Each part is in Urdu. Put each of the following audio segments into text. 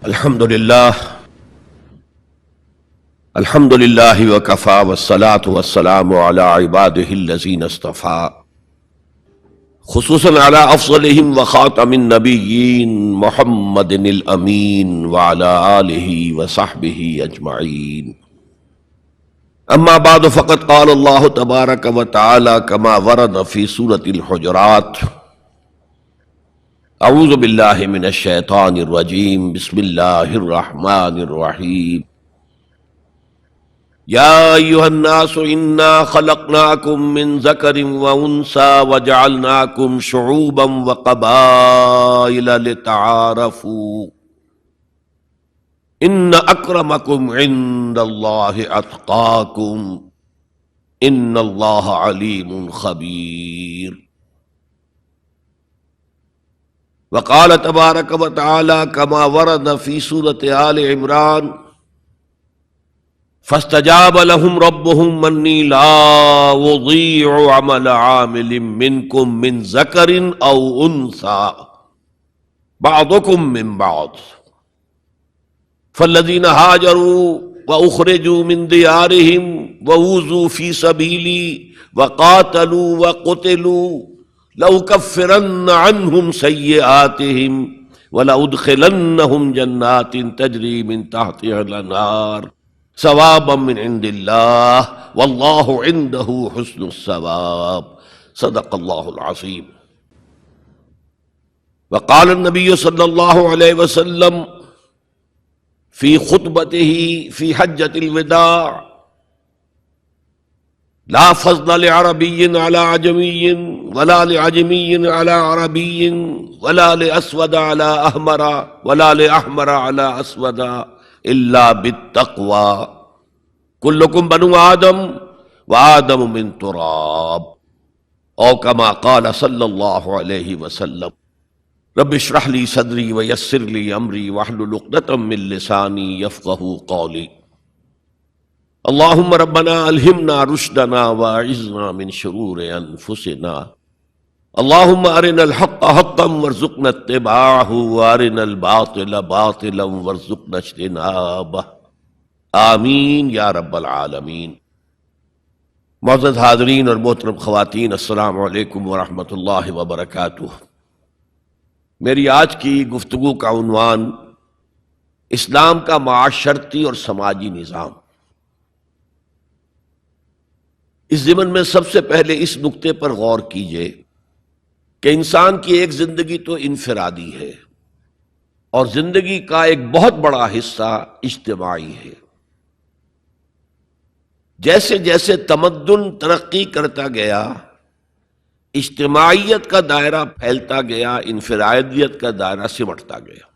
الحمد للہ وکفى والصلاة والسلام علی عباده الذین اصطفى خصوصا علی افضلهم وخاتم النبیین محمد الامین وعلی آلہ وصحبہ اجمعین. اما بعد فقد قال اللہ تبارک وتعالی کما ورد فی سورة الحجرات: اعوذ باللہ من الشیطان الرجیم بسم اللہ الرحمن الرحیم. یا ایھا الناس انا خلقناکم من ذکر وانثی وجعلناکم شعوبا وقبائل لتعارفوا ان اکرمکم عند اللہ اتقاکم ان اللہ علیم خبیر. وقال تبارک وتعالی کما ورد فی سورة آل عمران: فاستجاب لهم ربهم انی لا اضیع عمل عامل منکم من ذکر او انثی بعضکم من بعض فالذین هاجروا واخرجوا من دیارهم وأوذوا فی سبیلی وقاتلوا وقتلوا لأکفرن عنہم سیئاتہم ولأدخلنہم جنات تجری من تحتها الانہار ثوابا من عند اللہ واللہ عندہ حسن الثواب. صدق اللہ العظیم. وقال النبی صلی اللہ علیہ وسلم فی خطبتہ فی حجۃ الوداع: لا فضل لعربی علی عجمی ولا لعجمی علی عربی ولا لاسود علی احمر ولا لاحمر علی اسود الا بالتقوی کلکم بنو آدم وآدم من تراب او کما قال صلی اللہ علیہ وسلم. رب اشرح لی صدری ویسر لی امری واحلل عقدۃ من لسانی یفقہوا قولی. اللہم ربنا الہمنا رشدنا واعذنا من شرور انفسنا. اللہم ارنا الحق حقا وارزقنا اتباعہ وارنا الباطل باطلا وارزقنا اجتنابہ. آمین یا رب العالمین. معزز حاضرین اور محترم خواتین، السلام علیکم ورحمۃ اللہ وبرکاتہ. میری آج کی گفتگو کا عنوان اسلام کا معاشرتی اور سماجی نظام. اس ضمن میں سب سے پہلے اس نقطے پر غور کیجئے کہ انسان کی ایک زندگی تو انفرادی ہے اور زندگی کا ایک بہت بڑا حصہ اجتماعی ہے. جیسے جیسے تمدن ترقی کرتا گیا، اجتماعیت کا دائرہ پھیلتا گیا، انفرادیت کا دائرہ سمٹتا گیا.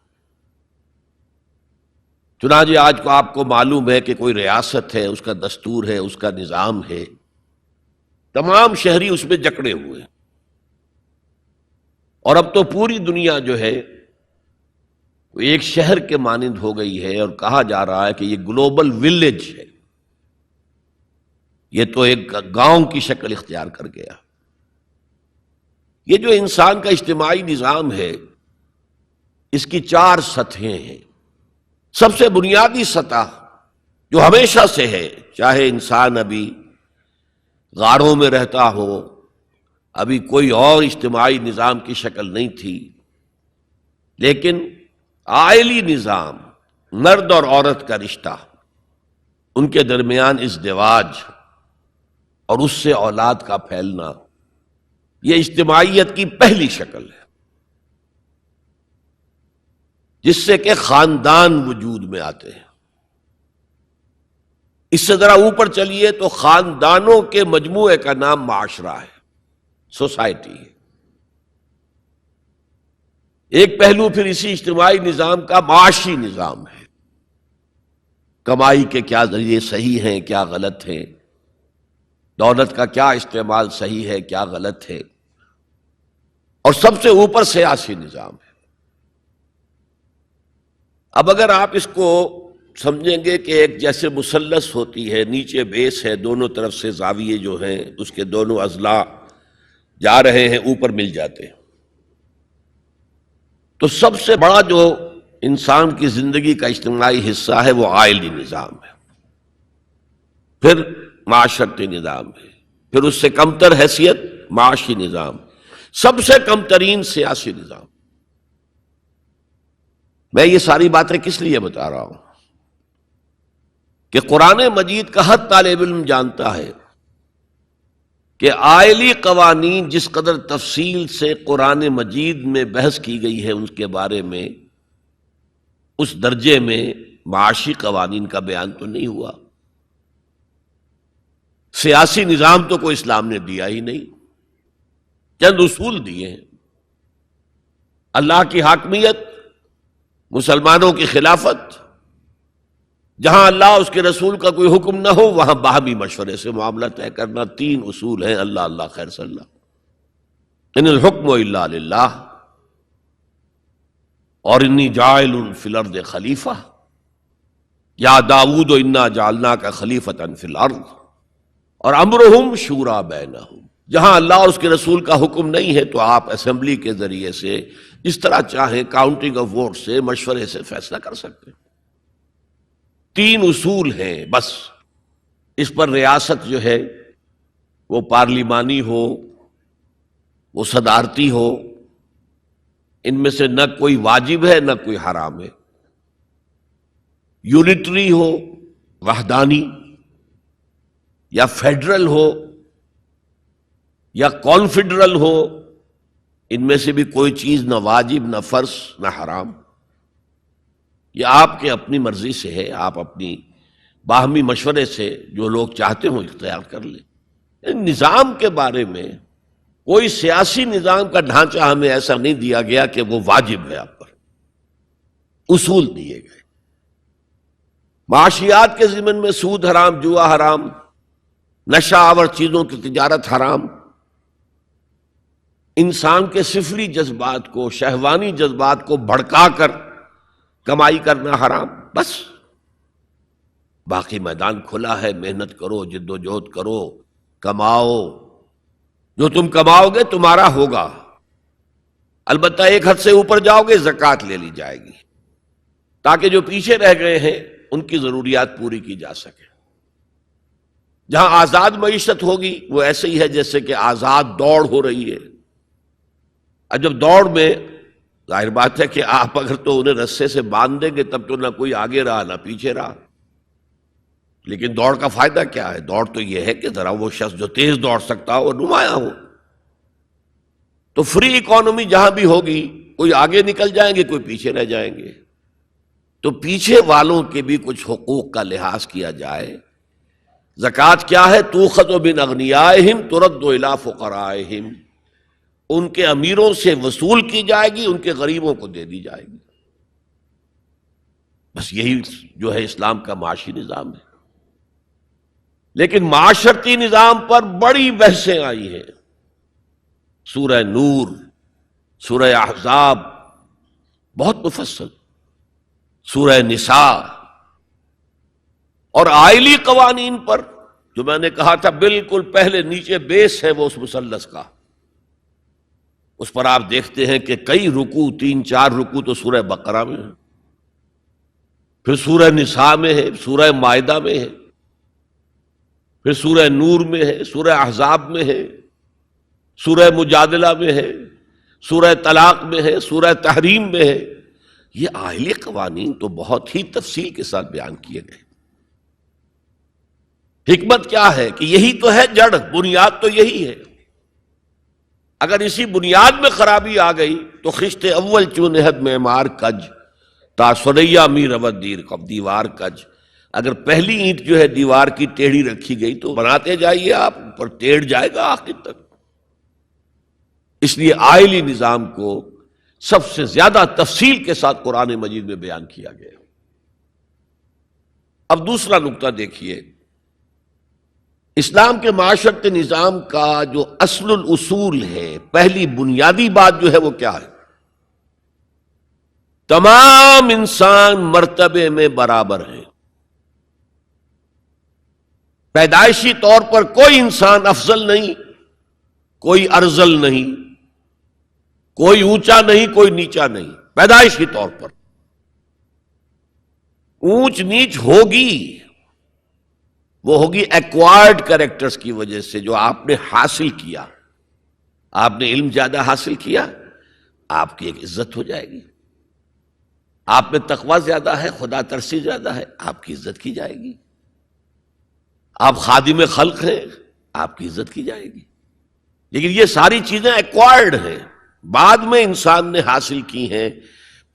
چنانچہ آج کو آپ کو معلوم ہے کہ کوئی ریاست ہے، اس کا دستور ہے، اس کا نظام ہے، تمام شہری اس میں جکڑے ہوئے. اور اب تو پوری دنیا جو ہے وہ ایک شہر کے مانند ہو گئی ہے، اور کہا جا رہا ہے کہ یہ گلوبل ولیج ہے، یہ تو ایک گاؤں کی شکل اختیار کر گیا. یہ جو انسان کا اجتماعی نظام ہے، اس کی 4 سطحیں ہیں. سب سے بنیادی سطح جو ہمیشہ سے ہے، چاہے انسان ابھی غاروں میں رہتا ہو، ابھی کوئی اور اجتماعی نظام کی شکل نہیں تھی، لیکن عائلی نظام، مرد اور عورت کا رشتہ، ان کے درمیان ازدواج اور اس سے اولاد کا پھیلنا، یہ اجتماعیت کی پہلی شکل ہے، جس سے کہ خاندان وجود میں آتے ہیں. اس سے ذرا اوپر چلیے تو خاندانوں کے مجموعے کا نام معاشرہ ہے، سوسائٹی ہے. ایک پہلو پھر اسی اجتماعی نظام کا معاشی نظام ہے. کمائی کے کیا ذریعے صحیح ہیں، کیا غلط ہیں، دولت کا کیا استعمال صحیح ہے، کیا غلط ہے. اور سب سے اوپر سیاسی نظام ہے. اب اگر آپ اس کو سمجھیں گے کہ ایک جیسے مثلث ہوتی ہے، نیچے بیس ہے، دونوں طرف سے زاویے جو ہیں اس کے دونوں اضلاع جا رہے ہیں، اوپر مل جاتے ہیں، تو سب سے بڑا جو انسان کی زندگی کا اجتماعی حصہ ہے وہ عائلی نظام ہے، پھر معاشرتی نظام ہے، پھر اس سے کمتر حیثیت معاشی نظام، سب سے کم ترین سیاسی نظام۔ میں یہ ساری باتیں کس لیے بتا رہا ہوں کہ قرآن مجید کا ہر طالب علم جانتا ہے کہ عائلی قوانین جس قدر تفصیل سے قرآن مجید میں بحث کی گئی ہے ان کے بارے میں، اس درجے میں معاشی قوانین کا بیان تو نہیں ہوا۔ سیاسی نظام تو کوئی اسلام نے دیا ہی نہیں، چند اصول دیے ہیں، اللہ کی حاکمیت، مسلمانوں کی خلافت، جہاں اللہ اس کے رسول کا کوئی حکم نہ ہو وہاں باہمی مشورے سے معاملہ طے کرنا، تین اصول ہیں، اللہ اللہ خیر صلی اللہ، ان الحکم الا للہ، اور انی جاعل فی الارض خلیفہ، یا داؤد انا جعلناک خلیفۃ فی الارض، اور امرہم شورا بینہم، جہاں اللہ اور اس کے رسول کا حکم نہیں ہے تو آپ اسمبلی کے ذریعے سے اس طرح چاہیں کاؤنٹنگ آف ووٹ سے، مشورے سے فیصلہ کر سکتے ہیں۔ تین اصول ہیں بس، اس پر ریاست جو ہے وہ پارلیمانی ہو، وہ صدارتی ہو، ان میں سے نہ کوئی واجب ہے نہ کوئی حرام ہے، یونٹری ہو وحدانی، یا فیڈرل ہو یا کانفیڈرل ہو، ان میں سے بھی کوئی چیز نہ واجب نہ فرض نہ حرام، یہ آپ کے اپنی مرضی سے ہے، آپ اپنی باہمی مشورے سے جو لوگ چاہتے ہوں اختیار کر لیں۔ نظام کے بارے میں کوئی سیاسی نظام کا ڈھانچہ ہمیں ایسا نہیں دیا گیا کہ وہ واجب ہے آپ پر، اصول دیے گئے۔ معاشیات کے ضمن میں سود حرام، جوا حرام، نشہ آور چیزوں کی تجارت حرام، انسان کے سفلی جذبات کو، شہوانی جذبات کو بھڑکا کر کمائی کرنا حرام، بس۔ باقی میدان کھلا ہے، محنت کرو، جد و جہد کرو، کماؤ، جو تم کماؤ گے تمہارا ہوگا، البتہ ایک حد سے اوپر جاؤ گے زکوٰۃ لے لی جائے گی، تاکہ جو پیچھے رہ گئے ہیں ان کی ضروریات پوری کی جا سکے۔ جہاں آزاد معیشت ہوگی وہ ایسے ہی ہے جیسے کہ آزاد دوڑ ہو رہی ہے، اور جب دوڑ میں ظاہر بات ہے کہ آپ اگر تو انہیں رسے سے باندھ دیں گے تب تو نہ کوئی آگے رہا نہ پیچھے رہا، لیکن دوڑ کا فائدہ کیا ہے؟ دوڑ تو یہ ہے کہ ذرا وہ شخص جو تیز دوڑ سکتا ہو وہ نمایاں ہو۔ تو فری اکانومی جہاں بھی ہوگی، کوئی آگے نکل جائیں گے کوئی پیچھے رہ جائیں گے، تو پیچھے والوں کے بھی کچھ حقوق کا لحاظ کیا جائے۔ زکوٰۃ کیا ہے؟ تؤخذ من اغنیائہم ترد الی فقرائہم، ان کے امیروں سے وصول کی جائے گی، ان کے غریبوں کو دے دی جائے گی، بس یہی جو ہے اسلام کا معاشی نظام ہے۔ لیکن معاشرتی نظام پر بڑی بحثیں آئی ہیں، سورہ نور، سورہ احزاب، بہت مفصل، سورہ نساء، اور عائلی قوانین پر جو میں نے کہا تھا بالکل پہلے نیچے بیس ہے وہ اس مثلث کا، اس پر آپ دیکھتے ہیں کہ کئی رکوع، 3-4 رکوع تو سورہ بقرہ میں ہے، پھر سورہ نساء میں ہے، سورہ مائدہ میں ہے، پھر سورہ نور میں ہے، سورہ احزاب میں ہے، سورہ مجادلہ میں ہے، سورہ طلاق میں ہے، سورہ تحریم میں ہے۔ یہ عائلی قوانین تو بہت ہی تفصیل کے ساتھ بیان کیے گئے۔ حکمت کیا ہے کہ یہی تو ہے جڑ، بنیاد تو یہی ہے۔ اگر اسی بنیاد میں خرابی آ گئی تو خشت اول چونہد معمار کج، تا سریا می رود دیر کب دیوار کج، اگر پہلی اینٹ جو ہے دیوار کی ٹیڑھی رکھی گئی تو بناتے جائیے آپ، اوپر ٹیڑھ جائے گا آخر تک۔ اس لیے عائلی نظام کو سب سے زیادہ تفصیل کے ساتھ قرآن مجید میں بیان کیا گیا۔ اب دوسرا نقطہ دیکھیے، اسلام کے معاشرتی نظام کا جو اصل الاصول ہے، پہلی بنیادی بات جو ہے وہ کیا ہے؟ تمام انسان مرتبے میں برابر ہیں، پیدائشی طور پر کوئی انسان افضل نہیں، کوئی ارذل نہیں، کوئی اونچا نہیں، کوئی نیچا نہیں، پیدائشی طور پر اونچ نیچ ہوگی، وہ ہوگی ایکوائرڈ کریکٹرز کی وجہ سے، جو آپ نے حاصل کیا۔ آپ نے علم زیادہ حاصل کیا، آپ کی ایک عزت ہو جائے گی۔ آپ میں تقوی زیادہ ہے، خدا ترسی زیادہ ہے، آپ کی عزت کی جائے گی۔ آپ خادم خلق ہیں، آپ کی عزت کی جائے گی۔ لیکن یہ ساری چیزیں ایکوائرڈ ہیں، بعد میں انسان نے حاصل کی ہیں۔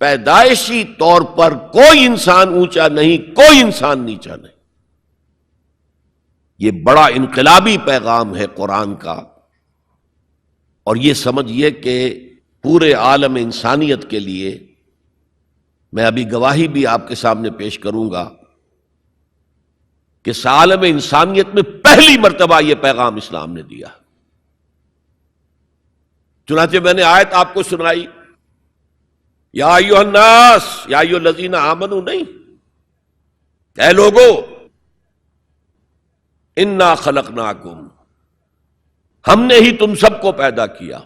پیدائشی طور پر کوئی انسان اونچا نہیں، کوئی انسان نیچا نہیں۔ یہ بڑا انقلابی پیغام ہے قرآن کا، اور یہ سمجھیے کہ پورے عالم انسانیت کے لیے، میں ابھی گواہی بھی آپ کے سامنے پیش کروں گا کہ عالم انسانیت میں پہلی مرتبہ یہ پیغام اسلام نے دیا۔ چنانچہ میں نے آیت آپ کو سنائی، یا ایھا الناس، یا ایھا الذین آمنوا نہیں، اے لوگو، انا خلقناکم، ہم نے ہی تم سب کو پیدا کیا،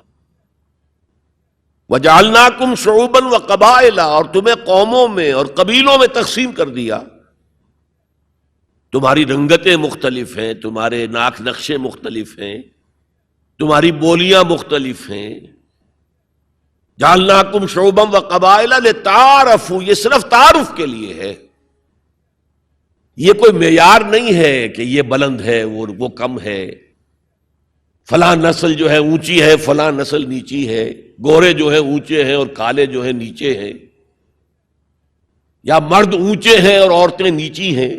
وجعلناکم شعوبا وقبائل، اور تمہیں قوموں میں اور قبیلوں میں تقسیم کر دیا۔ تمہاری رنگتیں مختلف ہیں، تمہارے ناک نقشے مختلف ہیں، تمہاری بولیاں مختلف ہیں۔ جعلناکم شعوبا وقبائل لتعارفوا، یہ صرف تعارف کے لیے ہے، یہ کوئی معیار نہیں ہے کہ یہ بلند ہے وہ کم ہے، فلاں نسل جو ہے اونچی ہے، فلاں نسل نیچی ہے، گورے جو ہیں اونچے ہیں اور کالے جو ہیں نیچے ہیں، یا مرد اونچے ہیں اور عورتیں نیچی ہیں۔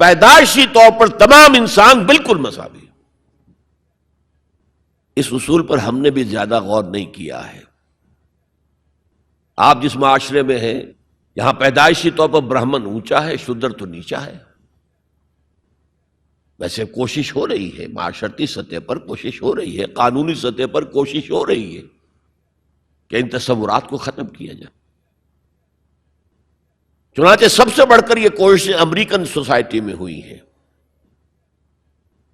پیدائشی طور پر تمام انسان بالکل مساوی۔ اس اصول پر ہم نے بھی زیادہ غور نہیں کیا ہے۔ آپ جس معاشرے میں ہیں، یہاں پیدائشی طور پر برہمن اونچا ہے، شودر تو نیچا ہے۔ ویسے کوشش ہو رہی ہے، معاشرتی سطح پر کوشش ہو رہی ہے، قانونی سطح پر کوشش ہو رہی ہے کہ ان تصورات کو ختم کیا جائے۔ چنانچہ سب سے بڑھ کر یہ کوشش امریکن سوسائٹی میں ہوئی ہے۔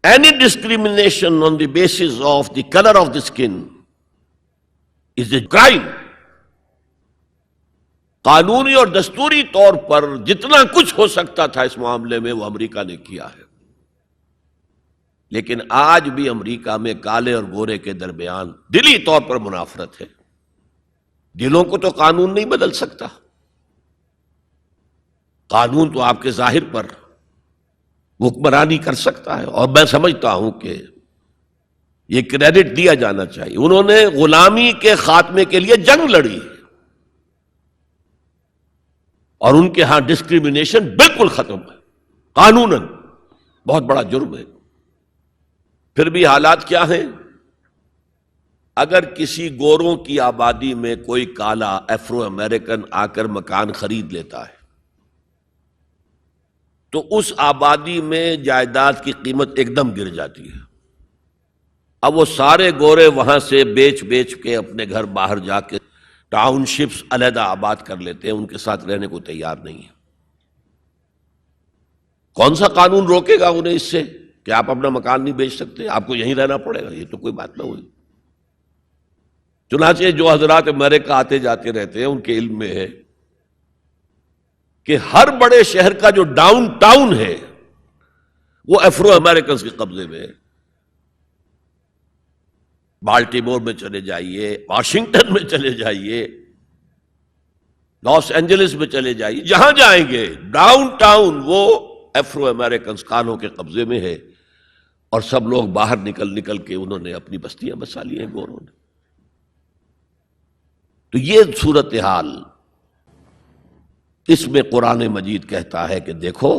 Any discrimination on the basis of the color of the skin is a crime۔ قانونی اور دستوری طور پر جتنا کچھ ہو سکتا تھا اس معاملے میں وہ امریکہ نے کیا ہے، لیکن آج بھی امریکہ میں کالے اور گورے کے درمیان دلی طور پر منافرت ہے۔ دلوں کو تو قانون نہیں بدل سکتا، قانون تو آپ کے ظاہر پر حکمرانی کر سکتا ہے، اور میں سمجھتا ہوں کہ یہ کریڈٹ دیا جانا چاہیے، انہوں نے غلامی کے خاتمے کے لیے جنگ لڑی ہے، اور ان کے ہاں ڈسکریمنیشن بالکل ختم ہے، قانوناً بہت بڑا جرم ہے۔ پھر بھی حالات کیا ہیں؟ اگر کسی گوروں کی آبادی میں کوئی کالا افرو امریکن آ کر مکان خرید لیتا ہے تو اس آبادی میں جائیداد کی قیمت ایک دم گر جاتی ہے۔ اب وہ سارے گورے وہاں سے بیچ کے اپنے گھر باہر جا کے ٹاؤن شپس علیحدہ آباد کر لیتے ہیں، ان کے ساتھ رہنے کو تیار نہیں ہے۔ کون سا قانون روکے گا انہیں اس سے کہ آپ اپنا مکان نہیں بیچ سکتے، آپ کو یہیں رہنا پڑے گا؟ یہ تو کوئی بات نہ ہوئی۔ چنانچہ جو حضرات امریکہ آتے جاتے رہتے ہیں ان کے علم میں ہے کہ ہر بڑے شہر کا جو ڈاؤن ٹاؤن ہے وہ افرو امریکنز کے قبضے میں ہے۔ بالٹیمور میں چلے جائیے، واشنگٹن میں چلے جائیے، لاس اینجلس میں چلے جائیے، جہاں جائیں گے ڈاؤن ٹاؤن وہ افرو امریکنز کانوں کے قبضے میں ہے، اور سب لوگ باہر نکل کے انہوں نے اپنی بستیاں بسا لی ہیں گوروں نے۔ تو یہ صورتحال، اس میں قرآن مجید کہتا ہے کہ دیکھو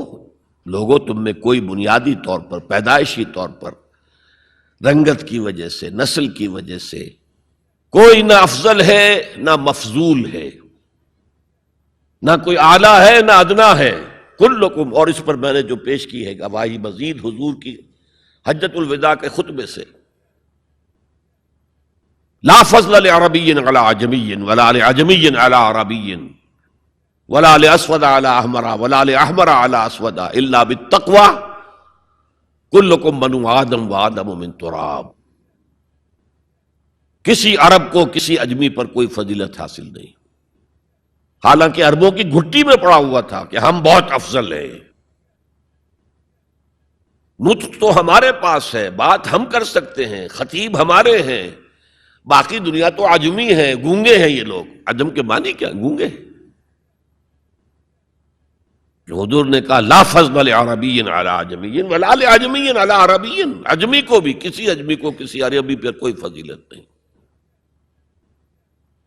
لوگوں، تم میں کوئی بنیادی طور پر، پیدائشی طور پر، رنگت کی وجہ سے، نسل کی وجہ سے کوئی نہ افضل ہے نہ مفضول ہے، نہ کوئی اعلیٰ ہے نہ ادنا ہے، کلکم۔ اور اس پر میں نے جو پیش کی ہے گواہی مزید حضور کی حجۃ الوداع کے خطبے سے، لا فضل لعربی علی عجمی ولا لعجمی علی عربی ولا لاسود علی احمر ولا لاحمر علی اسود الا بالتقوی کلکم بنو آدم وآدم من تراب۔ کسی عرب کو کسی اجمی پر کوئی فضیلت حاصل نہیں، حالانکہ عربوں کی گھٹی میں پڑا ہوا تھا کہ ہم بہت افضل ہیں. نطق تو ہمارے پاس ہے، بات ہم کر سکتے ہیں، خطیب ہمارے ہیں، باقی دنیا تو عجمی ہے، گونگے ہیں یہ لوگ. عجم کے معنی کیا؟ گونگے. حضور نے کہا لا فضل لعربی علی عجمی ولا لعجمی علی عربی، عجمی کو بھی، کسی عجمی کو کسی عربی پر کوئی فضیلت نہیں.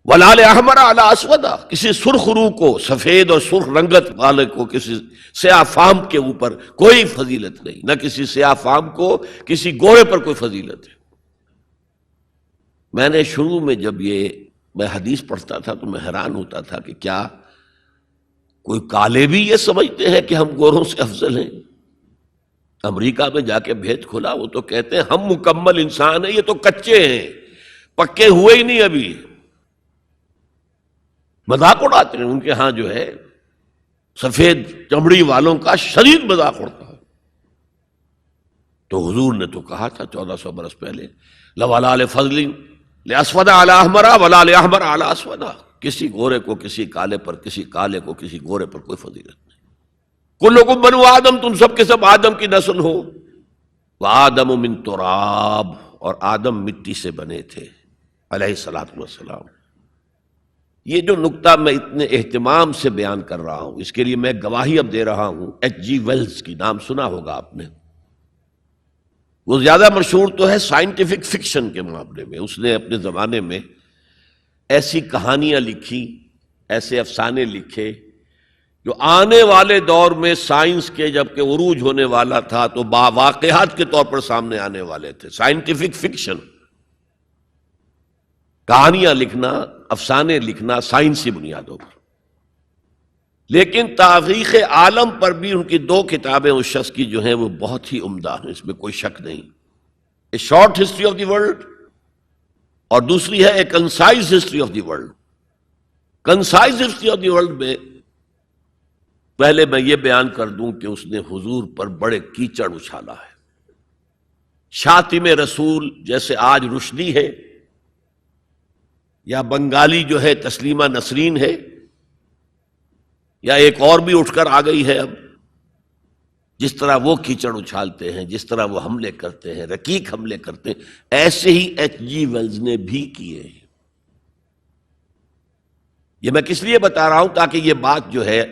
ولا لأحمر علی اسود، کسی سرخ روح کو، سفید اور سرخ رنگت والے کو کسی سیاہ فام کے اوپر کوئی فضیلت نہیں، نہ کسی سیاہ فام کو کسی گورے پر کوئی فضیلت ہے. میں نے شروع میں جب میں حدیث پڑھتا تھا تو میں حیران ہوتا تھا کہ کیا کوئی کالے بھی یہ سمجھتے ہیں کہ ہم گوروں سے افضل ہیں؟ امریکہ میں جا کے بھید کھلا، وہ تو کہتے ہیں ہم مکمل انسان ہیں، یہ تو کچے ہیں، پکے ہوئے ہی نہیں ابھی. مذاق اڑاتے ہیں ان کے ہاں جو ہے سفید چمڑی والوں کا شدید مذاق اڑتا ہے. تو حضور نے تو کہا تھا 1400 برس پہلے لولا لفضل لاسود علی احمر ولا لاحمر علی اسود، کسی گورے کو کسی کالے پر، کسی کالے کو کسی گورے پر کوئی فضیلت نہیں. کلکم بنو آدم، تم سب کے سب آدم کی نسل ہو. وآدم من تراب، اور آدم مٹی سے بنے تھے علیہ الصلوۃ والسلام. یہ جو نکتہ میں اتنے اہتمام سے بیان کر رہا ہوں، اس کے لیے میں گواہی اب دے رہا ہوں ایچ جی ویلز کی، نام سنا ہوگا آپ نے. وہ زیادہ مشہور تو ہے سائنٹیفک فکشن کے معاملے میں. اس نے اپنے زمانے میں ایسی کہانیاں لکھی، ایسے افسانے لکھے جو آنے والے دور میں سائنس کے جب کہ عروج ہونے والا تھا تو واقعات کے طور پر سامنے آنے والے تھے. سائنٹیفک فکشن، کہانیاں لکھنا، افسانے لکھنا سائنسی بنیادوں پر. لیکن تاریخ عالم پر بھی ان کی 2 کتابیں اس شخص کی جو ہیں وہ بہت ہی عمدہ ہیں، اس میں کوئی شک نہیں. A short history of the world, اور دوسری ہے a concise history of the world. Concise history of the world میں پہلے میں یہ بیان کر دوں کہ اس نے حضور پر بڑے کیچڑ اچھالا ہے. شاطم رسول جیسے آج رشدی ہے یا بنگالی جو ہے تسلیمہ نسرین ہے، یا ایک اور بھی اٹھ کر آ گئی ہے اب، جس طرح وہ کیچڑ اچھالتے ہیں، جس طرح وہ حملے کرتے ہیں، رقیق حملے کرتے ہیں، ایسے ہی ایچ جی ویلز نے بھی کیے ہیں. یہ میں کس لیے بتا رہا ہوں؟ تاکہ یہ بات جو ہے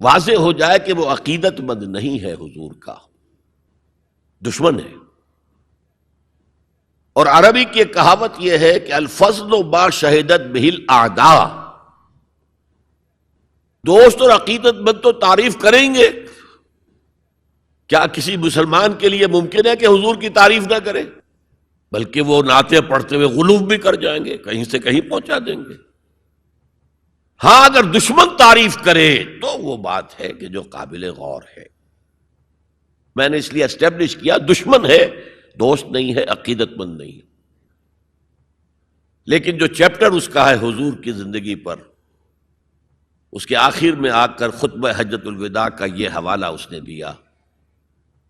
واضح ہو جائے کہ وہ عقیدت مند نہیں ہے، حضور کا دشمن ہے. اور عربی کی ایک کہاوت یہ ہے کہ الفضل ما شہدت بہ الاعداء، دوست اور عقیدت مند تو تعریف کریں گے. کیا کسی مسلمان کے لیے ممکن ہے کہ حضور کی تعریف نہ کرے؟ بلکہ وہ نعتیں پڑھتے ہوئے غلوف بھی کر جائیں گے، کہیں سے کہیں پہنچا دیں گے. ہاں اگر دشمن تعریف کرے تو وہ بات ہے کہ جو قابل غور ہے. میں نے اس لیے اسٹیبلش کیا دشمن ہے، دوست نہیں ہے، عقیدت مند نہیں ہے. لیکن جو چیپٹر اس کا ہے حضور کی زندگی پر، اس کے آخر میں آ کر خطبہ حجۃ الوداع کا یہ حوالہ اس نے دیا،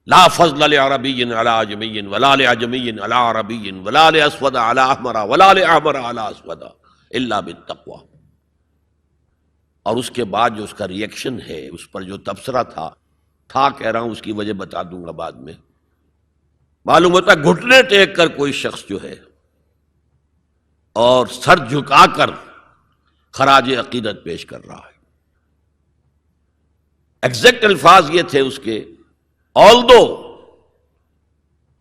لا فضل لعربی علی عجمی ولا لعجمی علی عربی ولا لاسود علی احمر ولا لاحمر علی اسود الا بالتقوی. اور اس کے بعد جو اس کا ری ایکشن ہے، اس پر جو تبصرہ تھا کہہ رہا ہوں، اس کی وجہ بتا دوں گا بعد میں. معلوم ہوتا گھٹنے ٹیک کر کوئی شخص جو ہے اور سر جھکا کر خراج عقیدت پیش کر رہا ہے. ایگزیکٹ الفاظ یہ تھے اس کے، although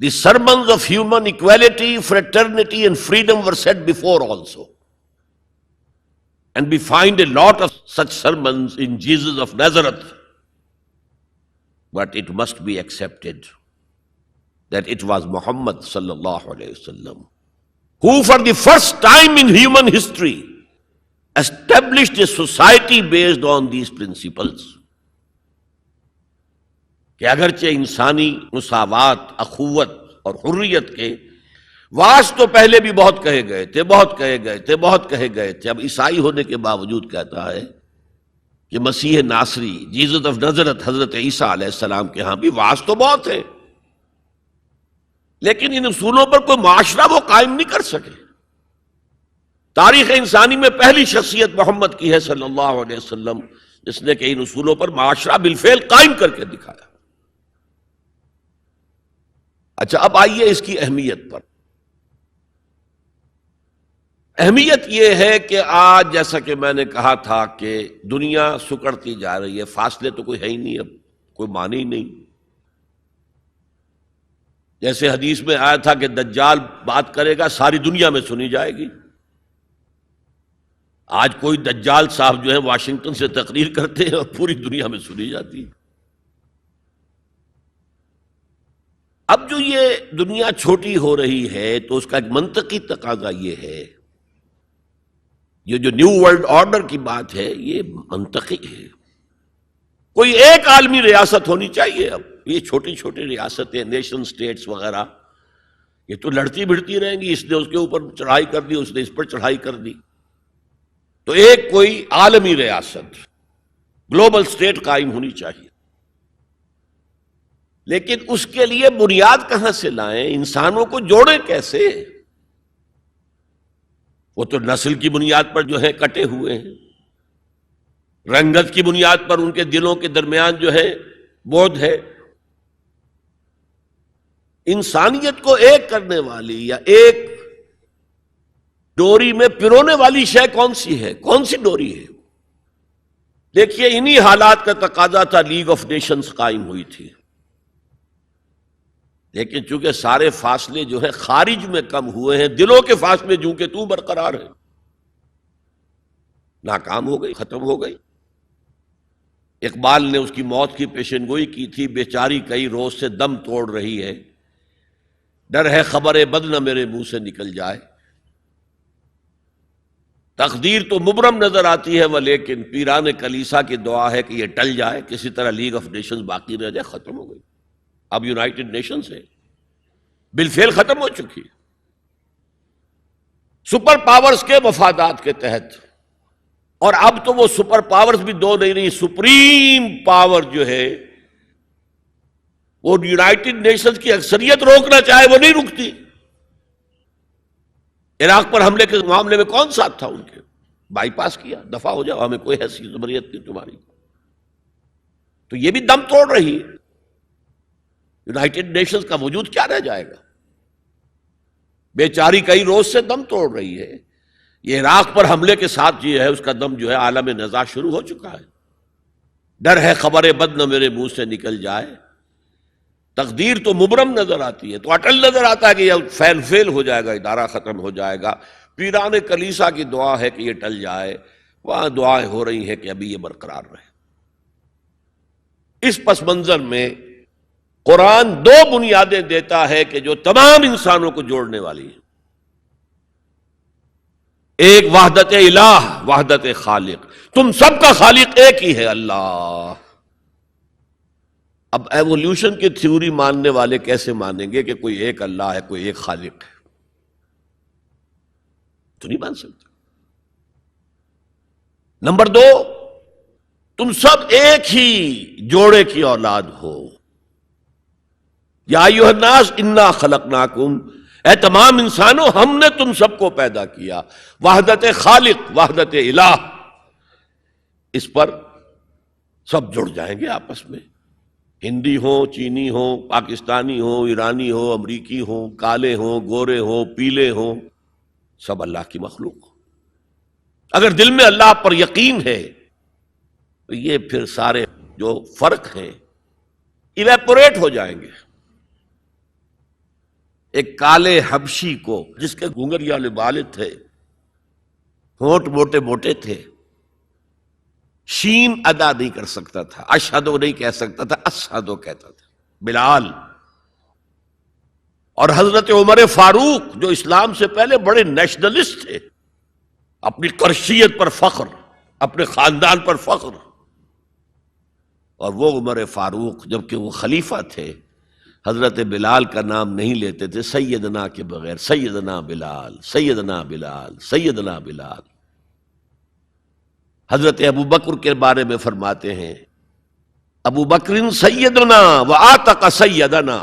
the sermons of human equality, fraternity and freedom were said before also, and we find a lot of such sermons in Jesus of Nazareth, but it must be accepted that it was Muhammad sallallahu alayhi wasallam who for the first time in human history established a society based on these principles. کہ اگرچہ انسانی مساوات، اخوت اور حریت کے واس تو پہلے بھی بہت کہے گئے تھے، بہت کہے گئے تھے، بہت کہے گئے تھے. اب عیسائی ہونے کے باوجود کہتا ہے کہ مسیح ناصری، جیزس آف نازرت، حضرت عیسیٰ علیہ السلام کے ہاں بھی واس تو بہت ہے، لیکن ان اصولوں پر کوئی معاشرہ وہ قائم نہیں کر سکے. تاریخ انسانی میں پہلی شخصیت محمد کی ہے صلی اللہ علیہ وسلم، جس نے کہ ان اصولوں پر معاشرہ بالفعل قائم کر کے دکھایا۔ اچھا، اب آئیے اس کی اہمیت پر۔ اہمیت یہ ہے کہ آج جیسا کہ میں نے کہا تھا کہ دنیا سکڑتی جا رہی ہے، فاصلے تو کوئی ہے ہی نہیں، اب کوئی معنی ہی نہیں۔ جیسے حدیث میں آیا تھا کہ دجال بات کرے گا ساری دنیا میں سنی جائے گی، آج کوئی دجال صاحب جو ہے واشنگٹن سے تقریر کرتے ہیں اور پوری دنیا میں سنی جاتی ہے۔ اب جو یہ دنیا چھوٹی ہو رہی ہے تو اس کا ایک منطقی تقاضا یہ ہے، یہ جو نیو ورلڈ آرڈر کی بات ہے یہ منطقی ہے، کوئی ایک عالمی ریاست ہونی چاہیے۔ اب یہ چھوٹی چھوٹی ریاستیں، نیشن سٹیٹس وغیرہ، یہ تو لڑتی بھڑتی رہیں گی، اس نے اس کے اوپر چڑھائی کر دی، اس نے اس پر چڑھائی کر دی، تو ایک کوئی عالمی ریاست، گلوبل سٹیٹ قائم ہونی چاہیے۔ لیکن اس کے لیے بنیاد کہاں سے لائیں؟ انسانوں کو جوڑیں کیسے؟ وہ تو نسل کی بنیاد پر جو ہے کٹے ہوئے ہیں، رنگت کی بنیاد پر ان کے دلوں کے درمیان جو ہے بودھ ہے۔ انسانیت کو ایک کرنے والی یا ایک ڈوری میں پرونے والی شے کون سی ہے؟ کون سی ڈوری ہے؟ دیکھیے، انہی حالات کا تقاضا تھا، لیگ آف نیشنز قائم ہوئی تھی، لیکن چونکہ سارے فاصلے جو ہے خارج میں کم ہوئے ہیں، دلوں کے فاصلے جو کہ تو برقرار ہے، ناکام ہو گئی، ختم ہو گئی۔ اقبال نے اس کی موت کی پیشن گوئی کی تھی، بیچاری کئی روز سے دم توڑ رہی ہے، ڈر ہے خبر بد نہ میرے منہ سے نکل جائے، تقدیر تو مبرم نظر آتی ہے ولیکن پیران کلیسا کی دعا ہے کہ یہ ٹل جائے، کسی طرح لیگ آف نیشنز باقی رہ جائے۔ ختم ہو گئی، اب یونائٹڈ نیشنز ہے، بالفعل ختم ہو چکی، سپر پاورز کے مفادات کے تحت۔ اور اب تو وہ سپر پاورز بھی دو نہیں رہی، سپریم پاور جو ہے وہ یونائٹڈ نیشنز کی اکثریت روکنا چاہے وہ نہیں رکتی۔ عراق پر حملے کے معاملے میں کون ساتھ تھا ان کے؟ بائی پاس کیا، دفع ہو جاؤ، ہمیں کوئی حیثیت زبریت نہیں تمہاری۔ تو یہ بھی دم توڑ رہی ہے، یونائٹڈ نیشنز کا وجود کیا رہ جائے گا؟ بیچاری کئی روز سے دم توڑ رہی ہے۔ یہ عراق پر حملے کے ساتھ یہ ہے اس کا دم جو ہے عالم نزاع شروع ہو چکا ہے، ڈر ہے خبر بد نہ میرے منہ سے نکل جائے، تقدیر تو مبرم نظر آتی ہے، تو اٹل نظر آتا ہے کہ یہ فیل ہو جائے گا، ادارہ ختم ہو جائے گا۔ پیران کلیسا کی دعا ہے کہ یہ ٹل جائے، وہاں دعائیں ہو رہی ہیں کہ ابھی یہ برقرار رہے۔ اس پس منظر میں قرآن دو بنیادیں دیتا ہے کہ جو تمام انسانوں کو جوڑنے والی ہیں، ایک وحدت الہ، وحدت خالق، تم سب کا خالق ایک ہی ہے، اللہ۔ اب ایوولوشن کی تھیوری ماننے والے کیسے مانیں گے کہ کوئی ایک اللہ ہے، کوئی ایک خالق ہے؟ تو نہیں مان سکتے۔ نمبر دو، تم سب ایک ہی جوڑے کی اولاد ہو، یا ایھا الناس انا خلقناکم، اے تمام انسانوں ہم نے تم سب کو پیدا کیا۔ وحدت خالق، وحدت الہ، اس پر سب جڑ جائیں گے آپس میں، ہندی ہو، چینی ہو، پاکستانی ہو، ایرانی ہو، امریکی ہو، کالے ہو، گورے ہو، پیلے ہو، سب اللہ کی مخلوق۔ اگر دل میں اللہ پر یقین ہے تو یہ پھر سارے جو فرق ہیں ایویپوریٹ ہو جائیں گے۔ ایک کالے حبشی کو جس کے گھنگریالے بال تھے، ہونٹ موٹے موٹے تھے، شین ادا نہیں کر سکتا تھا، اشہدو نہیں کہہ سکتا تھا، اشہدو کہتا تھا، بلال۔ اور حضرت عمر فاروق جو اسلام سے پہلے بڑے نیشنلسٹ تھے، اپنی قرشیت پر فخر، اپنے خاندان پر فخر، اور وہ عمر فاروق جبکہ وہ خلیفہ تھے حضرت بلال کا نام نہیں لیتے تھے سیدنا کے بغیر، سیدنا بلال، سیدنا بلال، سیدنا بلال۔ حضرت ابو بکر کے بارے میں فرماتے ہیں ابو بکر سیدنا وآتق سیدنا،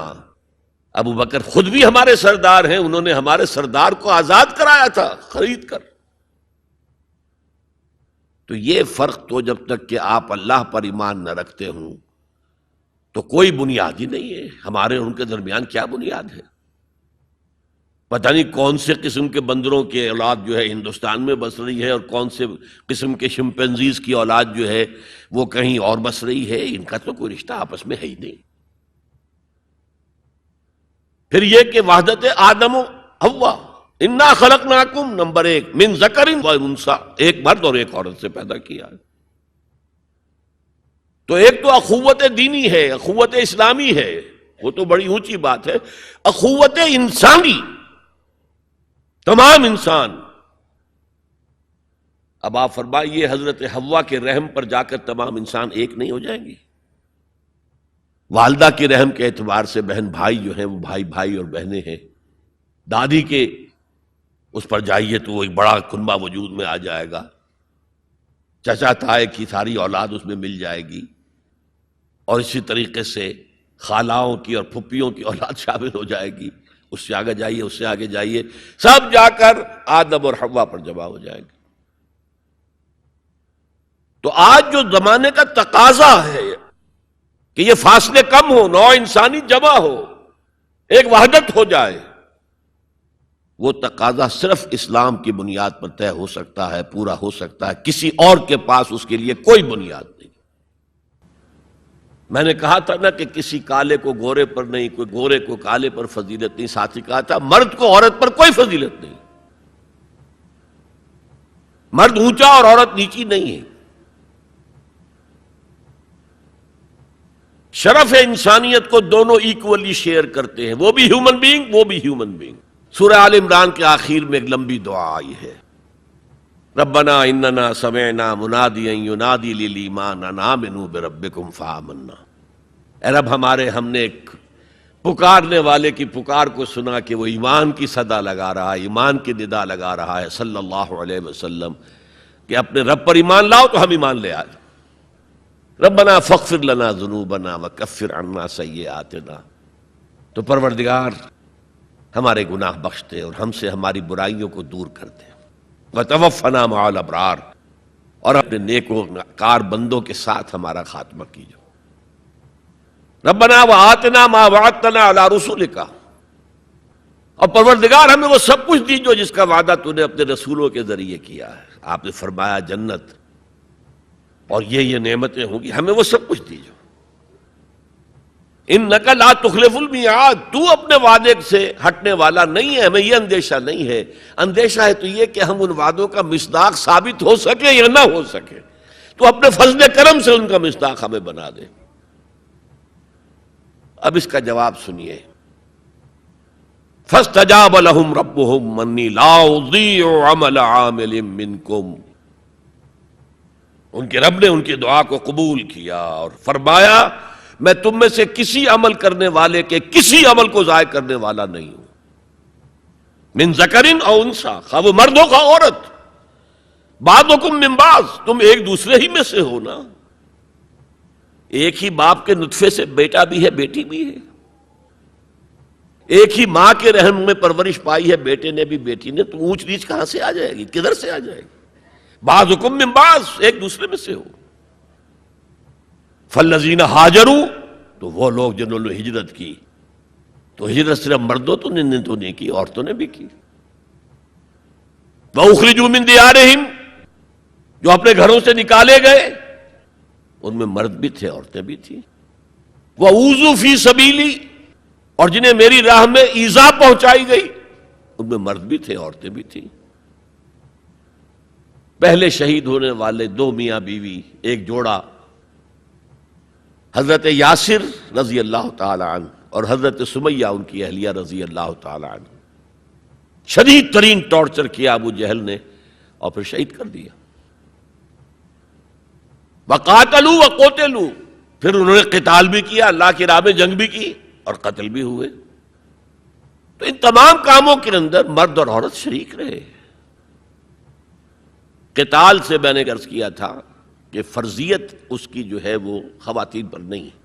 ابو بکر خود بھی ہمارے سردار ہیں، انہوں نے ہمارے سردار کو آزاد کرایا تھا خرید کر۔ تو یہ فرق تو جب تک کہ آپ اللہ پر ایمان نہ رکھتے ہوں تو کوئی بنیاد ہی نہیں ہے. ہمارے ان کے درمیان کیا بنیاد ہے؟ پتہ نہیں کون سے قسم کے بندروں کی اولاد جو ہے ہندوستان میں بس رہی ہے اور کون سے قسم کے شمپینزیز کی اولاد جو ہے وہ کہیں اور بس رہی ہے. ان کا تو کوئی رشتہ آپس میں ہے ہی نہیں. پھر یہ کہ وحدت آدم و حوا، انا خلقناکم، نمبر 1 من ذکر و انثی، ایک مرد اور ایک عورت سے پیدا کیا. تو ایک تو اخوت دینی ہے، اخوت اسلامی ہے، وہ تو بڑی اونچی بات ہے. اخوت انسانی، تمام انسان. اب آپ فرمائیے حضرت حوا کے رحم پر جا کر تمام انسان ایک نہیں ہو جائیں گے؟ والدہ کے رحم کے اعتبار سے بہن بھائی جو ہیں وہ بھائی بھائی اور بہنیں ہیں. دادی کے اس پر جائیے تو وہ ایک بڑا کنبہ وجود میں آ جائے گا. چچا تائے کی ساری اولاد اس میں مل جائے گی، اور اسی طریقے سے خالاؤں کی اور پھپھیوں کی اولاد شامل ہو جائے گی. اس سے آگے جائیے، اس سے آگے جائیے، سب جا کر آدم اور حوا پر جمع ہو جائے گی. تو آج جو زمانے کا تقاضا ہے کہ یہ فاصلے کم ہو، نوع انسانی جمع ہو، ایک وحدت ہو جائے، وہ تقاضا صرف اسلام کی بنیاد پر طے ہو سکتا ہے، پورا ہو سکتا ہے. کسی اور کے پاس اس کے لیے کوئی بنیاد نہیں. میں نے کہا تھا نا کہ کسی کالے کو گورے پر نہیں، کوئی گورے کو کالے پر فضیلت نہیں. ساتھ ہی کہا تھا مرد کو عورت پر کوئی فضیلت نہیں. مرد اونچا اور عورت نیچی نہیں ہے. شرف انسانیت کو دونوں ایکولی شیئر کرتے ہیں، وہ بھی ہیومن بینگ، وہ بھی ہیومن بینگ. سورہ آل عمران کے آخر میں ایک لمبی دعا آئی ہے، ربنا اننا سمعنا منادیا ینادی للایمان ان آمنوا بربکم فآمنا. اے رب ہمارے، ہم نے ایک پکارنے والے کی پکار کو سنا کہ وہ ایمان کی صدا لگا رہا ہے، ایمان کی ندا لگا رہا ہے صلی اللہ علیہ وسلم کہ اپنے رب پر ایمان لاؤ. تو ہم ایمان لے آئے. ربنا فاغفر لنا ذنوبنا وکفر عنا سیئاتنا. تو پروردگار ہمارے گناہ بخش دے اور ہم سے ہماری برائیوں کو دور کر دے. وتوفنا مع الابرار، اور اپنے نیکوکار بندوں کے ساتھ ہمارا خاتمہ کیجو. ربنا وآتنا ما وعدتنا علی رسولک، اور پروردگار ہمیں وہ سب کچھ دیجو جس کا وعدہ تو نے اپنے رسولوں کے ذریعے کیا ہے. آپ نے فرمایا جنت اور یہ نعمتیں ہوں گی، ہمیں وہ سب کچھ دیجو. انک لا تخلف المیعاد، تو اپنے وعدے سے ہٹنے والا نہیں ہے. ہمیں یہ اندیشہ نہیں ہے. اندیشہ ہے تو یہ کہ ہم ان وعدوں کا مصداق ثابت ہو سکے یا نہ ہو سکے. تو اپنے فضل کرم سے ان کا مصداق ہمیں بنا دے. اب اس کا جواب سنیے. فاستجاب لهم ربهم انی لا اضیع عمل عامل منکم. ان کے رب نے ان کی دعا کو قبول کیا اور فرمایا میں تم میں سے کسی عمل کرنے والے کے کسی عمل کو ضائع کرنے والا نہیں ہوں. من ذکر او انثی، خواہ وہ مرد ہو خواہ عورت. بعضکم من بعض، تم ایک دوسرے ہی میں سے ہو نا. ایک ہی باپ کے نطفے سے بیٹا بھی ہے، بیٹی بھی ہے. ایک ہی ماں کے رحم میں پرورش پائی ہے بیٹے نے بھی بیٹی نے. تو اونچ نیچ کہاں سے آ جائے گی؟ کدھر سے آ جائے گی؟ بعضکم من بعض، ایک دوسرے میں سے ہو. فالذین ہاجروا، تو وہ لوگ جنہوں نے ہجرت کی. تو ہجرت صرف مردوں تو نے کی، عورتوں نے بھی کی. وَأُخْرِجُوا مِن دِيَارِهِمْ، جو اپنے گھروں سے نکالے گئے، ان میں مرد بھی تھے عورتیں بھی تھیں. وَأُوذُوا فِي سَبِيلِي، اور جنہیں میری راہ میں ایذا پہنچائی گئی، ان میں مرد بھی تھے عورتیں بھی تھیں. پہلے شہید ہونے والے 2 میاں بیوی، ایک جوڑا، حضرت یاسر رضی اللہ تعالی عنہ اور حضرت سمیہ ان کی اہلیہ رضی اللہ تعالی عنہ. شدید ترین ٹارچر کیا ابو جہل نے اور پھر شہید کر دیا. وقاتلوا وقتلوا، پھر انہوں نے قتال بھی کیا، اللہ کی راہ میں جنگ بھی کی اور قتل بھی ہوئے. تو ان تمام کاموں کے اندر مرد اور عورت شریک رہے. قتال سے میں نے عرض کیا تھا کہ فرضیت اس کی جو ہے وہ خواتین پر نہیں ہے.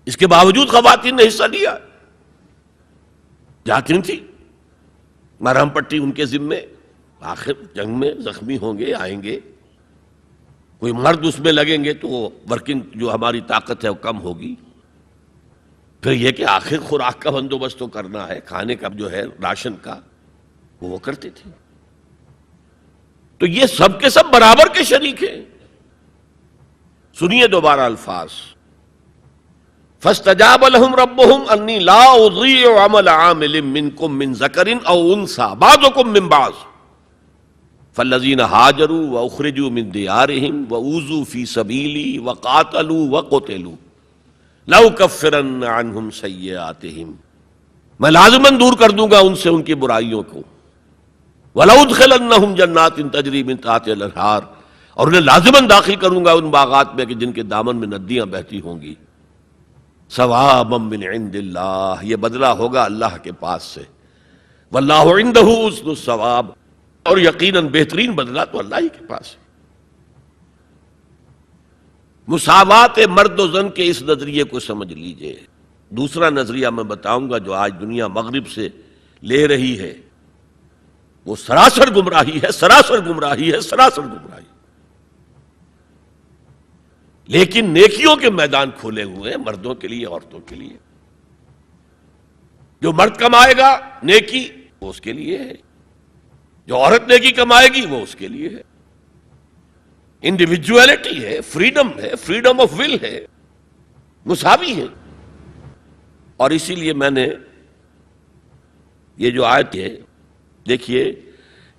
اس کے باوجود خواتین نے حصہ لیا، جاتی تھی، مرہم پٹی ان کے ذمے، آخر جنگ میں زخمی ہوں گے، آئیں گے. کوئی مرد اس میں لگیں گے تو ورکنگ جو ہماری طاقت ہے وہ کم ہوگی. پھر یہ کہ آخر خوراک کا بندوبست تو کرنا ہے، کھانے کا جو ہے راشن کا وہ کرتے تھے. تو یہ سب کے سب برابر کے شریک ہیں. سنیے دوبارہ الفاظ، فاستجاب لهم ربهم انی لا اضیع عمل عامل منکم من ذکر او انثى بعضکم من بعض فالذین ہاجروا واخرجوا من دیارهم واوذوا فی سبیلی وقاتلوا وقتلوا لأکفرن عنہم سیئاتہم، میں لازماً دور کر دوں گا ان سے ان کی برائیوں کو، وَلَأُدْخِلَنَّهُمْ جَنَّاتٍ تَجْرِي مِن تَحْتِهَا الْأَنْهَارُ، اور انہیں لازماً داخل کروں گا ان باغات میں کہ جن کے دامن میں ندیاں بہتی ہوں گی. ثوابا من عند اللہ، یہ بدلہ ہوگا اللہ کے پاس سے. واللہ عندہ حسن الثواب، اور یقیناً بہترین بدلہ تو اللہ ہی کے پاس ہے. مساوات مرد و زن کے اس نظریے کو سمجھ لیجئے. دوسرا نظریہ میں بتاؤں گا جو آج دنیا مغرب سے لے رہی ہے، وہ سراسر گمراہی ہے، سراسر گمراہی ہے، سراسر گمراہی. لیکن نیکیوں کے میدان کھولے ہوئے ہیں مردوں کے لیے، عورتوں کے لیے. جو مرد کمائے گا نیکی وہ اس کے لیے ہے، جو عورت نیکی کمائے گی وہ اس کے لیے ہے. انڈیویجویلٹی ہے، فریڈم ہے، فریڈم آف ول ہے، مساوی ہے. اور اسی لیے میں نے یہ جو آیت ہے دیکھیے،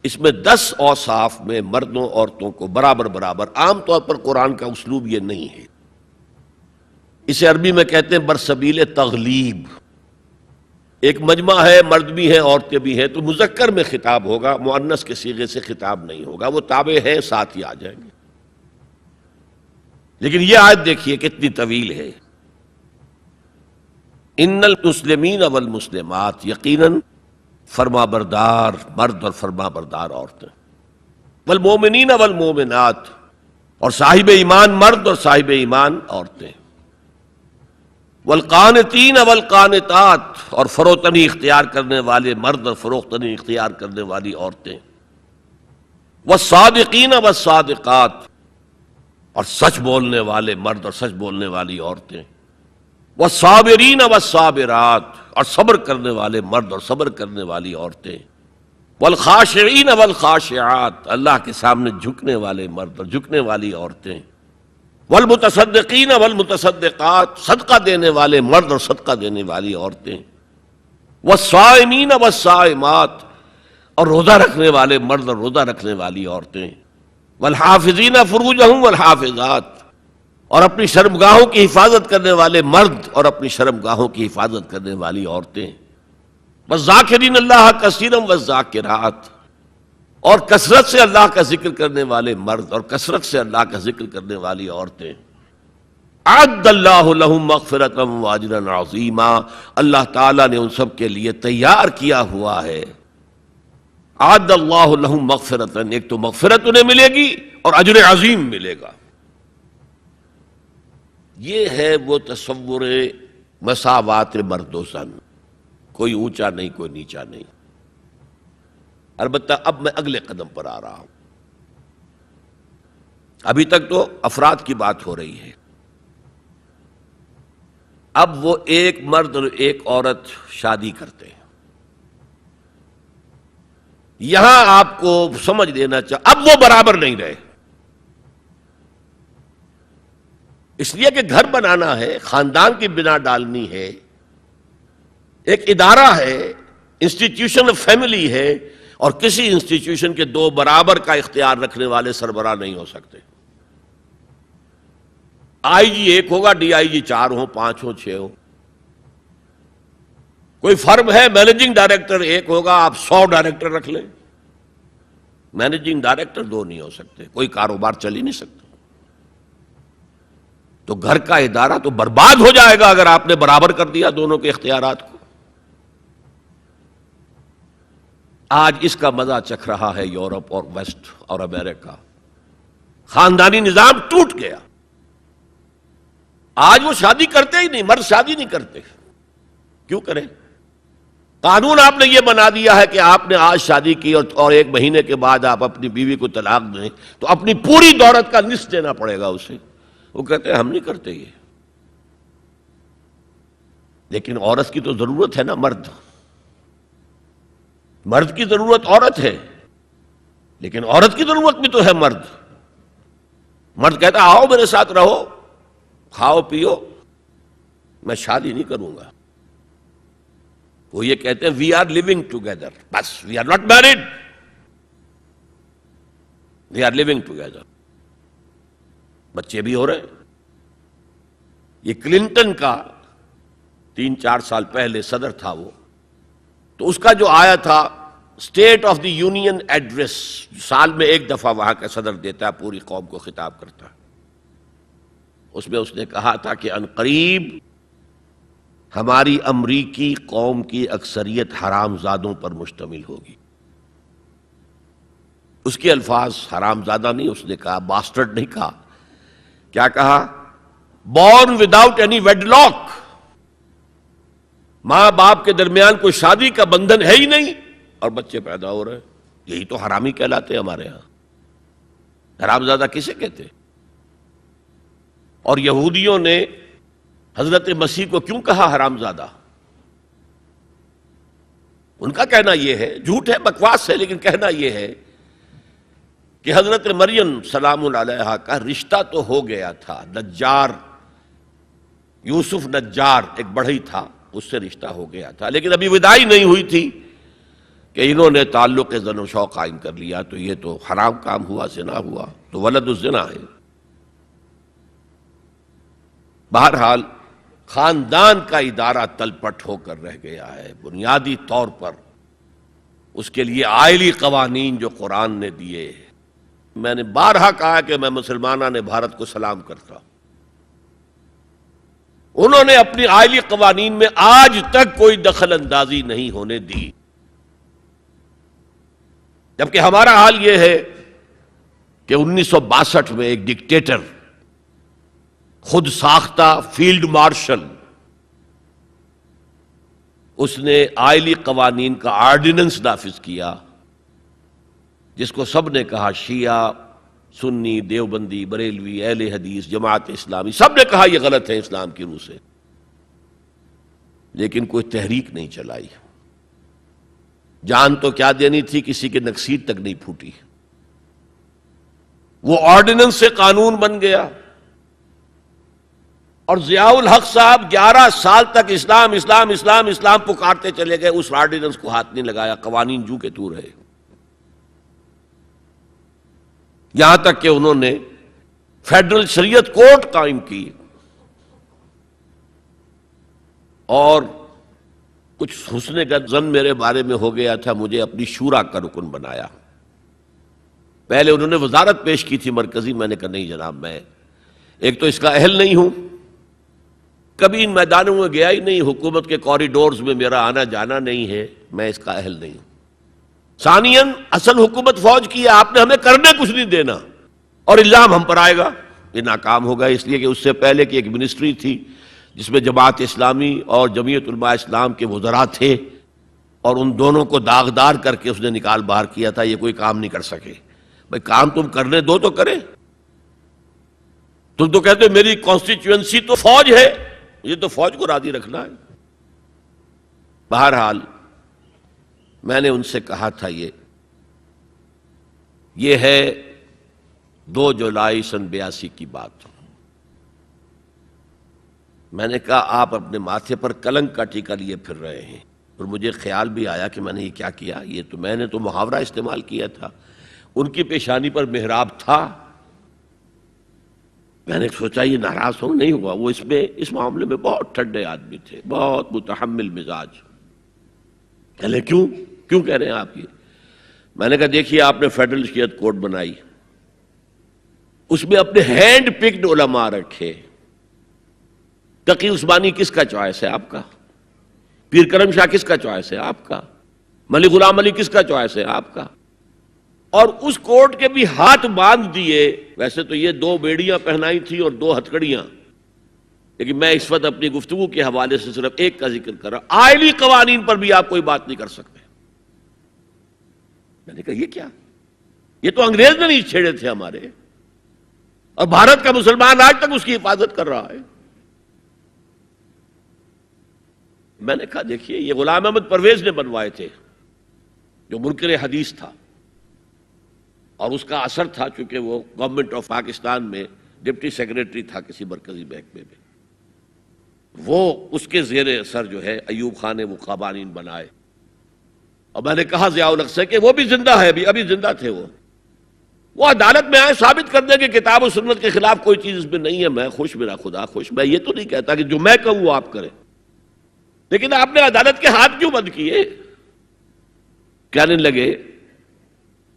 اس میں 10 اوصاف میں مردوں عورتوں کو برابر برابر. عام طور پر قرآن کا اسلوب یہ نہیں ہے، اسے عربی میں کہتے ہیں برسبیل تغلیب. ایک مجمع ہے، مرد بھی ہیں عورتیں بھی ہیں، تو مذکر میں خطاب ہوگا، مؤنث کے صیغے سے خطاب نہیں ہوگا. وہ تابع ہیں، ساتھ ہی آ جائیں گے. لیکن یہ آیت دیکھیے کتنی طویل ہے. ان المسلمین والمسلمات، یقیناً فرما بردار مرد اور فرما بردار عورتیں، والمومنین والمومنات، اور صاحب ایمان مرد اور صاحب ایمان عورتیں، والقانتین والقانتات، اور فروتنی اختیار کرنے والے مرد اور فروختنی اختیار کرنے والی عورتیں، والصادقین والصادقات، اور سچ بولنے والے مرد اور سچ بولنے والی عورتیں، والصابرین والصابرات، اور صبر کرنے والے مرد اور صبر کرنے والی عورتیں، والخاشعین والخاشعات، اللہ کے سامنے جھکنے والے مرد اور جھکنے والی عورتیں، والمتصدقین والمتصدقات، صدقہ دینے والے مرد اور صدقہ دینے والی عورتیں، والصائمین والصائمات، اور روزہ رکھنے والے مرد اور روزہ رکھنے والی عورتیں، والحافظین فروجہم والحافظات، اور اپنی شرمگاہوں کی حفاظت کرنے والے مرد اور اپنی شرمگاہوں کی حفاظت کرنے والی عورتیں، والذاکرین اللہ کثیرا والذاکرات، اور کثرت سے اللہ کا ذکر کرنے والے مرد اور کثرت سے اللہ کا ذکر کرنے والی عورتیں. اعد اللہ لہم مغفرۃ واجرا عظیما، اللہ تعالیٰ نے ان سب کے لیے تیار کیا ہوا ہے. اعد اللہ لہم مغفرۃ، ایک تو مغفرت انہیں ملے گی اور اجر عظیم ملے گا. یہ ہے وہ تصور مساوات مرد و زن، کوئی اونچا نہیں کوئی نیچا نہیں. البتہ اب میں اگلے قدم پر آ رہا ہوں. ابھی تک تو افراد کی بات ہو رہی ہے، اب وہ ایک مرد اور ایک عورت شادی کرتے ہیں. یہاں آپ کو سمجھ لینا چاہیے اب وہ برابر نہیں رہے، اس لیے کہ گھر بنانا ہے، خاندان کی بنا ڈالنی ہے، ایک ادارہ ہے، انسٹیٹیوشن آف فیملی ہے، اور کسی انسٹیٹیوشن کے 2 برابر کا اختیار رکھنے والے سربراہ نہیں ہو سکتے. آئی جی 1 ہوگا، ڈی آئی جی 4 ہوں، 5 ہوں، 6 ہوں. کوئی فرم ہے، مینیجنگ ڈائریکٹر 1 ہوگا، آپ 100 ڈائریکٹر رکھ لیں. مینیجنگ ڈائریکٹر 2 نہیں ہو سکتے، کوئی کاروبار چل ہی نہیں سکتا. تو گھر کا ادارہ تو برباد ہو جائے گا اگر آپ نے برابر کر دیا دونوں کے اختیارات کو. آج اس کا مزہ چکھ رہا ہے یورپ اور ویسٹ اور امریکہ. خاندانی نظام ٹوٹ گیا. آج وہ شادی کرتے ہی نہیں، مرد شادی نہیں کرتے. کیوں کریں؟ قانون آپ نے یہ بنا دیا ہے کہ آپ نے آج شادی کی اور 1 مہینے کے بعد آپ اپنی بیوی کو طلاق دیں تو اپنی پوری دولت کا نصف دینا پڑے گا اسے. وہ کہتے ہیں ہم نہیں کرتے یہ. لیکن عورت کی تو ضرورت ہے نا، مرد کی ضرورت عورت ہے، لیکن عورت کی ضرورت بھی تو ہے مرد. مرد کہتا آؤ میرے ساتھ رہو، کھاؤ پیو، میں شادی نہیں کروں گا. وہ یہ کہتے ہیں وی آر لیونگ ٹوگیدر، بس we are not married, we are living together. بچے بھی ہو رہے ہیں. یہ کلنٹن کا 3-4 سال پہلے صدر تھا وہ، تو اس کا جو آیا تھا state of the union address, سال میں 1 دفعہ وہاں کا صدر دیتا ہے، پوری قوم کو خطاب کرتا ہے. اس میں اس نے کہا تھا کہ عنقریب ہماری امریکی قوم کی اکثریت حرام زادوں پر مشتمل ہوگی. اس کے الفاظ حرام زادہ نہیں، اس نے کہا باسٹرڈ نہیں کہا. کیا کہا؟ Born without any wedlock. ماں باپ کے درمیان کوئی شادی کا بندھن ہے ہی نہیں اور بچے پیدا ہو رہے ہیں. یہی تو حرامی کہلاتے ہیں ہمارے ہاں. حرام زادہ کسے کہتے؟ اور یہودیوں نے حضرت مسیح کو کیوں کہا حرام زادہ؟ ان کا کہنا یہ ہے، جھوٹ ہے، بکواس ہے، لیکن کہنا یہ ہے کہ حضرت مریم سلام علیہا کا رشتہ تو ہو گیا تھا. نجار، یوسف نجار ایک بڑھئی تھا، اس سے رشتہ ہو گیا تھا، لیکن ابھی وداعی نہیں ہوئی تھی کہ انہوں نے تعلق زن و شوق قائم کر لیا، تو یہ تو حرام کام ہوا، زنا ہوا، تو ولد الزنا ہے. بہرحال خاندان کا ادارہ تلپٹ ہو کر رہ گیا ہے. بنیادی طور پر اس کے لیے آئلی قوانین جو قرآن نے دیے. میں نے بارہا کہا کہ میں مسلمانان بھارت کو سلام کرتا ہوں. انہوں نے اپنی آئلی قوانین میں آج تک کوئی دخل اندازی نہیں ہونے دی، جبکہ ہمارا حال یہ ہے کہ 1962 میں ایک ڈکٹیٹر، خود ساختہ فیلڈ مارشل، اس نے آئلی قوانین کا آرڈیننس نافذ کیا، جس کو سب نے کہا، شیعہ، سنی، دیوبندی، بریلوی، اہل حدیث، جماعت اسلامی، سب نے کہا یہ غلط ہے اسلام کی روح سے، لیکن کوئی تحریک نہیں چلائی. جان تو کیا دینی تھی، کسی کے نکسیر تک نہیں پھوٹی. وہ آرڈیننس سے قانون بن گیا، اور ضیاء الحق صاحب 11 سال تک اسلام اسلام اسلام اسلام پکارتے چلے گئے، اس آرڈیننس کو ہاتھ نہیں لگایا. قوانین جو کے تو رہے، یہاں تک کہ انہوں نے فیڈرل شریعت کورٹ قائم کی، اور کچھ حسن کا ظن میرے بارے میں ہو گیا تھا، مجھے اپنی شورا کا رکن بنایا. پہلے انہوں نے وزارت پیش کی تھی مرکزی، میں نے کہا نہیں جناب، میں ایک تو اس کا اہل نہیں ہوں، کبھی ان میدانوں میں گیا ہی نہیں، حکومت کے کوریڈورز میں میرا آنا جانا نہیں ہے، میں اس کا اہل نہیں ہوں. ثانیاً اصل حکومت فوج کی ہے، آپ نے ہمیں کرنے کچھ نہیں دینا، اور الزام ہم پر آئے گا. یہ ناکام ہوگا، اس لیے کہ اس سے پہلے کی ایک منسٹری تھی جس میں جماعت اسلامی اور جمعیت علماء اسلام کے وزراء تھے، اور ان دونوں کو داغدار کر کے اس نے نکال باہر کیا تھا. یہ کوئی کام نہیں کر سکے. بھائی کام تم کرنے دو تو کرے. تم تو کہتے ہو میری کانسٹیچوئنسی تو فوج ہے، یہ تو فوج کو راضی رکھنا ہے. بہرحال میں نے ان سے کہا تھا یہ ہے 2 جولائی سن 82 کی بات. میں نے کہا آپ اپنے ماتھے پر کلنک کا ٹیکا لیے پھر رہے ہیں. اور مجھے خیال بھی آیا کہ میں نے یہ کیا کیا، یہ تو میں نے تو محاورہ استعمال کیا تھا. ان کی پیشانی پر محراب تھا. میں نے سوچا یہ ناراض ہو نہیں ہوا، وہ اس معاملے میں بہت ٹھنڈے آدمی تھے، بہت متحمل مزاج. کہلے کیوں کہہ رہے ہیں آپ یہ؟ میں نے کہا دیکھیے آپ نے فیڈرل شریعت کورٹ بنائی، اس میں اپنے ہینڈ پکڈ علماء رکھے. تقی عثمانی کس کا چوائس ہے؟ آپ کا. پیر کرم شاہ کس کا چوائس ہے؟ آپ کا. ملک غلام علی کس کا چوائس ہے؟ آپ کا. اور اس کورٹ کے بھی ہاتھ باندھ دیے. ویسے تو یہ 2 بیڑیاں پہنائی تھی اور 2 ہتھکڑیاں، لیکن میں اس وقت اپنی گفتگو کے حوالے سے صرف ایک کا ذکر کر رہا ہوں، آئلی قوانین پر بھی آپ کوئی بات نہیں کر سکتے۔ میں نے کہا یہ کیا؟ یہ تو انگریز نے نہیں چھیڑے تھے ہمارے، اور بھارت کا مسلمان آج تک اس کی حفاظت کر رہا ہے۔ میں نے کہا دیکھیے یہ غلام احمد پرویز نے بنوائے تھے جو منکر حدیث تھا، اور اس کا اثر تھا چونکہ وہ گورنمنٹ آف پاکستان میں ڈپٹی سیکریٹری تھا کسی مرکزی محکمے میں، وہ اس کے زیر اثر جو ہے ایوب خان نے وہ قوانین بنائے۔ اور میں نے کہا ضیاء الحق سے کہ وہ بھی زندہ ہے، ابھی زندہ تھے وہ عدالت میں آئے ثابت کر دیں کہ کتاب و سنت کے خلاف کوئی چیز اس میں نہیں ہے، میں خوش، میرا خدا خوش۔ میں یہ تو نہیں کہتا کہ جو میں کہوں وہ آپ کریں، لیکن آپ نے عدالت کے ہاتھ کیوں بند کیے؟ کہنے لگے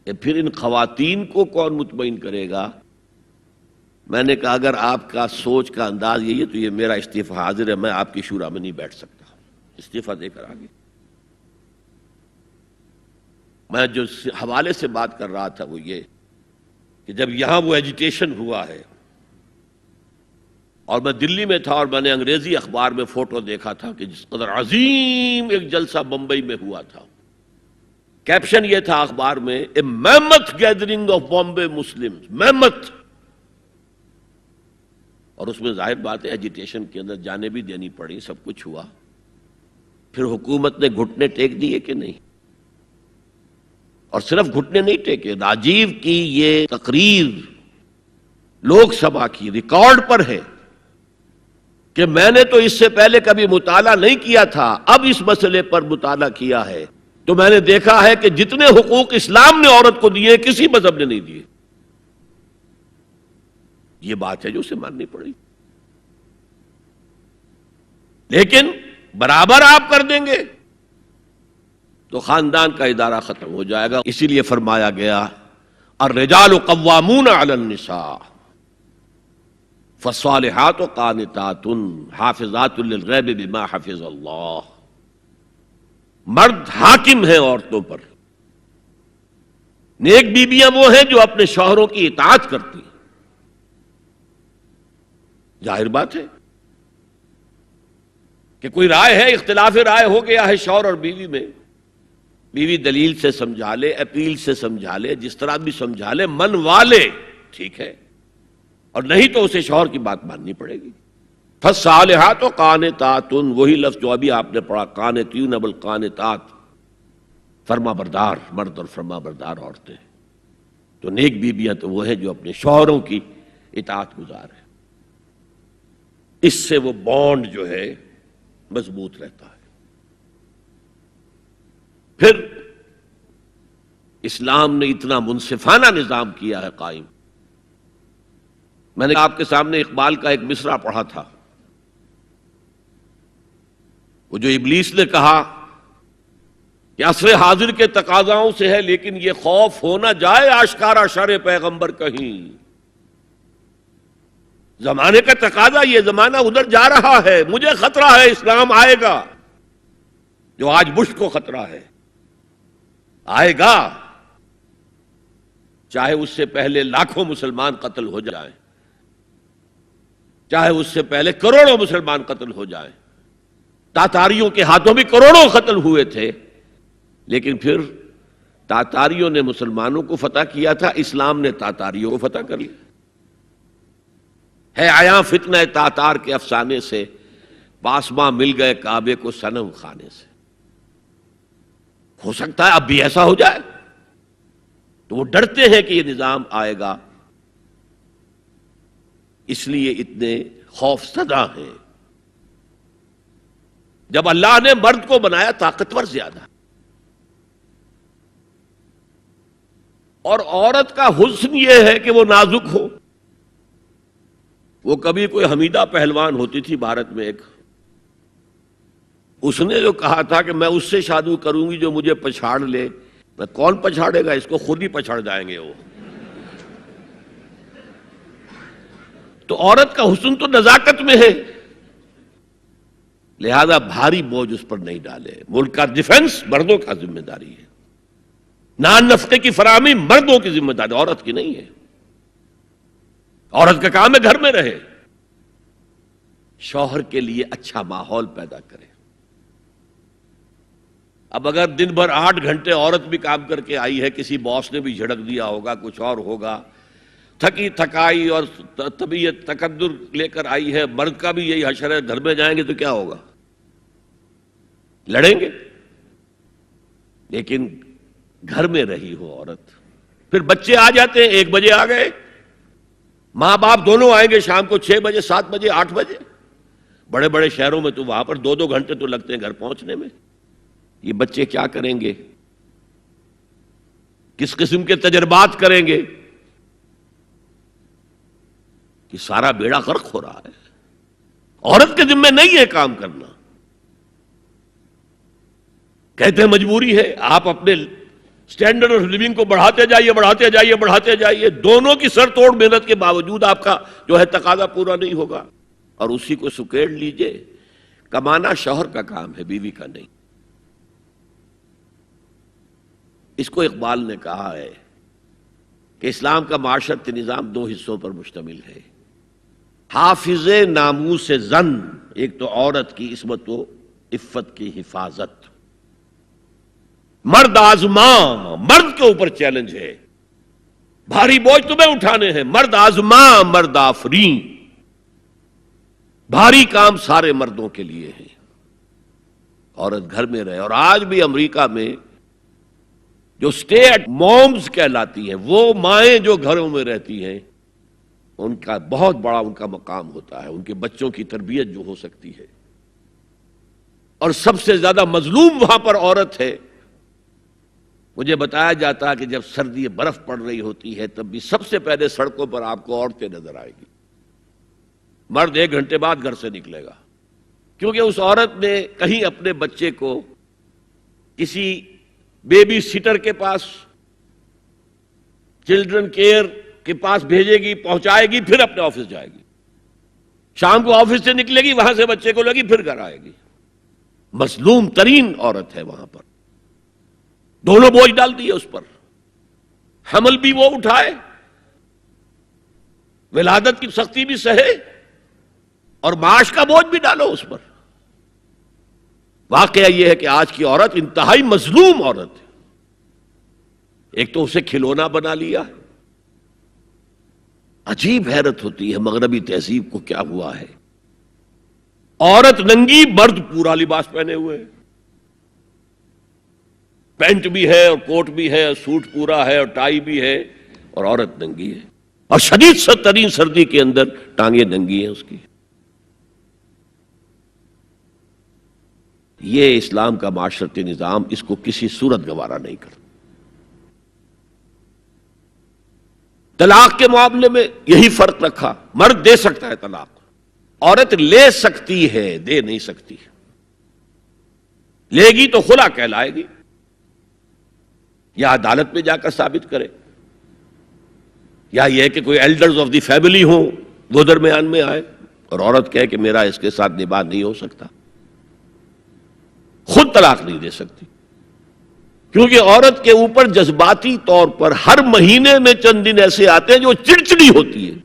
کہ پھر ان خواتین کو کون مطمئن کرے گا؟ میں نے کہا اگر آپ کا سوچ کا انداز یہی ہے تو یہ میرا استعفیٰ حاضر ہے، میں آپ کی شورا میں نہیں بیٹھ سکتا، استعفیٰ دے کر آگے۔ میں جو حوالے سے بات کر رہا تھا وہ یہ کہ جب یہاں وہ ایجیٹیشن ہوا ہے، اور میں دلی میں تھا اور میں نے انگریزی اخبار میں فوٹو دیکھا تھا کہ جس قدر عظیم ایک جلسہ بمبئی میں ہوا تھا، کیپشن یہ تھا اخبار میں اے میمتھ گیدرنگ آف بامبے مسلمز، میمتھ، اور اس میں ظاہر بات ہے ایجیٹیشن کے اندر جانیں بھی دینی پڑی، سب کچھ ہوا۔ پھر حکومت نے گھٹنے ٹیک دیے کہ نہیں؟ اور صرف گھٹنے نہیں ٹیکے، راجیو کی یہ تقریر لوک سبھا کی ریکارڈ پر ہے کہ میں نے تو اس سے پہلے کبھی مطالعہ نہیں کیا تھا، اب اس مسئلے پر مطالعہ کیا ہے تو میں نے دیکھا ہے کہ جتنے حقوق اسلام نے عورت کو دیے کسی مذہب نے نہیں دیے۔ یہ بات ہے جو اسے ماننی پڑی، لیکن برابر آپ کر دیں گے تو خاندان کا ادارہ ختم ہو جائے گا۔ اسی لیے فرمایا گیا الرجال قوامون علی النساء فالصالحات قانتات حافظات للغیب بما حفظ اللہ۔ مرد حاکم ہیں عورتوں پر، نیک بیویاں وہ ہیں جو اپنے شوہروں کی اطاعت کرتی ہیں۔ ظاہر بات ہے کہ کوئی رائے ہے، اختلاف رائے ہو گیا ہے شوہر اور بیوی میں، بیوی دلیل سے سمجھا لے، اپیل سے سمجھا لے، جس طرح بھی سمجھا لے، منوا لے، ٹھیک ہے، اور نہیں تو اسے شوہر کی بات ماننی پڑے گی۔ فالصالحات قانتات، وہی لفظ جو ابھی آپ نے پڑھا، قانتین بل قانتات، فرما بردار مرد اور فرما بردار عورتیں۔ تو نیک بیویاں تو وہ ہیں جو اپنے شوہروں کی اطاعت گزار ہیں، اس سے وہ بانڈ جو ہے مضبوط رہتا ہے۔ پھر اسلام نے اتنا منصفانہ نظام کیا ہے قائم۔ میں نے آپ کے سامنے اقبال کا ایک مصرع پڑھا تھا، وہ جو ابلیس نے کہا کہ عصر حاضر کے تقاضاؤں سے ہے لیکن یہ خوف ہو نہ جائے آشکارا شر پیغمبر کہیں۔ زمانے کا تقاضا، یہ زمانہ ادھر جا رہا ہے، مجھے خطرہ ہے اسلام آئے گا جو آج بش کو خطرہ ہے، آئے گا چاہے اس سے پہلے لاکھوں مسلمان قتل ہو جائیں، چاہے اس سے پہلے کروڑوں مسلمان قتل ہو جائیں۔ تاتاریوں کے ہاتھوں بھی کروڑوں قتل ہوئے تھے، لیکن پھر تاتاریوں نے مسلمانوں کو فتح کیا تھا، اسلام نے تاتاریوں کو فتح کر لیا ہے۔ عیاں فتنہ تاتار کے افسانے سے پاسماں مل گئے کعبے کو صنم خانے سے۔ ہو سکتا ہے اب بھی ایسا ہو جائے، تو وہ ڈرتے ہیں کہ یہ نظام آئے گا، اس لیے اتنے خوف زدہ ہیں۔ جب اللہ نے مرد کو بنایا طاقتور زیادہ، اور عورت کا حسن یہ ہے کہ وہ نازک ہو۔ وہ کبھی کوئی حمیدہ پہلوان ہوتی تھی بھارت میں ایک، اس نے جو کہا تھا کہ میں اس سے شادی کروں گی جو مجھے پچھاڑ لے۔ میں کون پچھاڑے گا اس کو، خود ہی پچھاڑ جائیں گے وہ۔ تو عورت کا حسن تو نزاکت میں ہے، لہذا بھاری بوجھ اس پر نہیں ڈالے۔ ملک کا ڈیفنس مردوں کا ذمہ داری ہے، نان نفقے کی فراہمی مردوں کی ذمہ داری، عورت کی نہیں ہے۔ عورت کا کام ہے گھر میں رہے، شوہر کے لیے اچھا ماحول پیدا کرے. اب اگر دن بھر 8 گھنٹے عورت بھی کام کر کے آئی ہے، کسی باس نے بھی جھڑک دیا ہوگا، کچھ اور ہوگا، تھکی تھکائی اور طبیعت تقدر لے کر آئی ہے، مرد کا بھی یہی حشر ہے، گھر میں جائیں گے تو کیا ہوگا؟ لڑیں گے. لیکن گھر میں رہی ہو عورت، پھر بچے آ جاتے ہیں، 1 بجے آ گئے، ماں باپ دونوں آئیں گے شام کو 6 بجے، 7 بجے، 8 بجے. بڑے بڑے شہروں میں تو وہاں پر 2 گھنٹے تو لگتے ہیں گھر پہنچنے میں. یہ بچے کیا کریں گے؟ کس قسم کے تجربات کریں گے؟ کہ سارا بیڑا غرق ہو رہا ہے. عورت کے ذمہ نہیں ہے کام کرنا. کہتے ہیں مجبوری ہے. آپ اپنے سٹینڈرڈ آف لیونگ کو بڑھاتے جائیے، بڑھاتے جائیے، بڑھاتے جائیے، دونوں کی سر توڑ محنت کے باوجود آپ کا جو ہے تقاضا پورا نہیں ہوگا، اور اسی کو سکیڑ لیجئے. کمانا شوہر کا کام ہے، بیوی کا نہیں. اس کو اقبال نے کہا ہے کہ اسلام کا معاشرتی نظام 2 حصوں پر مشتمل ہے. حافظ ناموس زن، ایک تو عورت کی عصمت و عفت کی حفاظت. مرد آزماں، مرد کے اوپر چیلنج ہے، بھاری بوجھ تمہیں اٹھانے ہیں. مرد آزماں مرد آفرین، بھاری کام سارے مردوں کے لیے ہیں. عورت گھر میں رہے. اور آج بھی امریکہ میں جو اسٹے ایٹ مومز کہلاتی ہیں، وہ مائیں جو گھروں میں رہتی ہیں، ان کا بہت بڑا ان کا مقام ہوتا ہے، ان کے بچوں کی تربیت جو ہو سکتی ہے. اور سب سے زیادہ مظلوم وہاں پر عورت ہے. مجھے بتایا جاتا ہے کہ جب سردی برف پڑ رہی ہوتی ہے تب بھی سب سے پہلے سڑکوں پر آپ کو عورتیں نظر آئے گی. مرد 1 گھنٹے بعد گھر سے نکلے گا، کیونکہ اس عورت نے کہیں اپنے بچے کو کسی بیبی سیٹر کے پاس، چلڈرن کیئر کے پاس بھیجے گی، پہنچائے گی، پھر اپنے آفس جائے گی. شام کو آفس سے نکلے گی، وہاں سے بچے کو لگی، پھر گھر آئے گی. مظلوم ترین عورت ہے وہاں پر. دونوں بوجھ ڈال دیے اس پر. حمل بھی وہ اٹھائے، ولادت کی سختی بھی سہے، اور معاش کا بوجھ بھی ڈالو اس پر. واقعہ یہ ہے کہ آج کی عورت انتہائی مظلوم عورت ہے. ایک تو اسے کھلونا بنا لیا ہے. عجیب حیرت ہوتی ہے مغربی تہذیب کو کیا ہوا ہے. عورت ننگی، مرد پورا لباس پہنے ہوئے، پینٹ بھی ہے اور کوٹ بھی ہے، سوٹ پورا ہے اور ٹائی بھی ہے، اور عورت ننگی ہے. اور شدید ترین سردی کے اندر ٹانگیں ننگی ہیں اس کی. یہ اسلام کا معاشرتی نظام اس کو کسی صورت گوارا نہیں کرتا. طلاق کے معاملے میں یہی فرق رکھا. مرد دے سکتا ہے طلاق، عورت لے سکتی ہے، دے نہیں سکتی. لے گی تو خلا کہلائے گی، یا عدالت میں جا کر ثابت کرے، یا یہ کہ کوئی ایلڈرز آف دی فیملی ہوں وہ درمیان میں آئے اور عورت کہے کہ میرا اس کے ساتھ نباہ نہیں ہو سکتا. خود طلاق نہیں دے سکتی، کیونکہ عورت کے اوپر جذباتی طور پر ہر مہینے میں چند دن ایسے آتے ہیں جو چڑچڑی ہوتی ہے.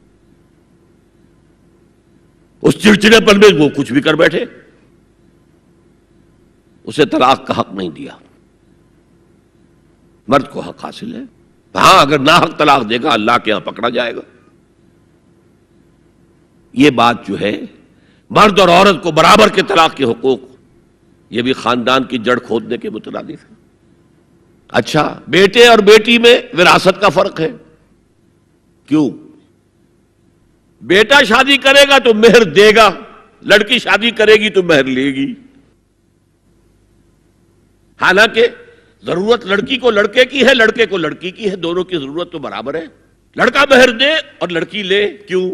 اس چڑچڑے پن میں وہ کچھ بھی کر بیٹھے. اسے طلاق کا حق نہیں دیا. مرد کو حق حاصل ہے. ہاں اگر ناحق طلاق دے گا اللہ کے ہاں پکڑا جائے گا. یہ بات جو ہے مرد اور عورت کو برابر کے طلاق کے حقوق، یہ بھی خاندان کی جڑ کھودنے کے مترادف ہے. اچھا، بیٹے اور بیٹی میں وراثت کا فرق ہے. کیوں؟ بیٹا شادی کرے گا تو مہر دے گا، لڑکی شادی کرے گی تو مہر لے گی. حالانکہ ضرورت لڑکی کو لڑکے کی ہے، لڑکے کو لڑکی کی ہے، دونوں کی ضرورت تو برابر ہے. لڑکا مہر دے اور لڑکی لے. کیوں؟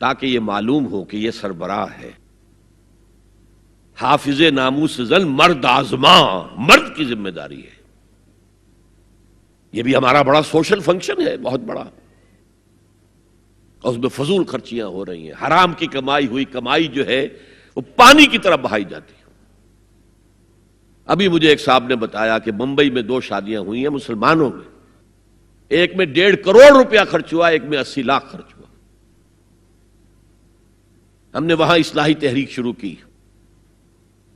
تاکہ یہ معلوم ہو کہ یہ سربراہ ہے، حافظ ناموس زن، مرد آزماں، مرد کی ذمہ داری ہے. یہ بھی ہمارا بڑا سوشل فنکشن ہے، بہت بڑا. اور اس میں فضول خرچیاں ہو رہی ہیں. حرام کی کمائی ہوئی کمائی جو ہے وہ پانی کی طرح بہائی جاتی ہے. ابھی مجھے ایک صاحب نے بتایا کہ ممبئی میں 2 شادیاں ہوئی ہیں مسلمانوں میں. ایک میں 1.5 کروڑ روپیہ خرچ ہوا، ایک میں 80 لاکھ خرچ ہوا. ہم نے وہاں اصلاحی تحریک شروع کی.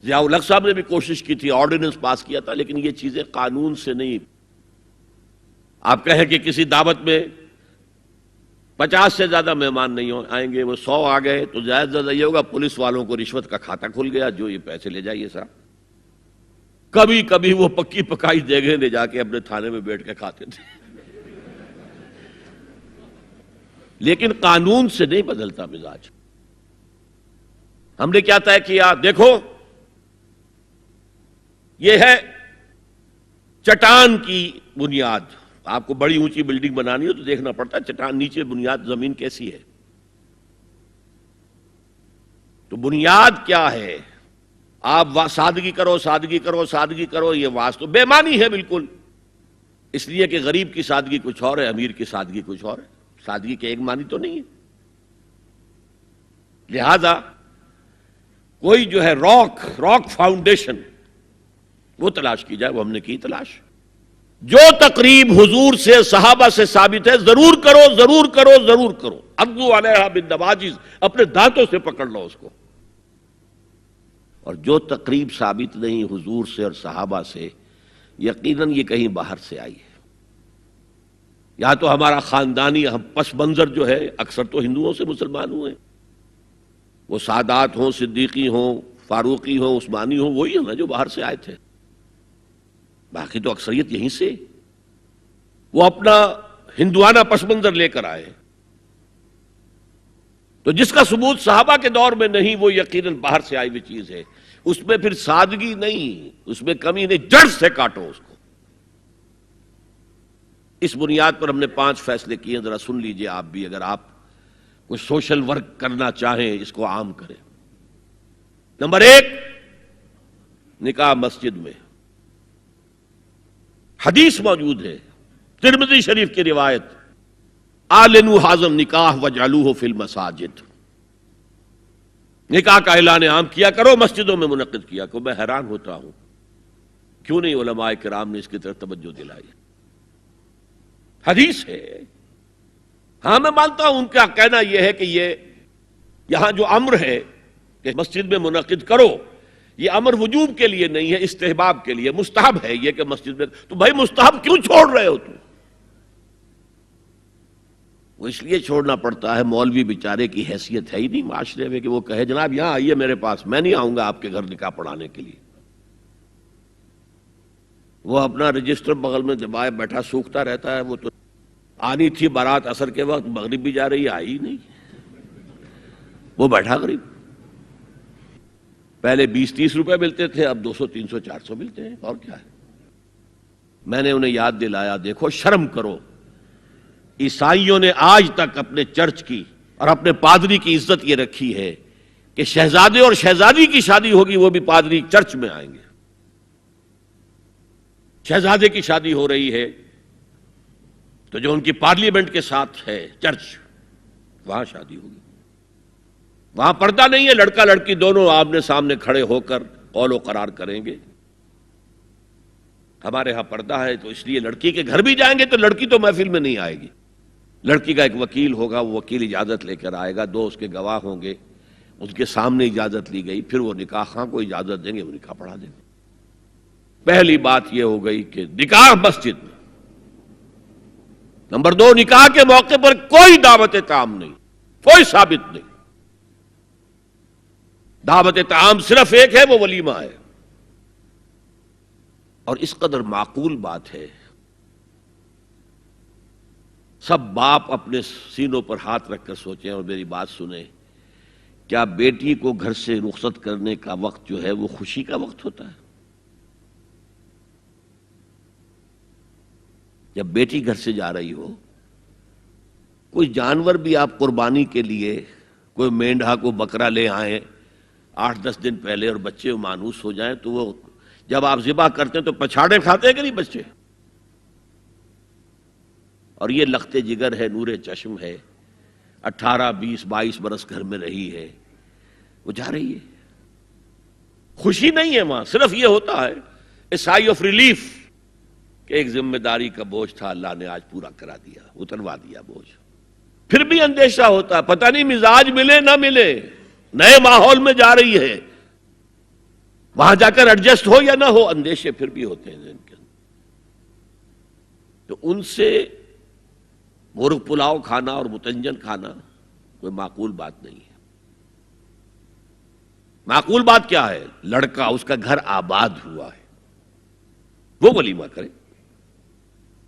ضیاء الحق صاحب نے بھی کوشش کی تھی، آرڈیننس پاس کیا تھا، لیکن یہ چیزیں قانون سے نہیں. آپ کہیں کہ کسی دعوت میں 50 سے زیادہ مہمان نہیں آئیں گے، وہ 100 آ گئے تو زیادہ زیادہ یہ ہوگا پولیس والوں کو رشوت کا کھاتا کھل گیا، جو یہ پیسے لے جائیے صاحب. کبھی کبھی وہ پکی پکائی دیگیں لے جا کے اپنے تھانے میں بیٹھ کے کھاتے تھے. لیکن قانون سے نہیں بدلتا مزاج. ہم نے کیا طے کیا؟ دیکھو یہ ہے چٹان کی بنیاد. آپ کو بڑی اونچی بلڈنگ بنانی ہو تو دیکھنا پڑتا ہے چٹان نیچے بنیاد زمین کیسی ہے. تو بنیاد کیا ہے؟ آپ سادگی کرو سادگی کرو سادگی کرو، یہ واسطہ بے معنی ہے بالکل. اس لیے کہ غریب کی سادگی کچھ اور ہے، امیر کی سادگی کچھ اور ہے. سادگی کے ایک معنی تو نہیں ہے. لہذا کوئی جو ہے راک فاؤنڈیشن وہ تلاش کی جائے. وہ ہم نے کی تلاش. جو تقریب حضور سے صحابہ سے ثابت ہے ضرور کرو ضرور کرو ضرور کرو. عضوا علیہا بالنواجذ، اپنے دانتوں سے پکڑ لو اس کو. اور جو تقریب ثابت نہیں حضور سے اور صحابہ سے، یقیناً یہ کہیں باہر سے آئی ہے. یا تو ہمارا خاندانی پس منظر جو ہے، اکثر تو ہندوؤں سے مسلمان ہوئے، وہ سادات ہوں، صدیقی ہوں، فاروقی ہوں، عثمانی ہوں، وہی ہیں نا جو باہر سے آئے تھے. باقی تو اکثریت یہیں سے. وہ اپنا ہندوانہ پس منظر لے کر آئے. تو جس کا ثبوت صحابہ کے دور میں نہیں، وہ یقیناً باہر سے آئی ہوئی چیز ہے. اس میں پھر سادگی نہیں، اس میں کمی نہیں، جڑ سے کاٹو اس کو. اس بنیاد پر ہم نے 5 فیصلے کیے ہیں. ذرا سن لیجئے آپ بھی، اگر آپ کوئی سوشل ورک کرنا چاہیں اس کو عام کریں. نمبر 1، نکاح مسجد میں. حدیث موجود ہے، ترمذی شریف کی روایت، اعلنوا ھذا النکاح واجعلوہ فی المساجد. نکاح کا اعلان عام کیا کرو، مسجدوں میں منعقد کیا کرو. میں حیران ہوتا ہوں کیوں نہیں علماء کرام نے اس کی طرف توجہ دلائی. حدیث ہے. ہاں میں مانتا ہوں ان کا کہنا یہ ہے کہ یہ یہاں جو امر ہے کہ مسجد میں منعقد کرو، یہ امر وجوب کے لیے نہیں ہے، استحباب کے لیے. مستحب ہے یہ کہ مسجد میں. تو بھائی مستحب کیوں چھوڑ رہے ہو تم؟ وہ اس لیے چھوڑنا پڑتا ہے، مولوی بیچارے کی حیثیت ہے ہی نہیں معاشرے میں کہ وہ کہے جناب یہاں آئیے میرے پاس، میں نہیں آؤں گا آپ کے گھر نکاح پڑھانے کے لیے. وہ اپنا رجسٹر بغل میں دبائے بیٹھا سوکھتا رہتا ہے. وہ تو آنی تھی بارات عصر کے وقت، مغرب بھی جا رہی، آئی نہیں، وہ بیٹھا غریب. پہلے 20-30 روپے ملتے تھے، اب 200 300 400 ملتے ہیں. اور کیا ہے؟ میں نے انہیں یاد دلایا دیکھو شرم کرو. عیسائیوں نے آج تک اپنے چرچ کی اور اپنے پادری کی عزت یہ رکھی ہے کہ شہزادے اور شہزادی کی شادی ہوگی وہ بھی پادری چرچ میں آئیں گے. شہزادے کی شادی ہو رہی ہے تو جو ان کی پارلیمنٹ کے ساتھ ہے چرچ، وہاں شادی ہوگی. وہاں پردہ نہیں ہے، لڑکا لڑکی دونوں آمنے سامنے کھڑے ہو کر قول و قرار کریں گے. ہمارے ہاں پردہ ہے تو اس لیے لڑکی کے گھر بھی جائیں گے تو لڑکی تو محفل میں نہیں آئے گی. لڑکی کا ایک وکیل ہوگا، وہ وکیل اجازت لے کر آئے گا، 2 اس کے گواہ ہوں گے، ان کے سامنے اجازت لی گئی، پھر وہ نکاح خواہ کو اجازت دیں گے، وہ نکاح پڑھا دیں گے. پہلی بات یہ ہو گئی کہ نکاح مسجد میں. نمبر 2، نکاح کے موقع پر کوئی دعوت طعام نہیں، کوئی ثابت نہیں. دعوت طعام صرف ایک ہے، وہ ولیمہ ہے. اور اس قدر معقول بات ہے، سب باپ اپنے سینوں پر ہاتھ رکھ کر سوچیں اور میری بات سنیں. کیا بیٹی کو گھر سے رخصت کرنے کا وقت جو ہے وہ خوشی کا وقت ہوتا ہے؟ جب بیٹی گھر سے جا رہی ہو، کوئی جانور بھی آپ قربانی کے لیے، کوئی مینڈھا کو بکرا لے آئیں 8-10 دن پہلے اور بچے مانوس ہو جائیں تو وہ جب آپ ذبح کرتے ہیں تو پچھاڑے کھاتے ہیں کہ نہیں بچے؟ اور یہ لخت جگر ہے، نور چشم ہے، 18 20 22 برس گھر میں رہی ہے، وہ جا رہی ہے. خوشی نہیں ہے وہاں، صرف یہ ہوتا ہے اے سائی آف ریلیف کہ ایک ذمہ داری کا بوجھ تھا، اللہ نے آج پورا کرا دیا، اتروا دیا بوجھ. پھر بھی اندیشہ ہوتا ہے، پتہ نہیں مزاج ملے نہ ملے. نئے ماحول میں جا رہی ہے، وہاں جا کر ایڈجسٹ ہو یا نہ ہو، اندیشے پھر بھی ہوتے ہیں ذہن کے اندر. تو ان سے مرغ پلاؤ کھانا اور متنجن کھانا کوئی معقول بات نہیں ہے. معقول بات کیا ہے؟ لڑکا، اس کا گھر آباد ہوا ہے، وہ ولیمہ کرے،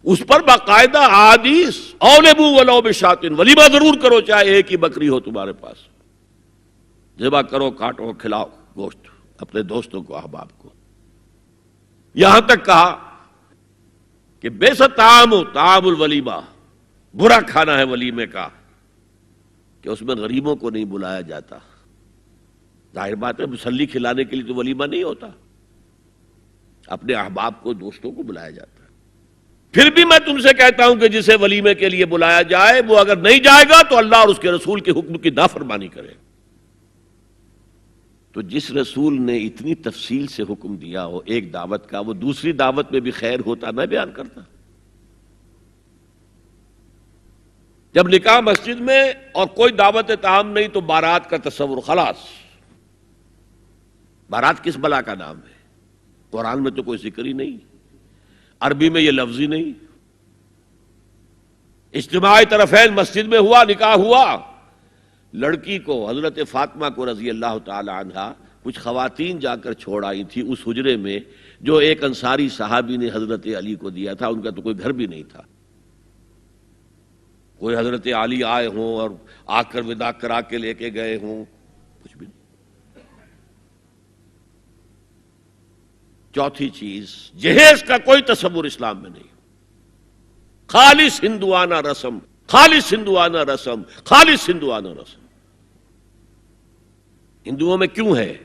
اس پر باقاعدہ احادیث اولبو ولو بشاتن، ولیمہ ضرور کرو چاہے ایک ہی بکری ہو تمہارے پاس، ذبح کرو، کاٹو، کھلاؤ گوشت اپنے دوستوں کو، احباب کو. یہاں تک کہا کہ بیسا طعام الولیمہ، برا کھانا ہے ولیمے کا کہ اس میں غریبوں کو نہیں بلایا جاتا. ظاہر بات ہے مسلی کھلانے کے لیے تو ولیمہ نہیں ہوتا، اپنے احباب کو، دوستوں کو بلایا جاتا ہے. پھر بھی میں تم سے کہتا ہوں کہ جسے ولیمے کے لیے بلایا جائے وہ اگر نہیں جائے گا تو اللہ اور اس کے رسول کے حکم کی نافرمانی کرے. تو جس رسول نے اتنی تفصیل سے حکم دیا ہو ایک دعوت کا، وہ دوسری دعوت میں بھی خیر ہوتا نہ بیان کرتا. جب نکاح مسجد میں اور کوئی دعوت طعام نہیں تو بارات کا تصور خلاص. بارات کس بلا کا نام ہے؟ قرآن میں تو کوئی ذکر ہی نہیں، عربی میں یہ لفظ ہی نہیں. اجتماعی طرفین مسجد میں ہوا، نکاح ہوا. لڑکی کو، حضرت فاطمہ کو رضی اللہ تعالی عنہا، کچھ خواتین جا کر چھوڑ آئی تھی اس حجرے میں جو ایک انصاری صحابی نے حضرت علی کو دیا تھا. ان کا تو کوئی گھر بھی نہیں تھا. کوئی حضرت علی آئے ہوں اور آ کر وداع کرا کے لے کے گئے ہوں، کچھ بھی نہیں. چوتھی چیز، جہیز کا کوئی تصور اسلام میں نہیں. خالص ہندوانہ رسم، خالص ہندوانہ رسم، خالص ہندوانہ رسم. ہندوؤں میں کیوں ہے؟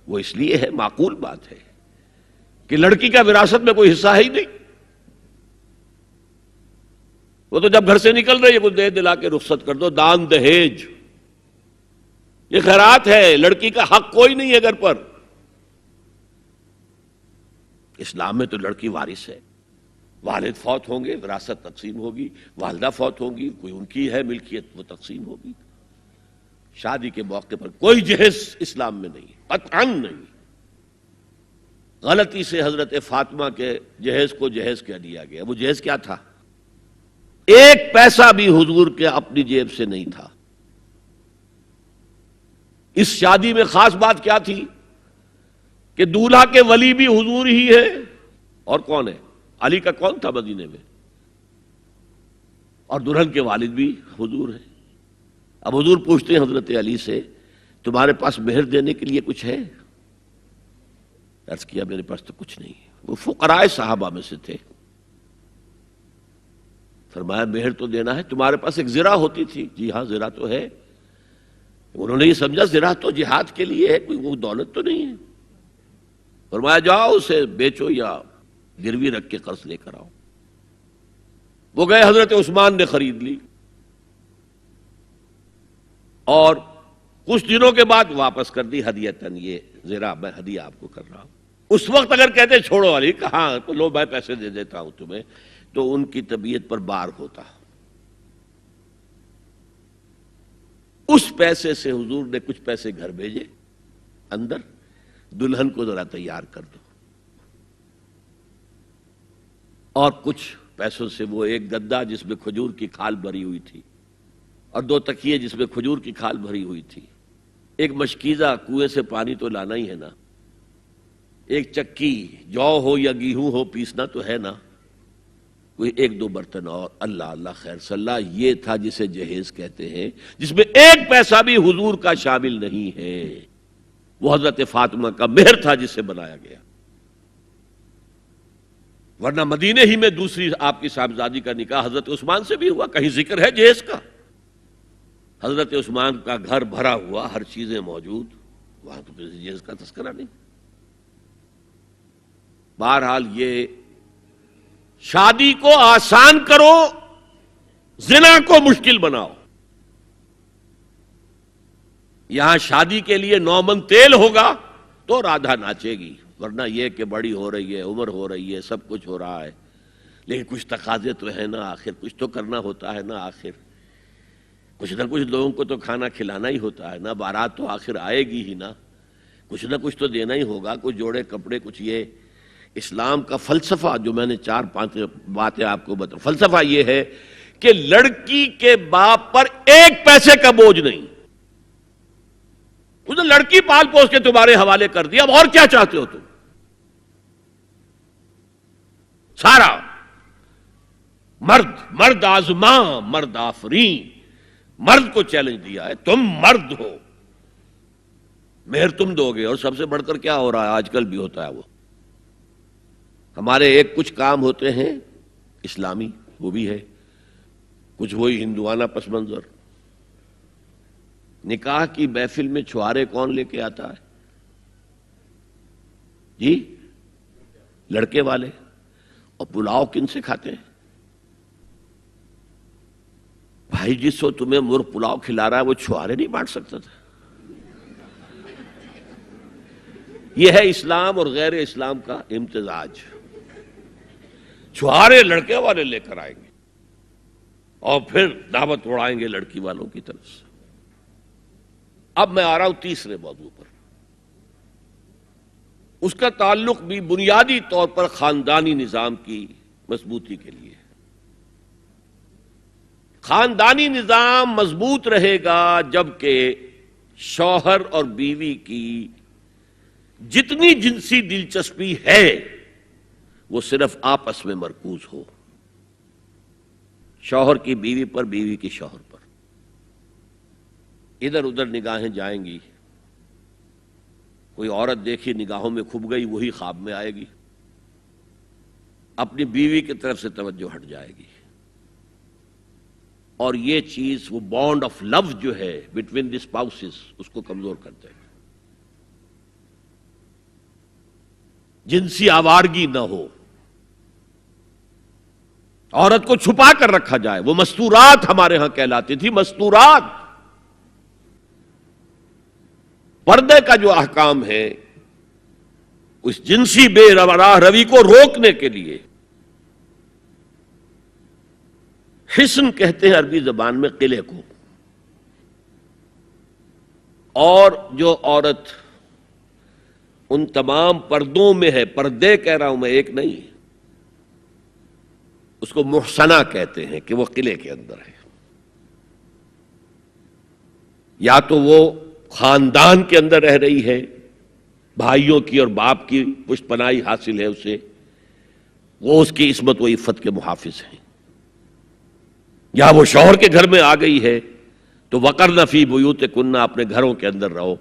وہ اس لیے ہے، معقول بات ہے کہ لڑکی کا وراثت میں کوئی حصہ ہے ہی نہیں. وہ تو جب گھر سے نکل رہی ہے کچھ دے دلا کے رخصت کر دو. دان دہیج یہ خیرات ہے، لڑکی کا حق کوئی نہیں ہے گھر پر. اسلام میں تو لڑکی وارث ہے. والد فوت ہوں گے، وراثت تقسیم ہوگی. والدہ فوت ہوں گی، کوئی ان کی ہے ملکیت، وہ تقسیم ہوگی. شادی کے موقع پر کوئی جہیز اسلام میں نہیں، قطعاً نہیں. غلطی سے حضرت فاطمہ کے جہیز کو جہیز کہہ دیا گیا. وہ جہیز کیا تھا؟ ایک پیسہ بھی حضور کے اپنی جیب سے نہیں تھا. اس شادی میں خاص بات کیا تھی کہ دولہا کے ولی بھی حضور ہی ہے. اور کون ہے؟ علی کا کون تھا مدینے میں؟ اور دلہن کے والد بھی حضور ہیں. اب حضور پوچھتے ہیں حضرت علی سے، تمہارے پاس مہر دینے کے لیے کچھ ہے؟ عرض کیا میرے پاس تو کچھ نہیں. وہ فقراء صحابہ میں سے تھے. فرمایا مہر تو دینا ہے. تمہارے پاس ایک زرہ ہوتی تھی؟ جی ہاں زرہ تو ہے. انہوں نے یہ سمجھا زرہ تو جہاد کے لیے ہے، کوئی وہ دولت تو نہیں ہے. فرمایا جاؤ اسے بیچو یا گروی رکھ کے قرض لے کر آؤ. وہ گئے، حضرت عثمان نے خرید لی اور کچھ دنوں کے بعد واپس کر دی ہدیتاً. یہ زرہ میں ہدیہ آپ کو کر رہا ہوں. اس وقت اگر کہتے چھوڑو علی، کہاں تو لو میں پیسے دے دیتا ہوں تمہیں، تو ان کی طبیعت پر بار ہوتا. اس پیسے سے حضور نے کچھ پیسے گھر بھیجے اندر، دلہن کو ذرا تیار کر دو. اور کچھ پیسوں سے وہ ایک گدا جس میں کھجور کی کھال بھری ہوئی تھی، اور 2 تکیے جس میں کھجور کی کھال بھری ہوئی تھی، ایک مشکیزہ، کنویں سے پانی تو لانا ہی ہے نا، ایک چکی، جو ہو یا گیہوں ہو پیسنا تو ہے نا، کوئی 1-2 برتن اور. اللہ اللہ خیر صلی اللہ. یہ تھا جسے جہیز کہتے ہیں، جس میں ایک پیسہ بھی حضور کا شامل نہیں ہے. وہ حضرت فاطمہ کا مہر تھا جسے بنایا گیا. ورنہ مدینے ہی میں دوسری آپ کی صاحبزادی کا نکاح حضرت عثمان سے بھی ہوا. کہیں ذکر ہے جہیز کا؟ حضرت عثمان کا گھر بھرا ہوا، ہر چیزیں موجود، وہاں تو کسی جہیز کا تذکرہ نہیں. بہرحال یہ شادی کو آسان کرو، زنا کو مشکل بناؤ. یہاں شادی کے لیے 9 من تیل ہوگا تو رادھا ناچے گی، ورنہ یہ کہ بڑی ہو رہی ہے، عمر ہو رہی ہے، سب کچھ ہو رہا ہے، لیکن کچھ تقاضے تو ہے نا، آخر کچھ تو کرنا ہوتا ہے نا. آخر کچھ نہ کچھ لوگوں کو تو کھانا کھلانا ہی ہوتا ہے نا، بارات تو آخر آئے گی ہی نا، کچھ نہ کچھ تو دینا ہی ہوگا، کچھ جوڑے کپڑے، کچھ یہ اسلام کا فلسفہ جو میں نے 4-5 باتیں آپ کو بتا، فلسفہ یہ ہے کہ لڑکی کے باپ پر 1 پیسے کا بوجھ نہیں، اس نے لڑکی پال پوس کے تمہارے حوالے کر دیا، اب اور کیا چاہتے ہو تم؟ سارا مرد آزماں مرد آفرین، مرد کو چیلنج دیا ہے، تم مرد ہو، مہر تم دو گے۔ اور سب سے بڑھ کر کیا ہو رہا ہے آج کل بھی ہوتا ہے، وہ ہمارے کچھ کام ہوتے ہیں اسلامی، وہ بھی ہے، کچھ وہی ہندوانہ پس منظر۔ نکاح کی محفل میں چھوارے کون لے کے آتا ہے جی؟ لڑکے والے۔ اور پلاؤ کن سے کھاتے ہیں بھائی؟ جس کو تمہیں مرغ پلاؤ کھلا رہا ہے وہ چھوارے نہیں بانٹ سکتا تھا؟ یہ ہے اسلام اور غیر اسلام کا امتزاج۔ چھوارے لڑکے والے لے کر آئیں گے اور پھر دعوت اڑائیں گے لڑکی والوں کی طرف سے۔ اب میں آ رہا ہوں تیسرے موضوع پر، اس کا تعلق بھی بنیادی طور پر خاندانی نظام کی مضبوطی کے لیے۔ خاندانی نظام مضبوط رہے گا جبکہ شوہر اور بیوی کی جتنی جنسی دلچسپی ہے وہ صرف آپس میں مرکوز ہو، شوہر کی بیوی پر، بیوی کی شوہر پر۔ ادھر ادھر نگاہیں جائیں گی، کوئی عورت دیکھی نگاہوں میں کھب گئی، وہی خواب میں آئے گی، اپنی بیوی کی طرف سے توجہ ہٹ جائے گی، اور یہ چیز، وہ بانڈ آف لو جو ہے بٹوین دی اسپاؤسز، اس کو کمزور کر دے گا۔ جنسی آوارگی نہ ہو، عورت کو چھپا کر رکھا جائے، وہ مستورات ہمارے ہاں کہلاتی تھی، مستورات۔ پردے کا جو احکام ہے اس جنسی بے راہ روی کو روکنے کے لیے، حسن کہتے ہیں عربی زبان میں قلعے کو، اور جو عورت ان تمام پردوں میں ہے، پردے کہہ رہا ہوں میں، ایک نہیں، اس کو محسنہ کہتے ہیں کہ وہ قلعے کے اندر ہے۔ یا تو وہ خاندان کے اندر رہ رہی ہے، بھائیوں کی اور باپ کی پشت پناہی حاصل ہے اسے، وہ اس کی عصمت و عفت کے محافظ ہیں، یا وہ شوہر کے گھر میں آ گئی ہے تو وقرن فی بیوتکن، اپنے گھروں کے اندر رہو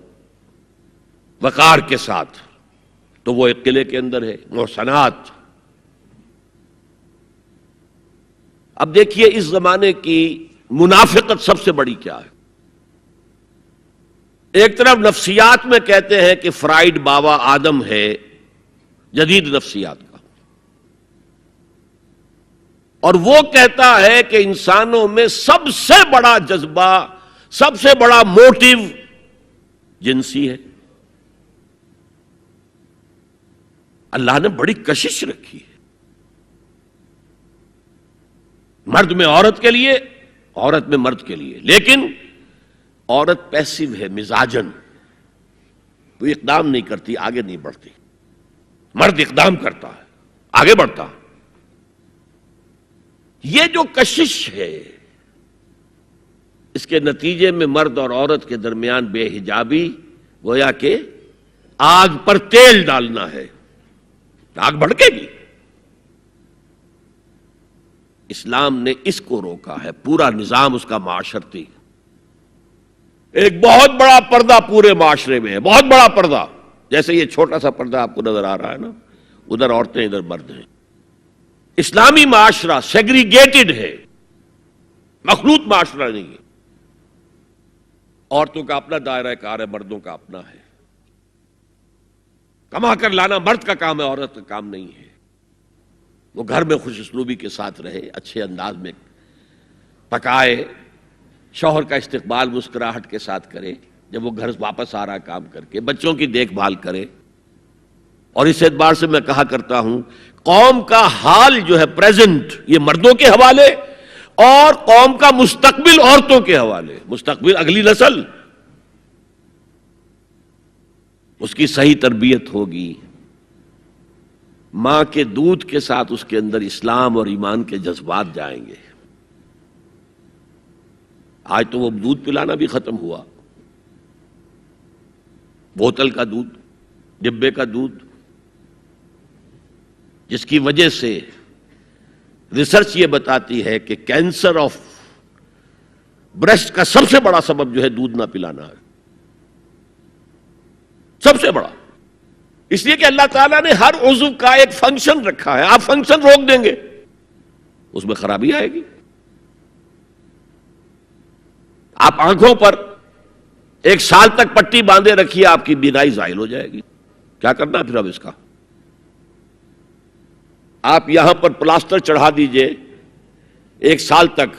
وقار کے ساتھ، تو وہ ایک قلعے کے اندر ہے، محسنات۔ اب دیکھیے اس زمانے کی منافقت سب سے بڑی کیا ہے۔ ایک طرف نفسیات میں کہتے ہیں کہ فرائیڈ بابا آدم ہے جدید نفسیات کا، اور وہ کہتا ہے کہ انسانوں میں سب سے بڑا جذبہ، سب سے بڑا موٹیو جنسی ہے۔ اللہ نے بڑی کشش رکھی ہے، مرد میں عورت کے لیے، عورت میں مرد کے لیے، لیکن عورت پیسیو ہے مزاجن، وہ اقدام نہیں کرتی، آگے نہیں بڑھتی، مرد اقدام کرتا ہے، آگے بڑھتا۔ یہ جو کشش ہے، اس کے نتیجے میں مرد اور عورت کے درمیان بے حجابی گویا کہ آگ پر تیل ڈالنا ہے، آگ بھڑکے گی۔ اسلام نے اس کو روکا ہے، پورا نظام اس کا معاشرتی، ایک بہت بڑا پردہ پورے معاشرے میں ہے، بہت بڑا پردہ، جیسے یہ چھوٹا سا پردہ آپ کو نظر آ رہا ہے نا، ادھر عورتیں ادھر مرد ہیں۔ اسلامی معاشرہ سیگریگیٹڈ ہے، مخلوط معاشرہ نہیں ہے، عورتوں کا اپنا دائرہ کار ہے، مردوں کا اپنا ہے، کما کر لانا مرد کا کام ہے، عورت کا کام نہیں ہے۔ وہ گھر میں خوش اسلوبی کے ساتھ رہے، اچھے انداز میں پکائے، شوہر کا استقبال مسکراہٹ کے ساتھ کرے، جب وہ گھر واپس آ رہا کام کر کے، بچوں کی دیکھ بھال کرے۔ اور اس اعتبار سے میں کہا کرتا ہوں، قوم کا حال جو ہے پریزنٹ، یہ مردوں کے حوالے، اور قوم کا مستقبل عورتوں کے حوالے، مستقبل اگلی نسل، اس کی صحیح تربیت ہوگی، ماں کے دودھ کے ساتھ اس کے اندر اسلام اور ایمان کے جذبات جائیں گے۔ آج تو وہ دودھ پلانا بھی ختم ہوا، بوتل کا دودھ، ڈبے کا دودھ، جس کی وجہ سے ریسرچ یہ بتاتی ہے کہ کینسر آف بریسٹ کا سب سے بڑا سبب جو ہے دودھ نہ پلانا ہے، سب سے بڑا۔ اس لیے کہ اللہ تعالیٰ نے ہر عضو کا ایک فنکشن رکھا ہے، آپ فنکشن روک دیں گے اس میں خرابی آئے گی۔ آپ آنکھوں پر 1 سال تک پٹی باندھے رکھیے، آپ کی بینائی زائل ہو جائے گی، کیا کرنا پھر اب اس کا؟ آپ یہاں پر پلاسٹر چڑھا دیجئے، 1 سال تک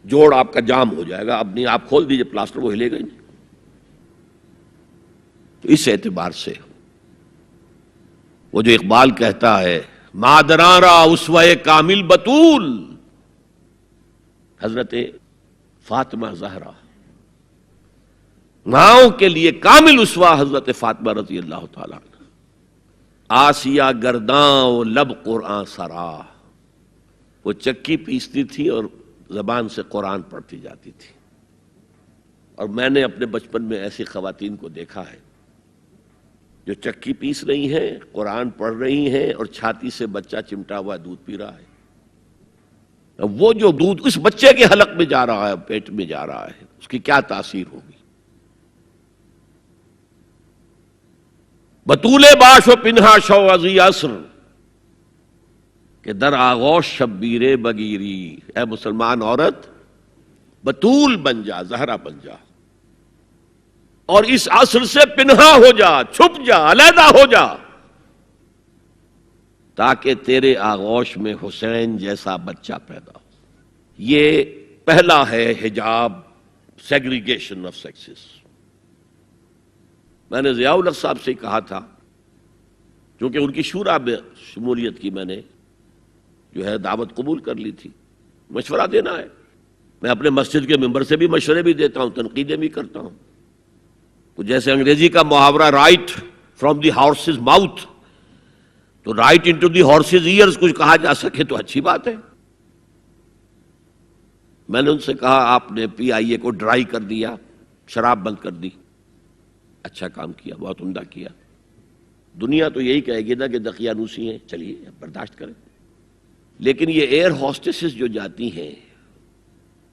جوڑ آپ کا جام ہو جائے گا، اپنی آپ کھول دیجئے پلاسٹر، وہ ہلے گا نہیں۔ تو اس اعتبار سے وہ جو اقبال کہتا ہے مادراں را اسوہ کامل بطول، حضرت فاطمہ زہرا، ماؤں کے لیے کامل اسوہ حضرت فاطمہ رضی اللہ تعالیٰ عنہ۔ آسیہ گرداں و لب قرآن سرا، وہ چکی پیستی تھی اور زبان سے قرآن پڑھتی جاتی تھی۔ اور میں نے اپنے بچپن میں ایسی خواتین کو دیکھا ہے جو چکی پیس رہی ہیں، قرآن پڑھ رہی ہیں اور چھاتی سے بچہ چمٹا ہوا دودھ پی رہا ہے۔ وہ جو دودھ اس بچے کے حلق میں جا رہا ہے، پیٹ میں جا رہا ہے، اس کی کیا تاثیر ہوگی؟ بطول باش و پنہا شو ازی عصر کہ در آغوش شبیر بگیری، اے مسلمان عورت بطول بن جا، زہرا بن جا، اور اس عصر سے پنہا ہو جا، چھپ جا، علیحدہ ہو جا، تاکہ تیرے آغوش میں حسین جیسا بچہ پیدا ہو۔ یہ پہلا ہے حجاب، سیگریگیشن آف سیکسز۔ میں نے ضیاء الحق صاحب سے کہا تھا، کیونکہ ان کی شورا میں شمولیت کی میں نے جو ہے دعوت قبول کر لی تھی، مشورہ دینا ہے۔ میں اپنے مسجد کے ممبر سے بھی مشورے بھی دیتا ہوں، تنقیدیں بھی کرتا ہوں۔ تو جیسے انگریزی کا محاورہ right from the horse's mouth, تو right into the horse's ears کچھ کہا جا سکے تو اچھی بات ہے۔ میں نے ان سے کہا آپ نے پی آئی اے کو ڈرائی کر دیا، شراب بند کر دی، اچھا کام کیا، بہت عمدہ کیا۔ دنیا تو یہی کہے گی نا کہ دقیانوسی ہیں، چلیے برداشت کریں۔ لیکن یہ ایئر ہوسٹسز جو جاتی ہیں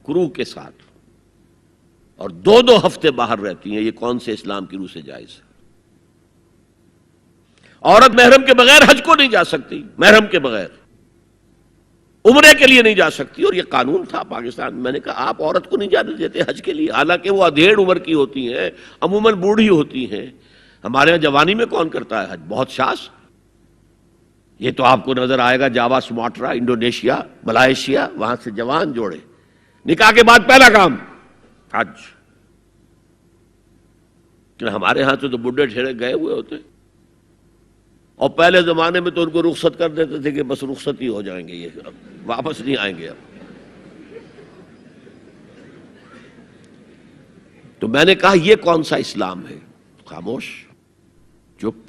کرو کے ساتھ اور 2 ہفتے باہر رہتی ہیں، یہ کون سے اسلام کی روح سے جائز ہے؟ عورت محرم کے بغیر حج کو نہیں جا سکتی، محرم کے بغیر عمرے کے لیے نہیں جا سکتی، اور یہ قانون تھا پاکستان میں۔ میں نے کہا آپ عورت کو نہیں جانے دیتے حج کے لیے، حالانکہ وہ ادھیڑ عمر کی ہوتی ہیں، عموماً بوڑھی ہوتی ہیں۔ ہمارے یہاں جوانی میں کون کرتا ہے حج؟ بہت شاذ۔ یہ تو آپ کو نظر آئے گا جاوا، سماٹرا، انڈونیشیا، ملائیشیا، وہاں سے جوان جوڑے نکاح کے بعد پہلا کام حج۔ کہ ہمارے ہاں سے تو بڈھے ٹھیرے گئے ہوئے ہوتے، اور پہلے زمانے میں تو ان کو رخصت کر دیتے تھے کہ بس رخصت ہی ہو جائیں گے، یہ اب واپس نہیں آئیں گے اب۔ تو میں نے کہا یہ کون سا اسلام ہے؟ خاموش، چپ۔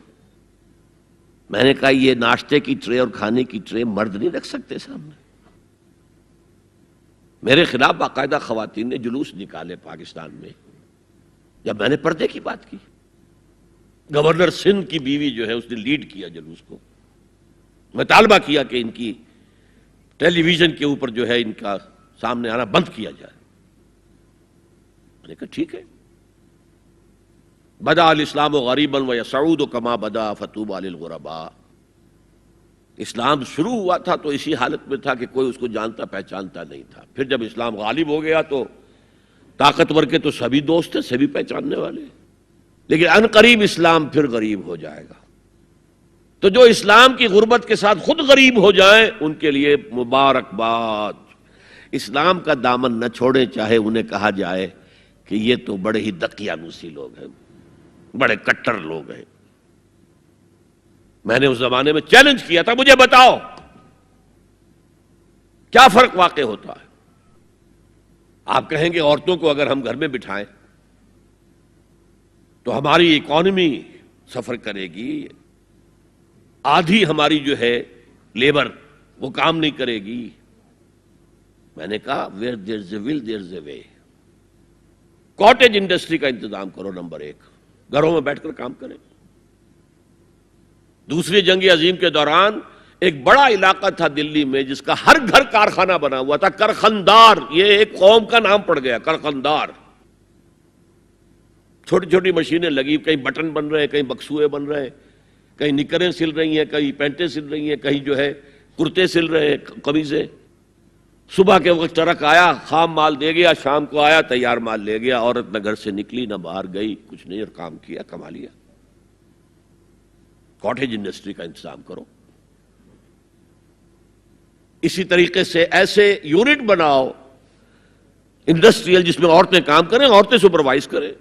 میں نے کہا یہ ناشتے کی ٹرے اور کھانے کی ٹرے مرد نہیں رکھ سکتے سامنے؟ میرے خلاف باقاعدہ خواتین نے جلوس نکالے پاکستان میں جب میں نے پردے کی بات کی۔ گورنر سندھ کی بیوی جو ہے اس نے لیڈ کیا جلوس کو، مطالبہ کیا کہ ان کی ٹیلی ویژن کے اوپر جو ہے ان کا سامنے آنا بند کیا جائے۔ میں نے کہا ٹھیک ہے۔ بدا الاسلام غریبا ویسعود کما بدا فطوبی للغرباء۔ اسلام شروع ہوا تھا تو اسی حالت میں تھا کہ کوئی اس کو جانتا پہچانتا نہیں تھا، پھر جب اسلام غالب ہو گیا تو طاقتور کے تو سبھی دوست تھے، سبھی پہچاننے والے، لیکن ان قریب اسلام پھر غریب ہو جائے گا۔ تو جو اسلام کی غربت کے ساتھ خود غریب ہو جائیں ان کے لیے مبارکباد۔ اسلام کا دامن نہ چھوڑیں، چاہے انہیں کہا جائے کہ یہ تو بڑے ہی دقیانوسی لوگ ہیں، بڑے کٹر لوگ ہیں۔ میں نے اس زمانے میں چیلنج کیا تھا، مجھے بتاؤ کیا فرق واقع ہوتا ہے؟ آپ کہیں گے عورتوں کو اگر ہم گھر میں بٹھائیں تو ہماری اکانومی سفر کرے گی، آدھی ہماری جو ہے لیبر وہ کام نہیں کرے گی۔ میں نے کہا where there's a will there's a way۔ Cottage industry کا انتظام کرو، نمبر 1، گھروں میں بیٹھ کر کام کریں۔ دوسری جنگ عظیم کے دوران ایک بڑا علاقہ تھا دلی میں جس کا ہر گھر کارخانہ بنا ہوا تھا، کرخندار، یہ ایک قوم کا نام پڑ گیا، کرخندار۔ چھوٹی چھوٹی مشینیں لگی، کہیں بٹن بن رہے ہیں، کہیں بکسوئے بن رہے ہیں، کہیں نکریں سل رہی ہیں، کہیں پینٹیں سل رہی ہیں، کہیں جو ہے کرتے سل رہے ہیں، قمیضیں۔ صبح کے وقت ٹرک آیا، خام مال دے گیا، شام کو آیا، تیار مال لے گیا۔ عورت نہ گھر سے نکلی نہ باہر گئی، کچھ نہیں، اور کام کیا، کما لیا۔ کاٹیج انڈسٹری کا انتظام کرو۔ اسی طریقے سے ایسے یونٹ بناؤ انڈسٹریل جس میں عورتیں کام کریں، عورتیں سپروائز کریں،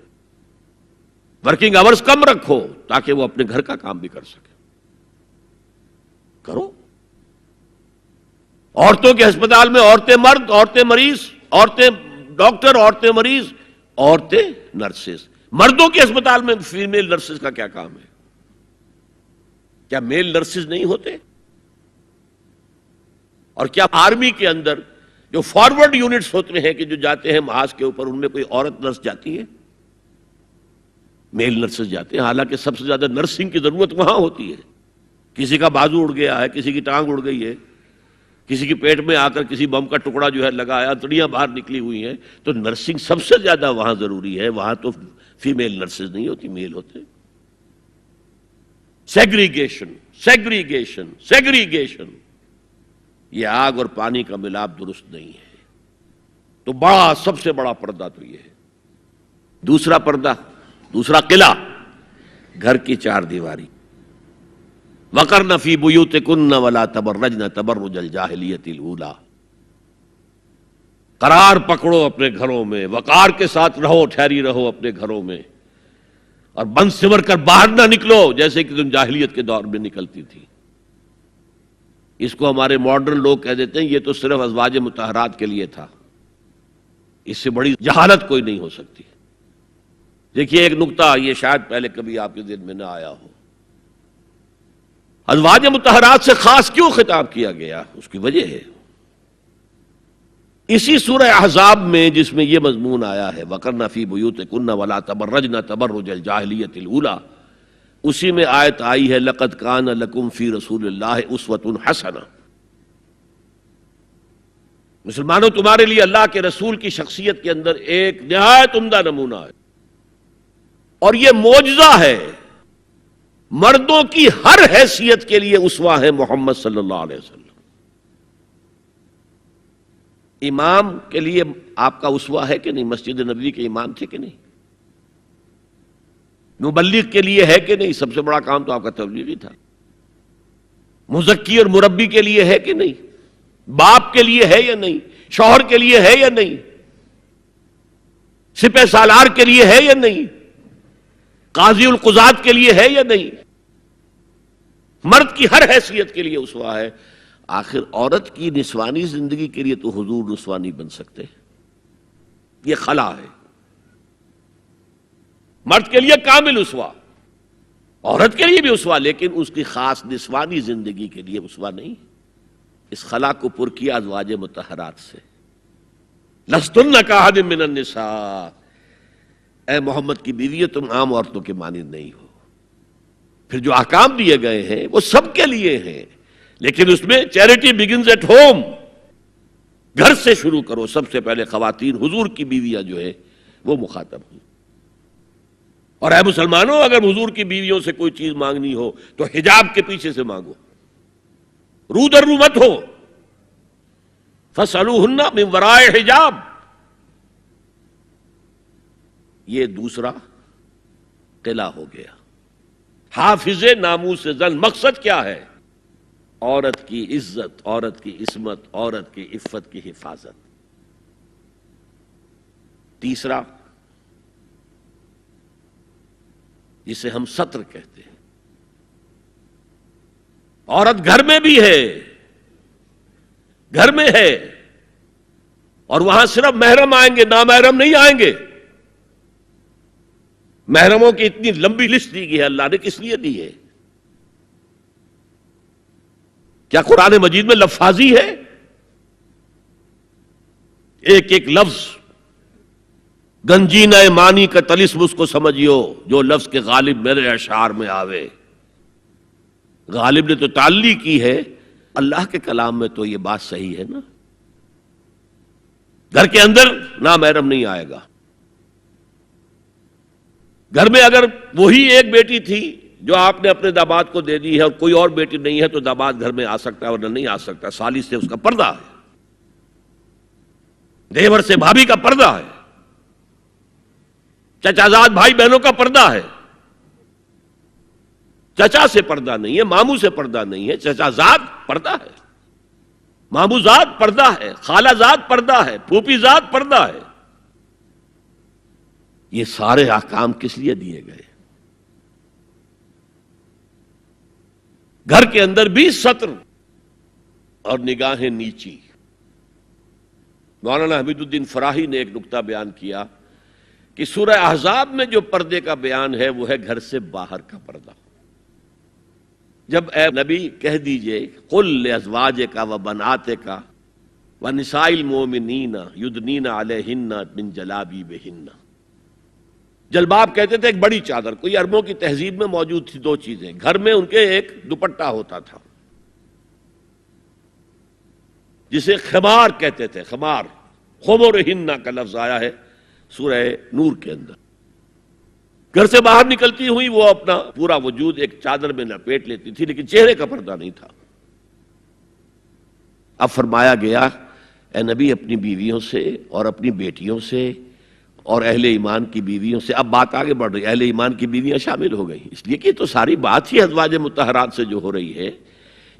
ورکنگ آورز کم رکھو تاکہ وہ اپنے گھر کا کام بھی کر سکیں۔ کرو۔ عورتوں کے ہسپتال میں عورتیں مرد، عورتیں مریض، عورتیں ڈاکٹر، عورتیں مریض، عورتیں نرسز۔ مردوں کے ہسپتال میں فیمیل نرسز کا کیا کام ہے؟ کیا میل نرسز نہیں ہوتے؟ اور کیا آرمی کے اندر جو فارورڈ یونٹس ہوتے ہیں کہ جو جاتے ہیں محاذ کے اوپر، ان میں کوئی عورت نرس جاتی ہے؟ میل نرسز جاتے ہیں، حالانکہ سب سے زیادہ نرسنگ کی ضرورت وہاں ہوتی ہے۔ کسی کا بازو اڑ گیا ہے، کسی کی ٹانگ اڑ گئی ہے، کسی کی پیٹ میں آ کر کسی بم کا ٹکڑا جو ہے لگایا، انتڑیاں باہر نکلی ہوئی ہیں، تو نرسنگ سب سے زیادہ وہاں ضروری ہے۔ وہاں تو فیمیل نرسز نہیں ہوتی، میل ہوتے۔ سیگریگیشن، سیگریگیشن، سیگریگیشن، یہ آگ اور پانی کا ملاپ درست نہیں ہے۔ تو بڑا، سب سے بڑا پردہ تو یہ ہے۔ دوسرا پردہ، دوسرا قلعہ، گھر کی چار دیواری۔ وَقَرْنَ فِي بُيُوتِكُنَّ وَلَا تَبَرَّجْنَ تَبَرُّجَ الْجَاهِلِيَّةِ الْأُولَىٰ۔ قرار پکڑو اپنے گھروں میں، وقار کے ساتھ رہو، ٹھہری رہو اپنے گھروں میں، اور بند سمر کر باہر نہ نکلو جیسے کہ تم جاہلیت کے دور میں نکلتی تھی۔ اس کو ہمارے ماڈرن لوگ کہہ دیتے ہیں یہ تو صرف ازواج مطہرات کے لیے تھا، اس سے بڑی جہالت کوئی نہیں ہو سکتی۔ دیکھیے ایک نکتہ، یہ شاید پہلے کبھی آپ کے ذہن میں نہ آیا ہو، ازواج مطہرات سے خاص کیوں خطاب کیا گیا؟ اس کی وجہ ہے اسی سورہ احزاب میں جس میں یہ مضمون آیا ہے وَقَرْنَ فِي بُيُوتِكُنَّ وَلَا تَبَرَّجْنَ تَبَرُّجَ الْجَاهِلِيَّةِ الْأُولَىٰ، اسی میں آیت آئی ہے لَقَدْ كَانَ لَكُمْ فِي رَسُولِ اللَّهِ أُسْوَةٌ حَسَنَةٌ۔ مسلمانوں تمہارے لیے اللہ کے رسول کی شخصیت کے اندر ایک نہایت عمدہ نمونہ ہے، اور یہ معجزہ ہے۔ مردوں کی ہر حیثیت کے لیے اسوہ ہے محمد صلی اللہ علیہ وسلم۔ امام کے لیے آپ کا اسوہ ہے کہ نہیں؟ مسجد نبوی کے امام تھے کہ نہیں؟ مبلغ کے لیے ہے کہ نہیں؟ سب سے بڑا کام تو آپ کا تبلیغی تھا۔ مزکی اور مربی کے لیے ہے کہ نہیں؟ باپ کے لیے ہے یا نہیں؟ شوہر کے لیے ہے یا نہیں؟ سپہ سالار کے لیے ہے یا نہیں؟ قاضی القضات کے لیے ہے یا نہیں؟ مرد کی ہر حیثیت کے لیے اسوہ ہے۔ آخر عورت کی نسوانی زندگی کے لیے تو حضور رسوا نہیں بن سکتے، یہ خلا ہے۔ مرد کے لیے کامل اسوہ، عورت کے لیے بھی اسوہ، لیکن اس کی خاص نسوانی زندگی کے لیے اسوہ نہیں۔ اس خلا کو پر کیا ازواج مطہرات سے۔ لستن کاحد من النساء، اے محمد کی بیوی تم عام عورتوں کے مانند نہیں ہو۔ پھر جو احکام دیے گئے ہیں وہ سب کے لیے ہیں، لیکن اس میں چیریٹی بگنز ایٹ ہوم، گھر سے شروع کرو۔ سب سے پہلے خواتین، حضور کی بیویاں جو ہے وہ مخاطب ہیں۔ اور اے مسلمانوں، اگر حضور کی بیویوں سے کوئی چیز مانگنی ہو تو حجاب کے پیچھے سے مانگو، رو در رو مت ہو۔ فَاسْأَلُوهُنَّ مِنْ وَرَاءِ حجاب، یہ دوسرا قلعہ ہو گیا۔ حافظ ناموس زن، مقصد کیا ہے؟ عورت کی عزت، عورت کی عصمت، عورت کی عفت کی حفاظت۔ تیسرا جسے ہم ستر کہتے ہیں، عورت گھر میں بھی ہے، گھر میں ہے، اور وہاں صرف محرم آئیں گے، نامحرم نہیں آئیں گے. محرموں کی اتنی لمبی لسٹ دی گئی ہے، اللہ نے کس لیے دی ہے؟ کیا قرآن مجید میں لفاظی ہے؟ ایک ایک لفظ گنجینہ معنی کا طلسم اس کو سمجھیو جو لفظ کے غالب میرے اشعار میں آوے. غالب نے تو تعلی کی ہے، اللہ کے کلام میں تو یہ بات صحیح ہے نا. گھر کے اندر نامحرم نہیں آئے گا. گھر میں اگر وہی ایک بیٹی تھی جو آپ نے اپنے داماد کو دے دی ہے اور کوئی اور بیٹی نہیں ہے تو داماد گھر میں آ سکتا ہے ورنہ نہیں آ سکتا. سالی سے اس کا پردہ ہے، دیور سے بھابھی کا پردہ ہے، چچا زاد بھائی بہنوں کا پردہ ہے. چچا سے پردہ نہیں ہے، ماموں سے پردہ نہیں ہے، چچا زاد پردہ ہے، ماموں زاد پردہ ہے، خالہ زاد پردہ ہے، پھوپھی زاد پردہ ہے. یہ سارے احکام کس لیے دیے گئے؟ گھر کے اندر بھی ستر اور نگاہیں نیچی. مولانا حمید الدین فراہی نے ایک نکتہ بیان کیا کہ سورہ احزاب میں جو پردے کا بیان ہے وہ ہے گھر سے باہر کا پردہ. جب اے نبی کہہ دیجئے قل لازواجک و بناتک و نساء المؤمنین یدنین علیہن من جلابیبہن. جلباب کہتے تھے ایک بڑی چادر. کوئی عربوں کی تہذیب میں موجود تھی دو چیزیں. گھر میں ان کے ایک دوپٹہ ہوتا تھا جسے خمار کہتے تھے. خمار، خمرہن کا لفظ آیا ہے سورہ نور کے اندر. گھر سے باہر نکلتی ہوئی وہ اپنا پورا وجود ایک چادر میں لپیٹ لیتی تھی لیکن چہرے کا پردہ نہیں تھا. اب فرمایا گیا اے نبی اپنی بیویوں سے اور اپنی بیٹیوں سے اور اہل ایمان کی بیویوں سے. اب بات آگے بڑھ رہی ہے، اہل ایمان کی بیویاں شامل ہو گئی اس لیے کہ تو ساری بات ہی ازواج مطہرات سے جو ہو رہی ہے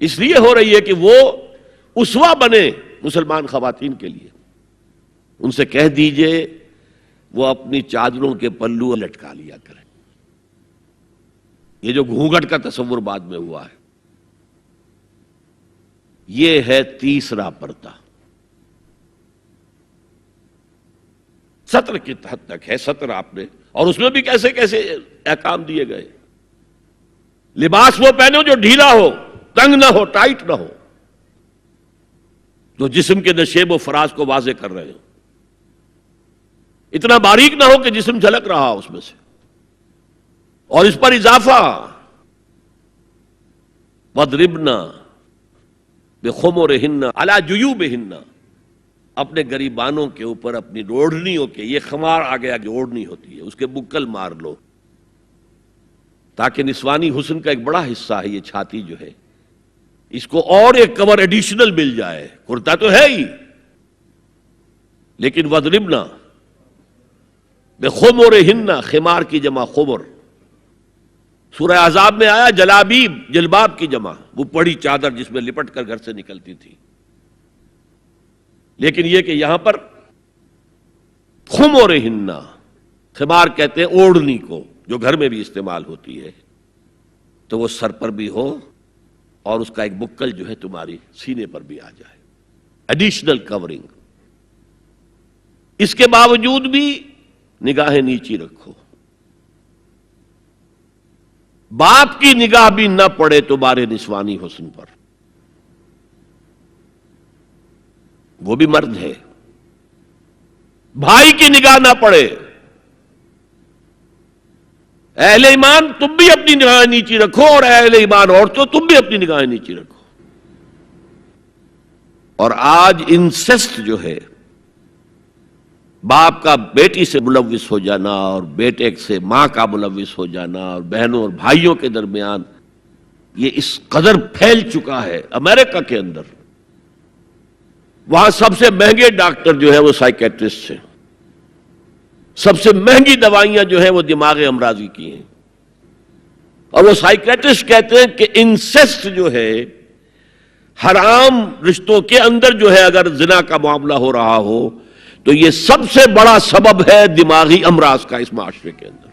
اس لیے ہو رہی ہے کہ وہ اسوہ بنے مسلمان خواتین کے لیے. ان سے کہہ دیجئے وہ اپنی چادروں کے پلو لٹکا لیا کریں. یہ جو گھونگھٹ کا تصور بعد میں ہوا ہے یہ ہے تیسرا پردہ. سطر کی حد تک ہے سطر آپ نے، اور اس میں بھی کیسے کیسے احکام دیے گئے. لباس وہ پہنو جو ڈھیلا ہو، تنگ نہ ہو، ٹائٹ نہ ہو، جو جسم کے نشیب و فراز کو واضح کر رہے ہو. اتنا باریک نہ ہو کہ جسم جھلک رہا اس میں سے. اور اس پر اضافہ وَاضْرِبْنَا بِخُمُرِهِنَّ عَلَى جُيُوبِهِنَّ. اپنے گریبانوں کے اوپر اپنی اوڑھنیوں کے، یہ خمار آ گیا کہ اوڑھنی ہوتی ہے، اس کے بکل مار لو تاکہ نسوانی حسن کا ایک بڑا حصہ ہے یہ چھاتی جو ہے اس کو اور ایک کور ایڈیشنل مل جائے. کرتا تو ہے ہی لیکن وَاضْرِبْنَا بِخُمُرِهِنَّ، خمار کی جمع خمر. سورہ احزاب میں آیا جلابیب، جلباب کی جمع، وہ بڑی چادر جس میں لپٹ کر گھر سے نکلتی تھی. لیکن یہ کہ یہاں پر خمرہن، خمار کہتے ہیں اوڑھنی کو جو گھر میں بھی استعمال ہوتی ہے، تو وہ سر پر بھی ہو اور اس کا ایک بکل جو ہے تمہاری سینے پر بھی آ جائے، ایڈیشنل کورنگ. اس کے باوجود بھی نگاہیں نیچی رکھو. باپ کی نگاہ بھی نہ پڑے تمہارے نسوانی حسن پر، وہ بھی مرد ہے. بھائی کی نگاہ نہ پڑے. اہل ایمان تم بھی اپنی نگاہیں نیچی رکھو اور اہل ایمان عورتوں تم بھی اپنی نگاہیں نیچی رکھو. اور آج انسسٹ جو ہے، باپ کا بیٹی سے ملوث ہو جانا اور بیٹے سے ماں کا ملوث ہو جانا اور بہنوں اور بھائیوں کے درمیان، یہ اس قدر پھیل چکا ہے. امریکہ کے اندر وہاں سب سے مہنگے ڈاکٹر جو ہے وہ سائیکیٹرسٹ ہیں، سب سے مہنگی دوائیاں جو ہیں وہ دماغ امراضی کی ہیں. اور وہ سائیکیٹرسٹ کہتے ہیں کہ انسسٹ جو ہے، حرام رشتوں کے اندر جو ہے اگر زنا کا معاملہ ہو رہا ہو تو یہ سب سے بڑا سبب ہے دماغی امراض کا اس معاشرے کے اندر.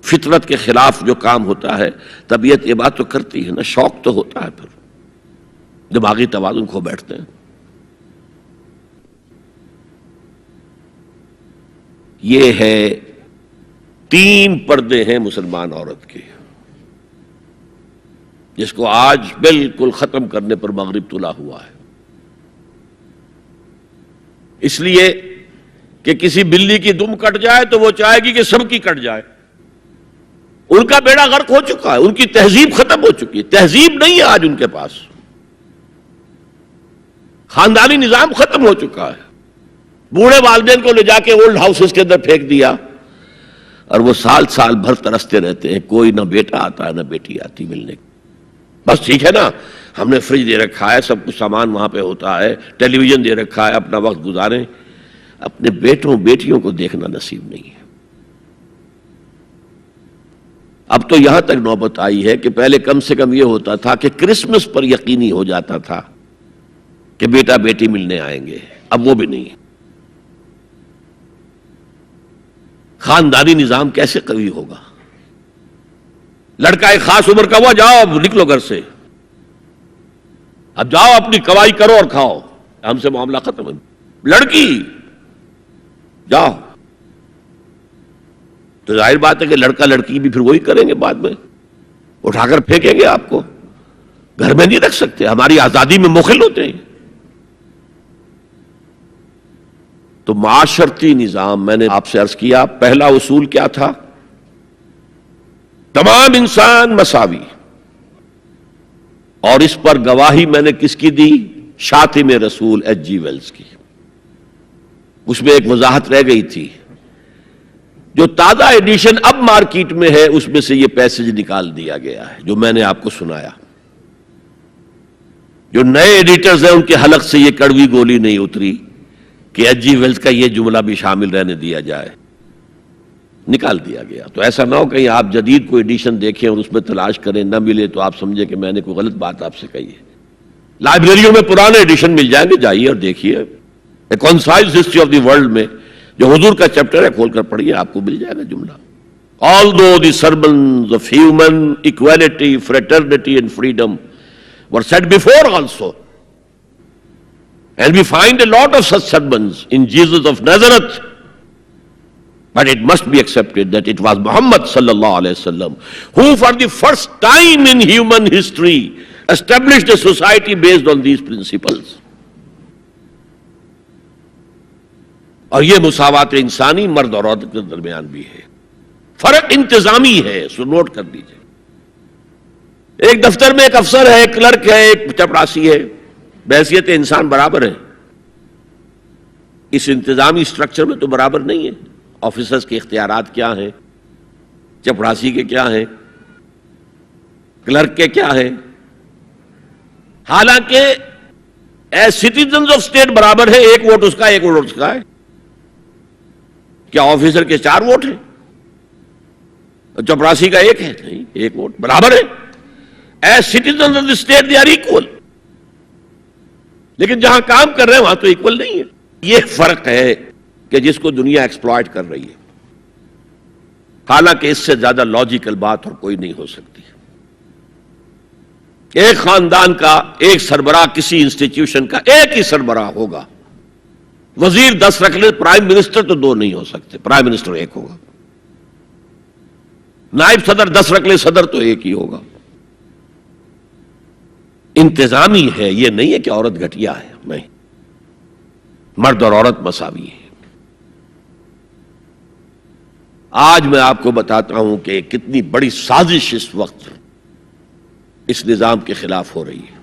فطرت کے خلاف جو کام ہوتا ہے، طبیعت یہ بات تو کرتی ہے نا، شوق تو ہوتا ہے، پھر دماغی توازن کھو بیٹھتے ہیں. یہ ہے 3 پردے ہیں مسلمان عورت کے، جس کو آج بالکل ختم کرنے پر مغرب تلا ہوا ہے، اس لیے کہ کسی بلی کی دم کٹ جائے تو وہ چاہے گی کہ سب کی کٹ جائے۔ ان کا بیڑا غرق ہو چکا ہے، ان کی تہذیب ختم ہو چکی ہے، تہذیب نہیں ہے آج ان کے پاس، خاندانی نظام ختم ہو چکا ہے۔ بوڑھے والدین کو لے جا کے اولڈ ہاؤسز کے اندر پھینک دیا اور وہ سال بھر ترستے رہتے ہیں، کوئی نہ بیٹا آتا ہے نہ بیٹی آتی ملنے، بس ٹھیک ہے نا، ہم نے فریج دے رکھا ہے، سب کچھ سامان وہاں پہ ہوتا ہے، ٹیلی ویژن دے رکھا ہے، اپنا وقت گزاریں، اپنے بیٹوں بیٹیوں کو دیکھنا نصیب نہیں ہے۔ اب تو یہاں تک نوبت آئی ہے کہ پہلے کم سے کم یہ ہوتا تھا کہ کرسمس پر یقینی ہو جاتا تھا کہ بیٹا بیٹی ملنے آئیں گے، اب وہ بھی نہیں ہے۔ خاندانی نظام کیسے قوی ہوگا؟ لڑکا ایک خاص عمر کا ہوا، جاؤ اب نکلو گھر سے، اب جاؤ اپنی کوائی کرو اور کھاؤ، ہم سے معاملہ ختم ہے۔ لڑکی جاؤ، تو ظاہر بات ہے کہ لڑکا لڑکی بھی پھر وہی کریں گے، بعد میں اٹھا کر پھینکیں گے آپ کو، گھر میں نہیں رکھ سکتے، ہماری آزادی میں مخل ہوتے ہیں۔ تو معاشرتی نظام، میں نے آپ سے عرض کیا، پہلا اصول کیا تھا؟ تمام انسان مساوی، اور اس پر گواہی میں نے کس کی دی؟ شاتم رسول ایچ جی ویلز کی۔ اس میں ایک وضاحت رہ گئی تھی، جو تازہ ایڈیشن اب مارکیٹ میں ہے اس میں سے یہ پیسج نکال دیا گیا ہے جو میں نے آپ کو سنایا۔ جو نئے ایڈیٹرز ہیں ان کے حلق سے یہ کڑوی گولی نہیں اتری کہ ایچ جی ویلز کا یہ جملہ بھی شامل رہنے دیا جائے، نکال دیا گیا۔ تو ایسا نہ ہو کہیں آپ جدید کوئی ایڈیشن دیکھیں اور اس میں تلاش کریں، نہ ملے تو آپ سمجھیں کہ میں نے کوئی غلط بات آپ سے کہی ہے۔ لائبریریوں میں پرانے ایڈیشن مل جائیں گے، جائیے اور دیکھیے، a concise history of the world میں جو حضور کا چیپٹر ہے کھول کر پڑھیے، آپ کو مل جائے گا جملہ۔ Although the sermons of human equality, fraternity and freedom were said before also, and we find a lot of such sermons in Jesus of Nazareth, but it must be accepted that it was Muhammad sallallahu alaihi wasallam who for the first time in human history established a society based on these principles. اور یہ مساوات انسانی مرد اور عورت کے درمیان بھی ہے، فرق انتظامی ہے، سو نوٹ کر دیجئے۔ ایک دفتر میں ایک افسر ہے، ایک کلرک ہے، ایک چپڑاسی ہے، بحیثیت انسان برابر ہے، اس انتظامی سٹرکچر میں تو برابر نہیں ہے۔ آفیسرز کے اختیارات کیا ہیں، چپڑاسی کے کیا ہیں، کلرک کے کیا ہیں، حالانکہ ایز سٹیزنز آف اسٹیٹ برابر ہے، ایک ووٹ اس کا ایک ووٹ اس کا ہے۔ کیا آفیسر کے 4 ووٹ ہیں؟ چپڑاسی کا 1 ہے؟ نہیں، 1 ووٹ برابر ہے۔ As citizens of the state they are equal, لیکن جہاں کام کر رہے ہیں وہاں تو ایکول نہیں ہے۔ یہ فرق ہے کہ جس کو دنیا ایکسپلائٹ کر رہی ہے، حالانکہ اس سے زیادہ لاجیکل بات اور کوئی نہیں ہو سکتی۔ ایک خاندان کا ایک سربراہ، کسی انسٹیٹیوشن کا ایک ہی سربراہ ہوگا، وزیر 10 رکھ لے، پرائم منسٹر تو 2 نہیں ہو سکتے، پرائم منسٹر 1 ہوگا، نائب صدر 10 رکھ لے، صدر تو 1 ہی ہوگا۔ انتظامی ہے، یہ نہیں ہے کہ عورت گھٹیا ہے، نہیں، مرد اور عورت مساوی ہے۔ آج میں آپ کو بتاتا ہوں کہ کتنی بڑی سازش اس وقت اس نظام کے خلاف ہو رہی ہے۔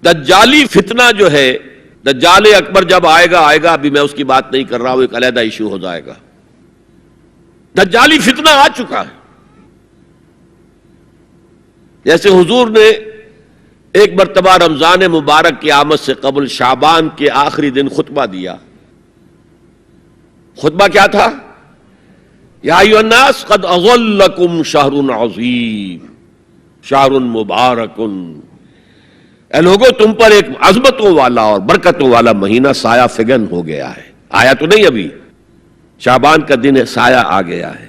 دجالی فتنہ جو ہے، دجال اکبر جب آئے گا، ابھی میں اس کی بات نہیں کر رہا ہوں، ایک علیحدہ ایشو ہو جائے گا۔ دجالی فتنہ آ چکا ہے۔ جیسے حضور نے ایک مرتبہ رمضان مبارک کی آمد سے قبل شعبان کے آخری دن خطبہ دیا۔ خطبہ کیا تھا؟ یا ایھا الناس قد اظلکم شہر عظیم شہر مبارک، اے لوگوں تم پر ایک عظمتوں والا اور برکتوں والا مہینہ سایہ فگن ہو گیا ہے۔ آیا تو نہیں ابھی، شعبان کا دن ہے، سایہ آ گیا ہے۔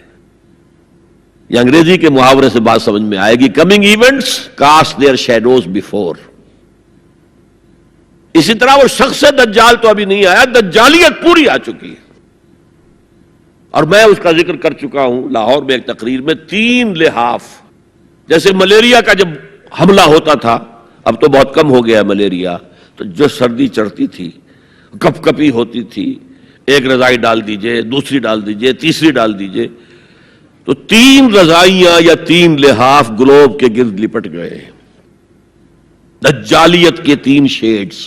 یہ انگریزی کے محاورے سے بات سمجھ میں آئے گی، coming events cast their shadows before. اسی طرح وہ شخص دجال تو ابھی نہیں آیا، دجالیت پوری آ چکی ہے۔ اور میں اس کا ذکر کر چکا ہوں لاہور میں ایک تقریر میں، 3 لحاف. جیسے ملیریا کا جب حملہ ہوتا تھا، اب تو بہت کم ہو گیا ملیریا، تو جو سردی چڑھتی تھی، کپ کپی ہوتی تھی، ایک رضائی ڈال دیجئے، دوسری ڈال دیجئے، تیسری ڈال دیجئے، تو 3 رضائیاں یا 3 لحاف گلوب کے گرد لپٹ گئے. دجالیت کے 3 شیڈز.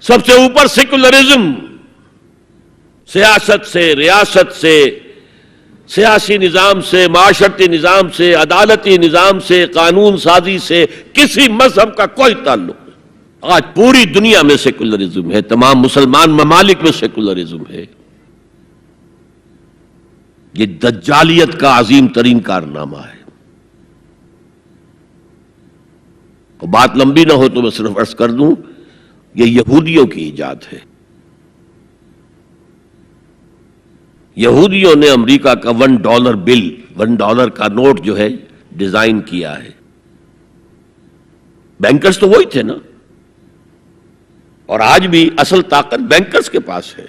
سب سے اوپر سیکولرزم، سیاست سے، ریاست سے، سیاسی نظام سے، معاشرتی نظام سے، عدالتی نظام سے، قانون سازی سے کسی مذہب کا کوئی تعلق نہیں. آج پوری دنیا میں سیکولرزم ہے، تمام مسلمان ممالک میں سیکولرزم ہے. یہ دجالیت کا عظیم ترین کارنامہ ہے. بات لمبی نہ ہو تو میں صرف عرض کر دوں، یہ یہودیوں کی ایجاد ہے. یہودیوں نے امریکہ کا $1 بل، $1 کا نوٹ جو ہے ڈیزائن کیا ہے. بینکرز تو وہی تھے نا، اور آج بھی اصل طاقت بینکرز کے پاس ہے.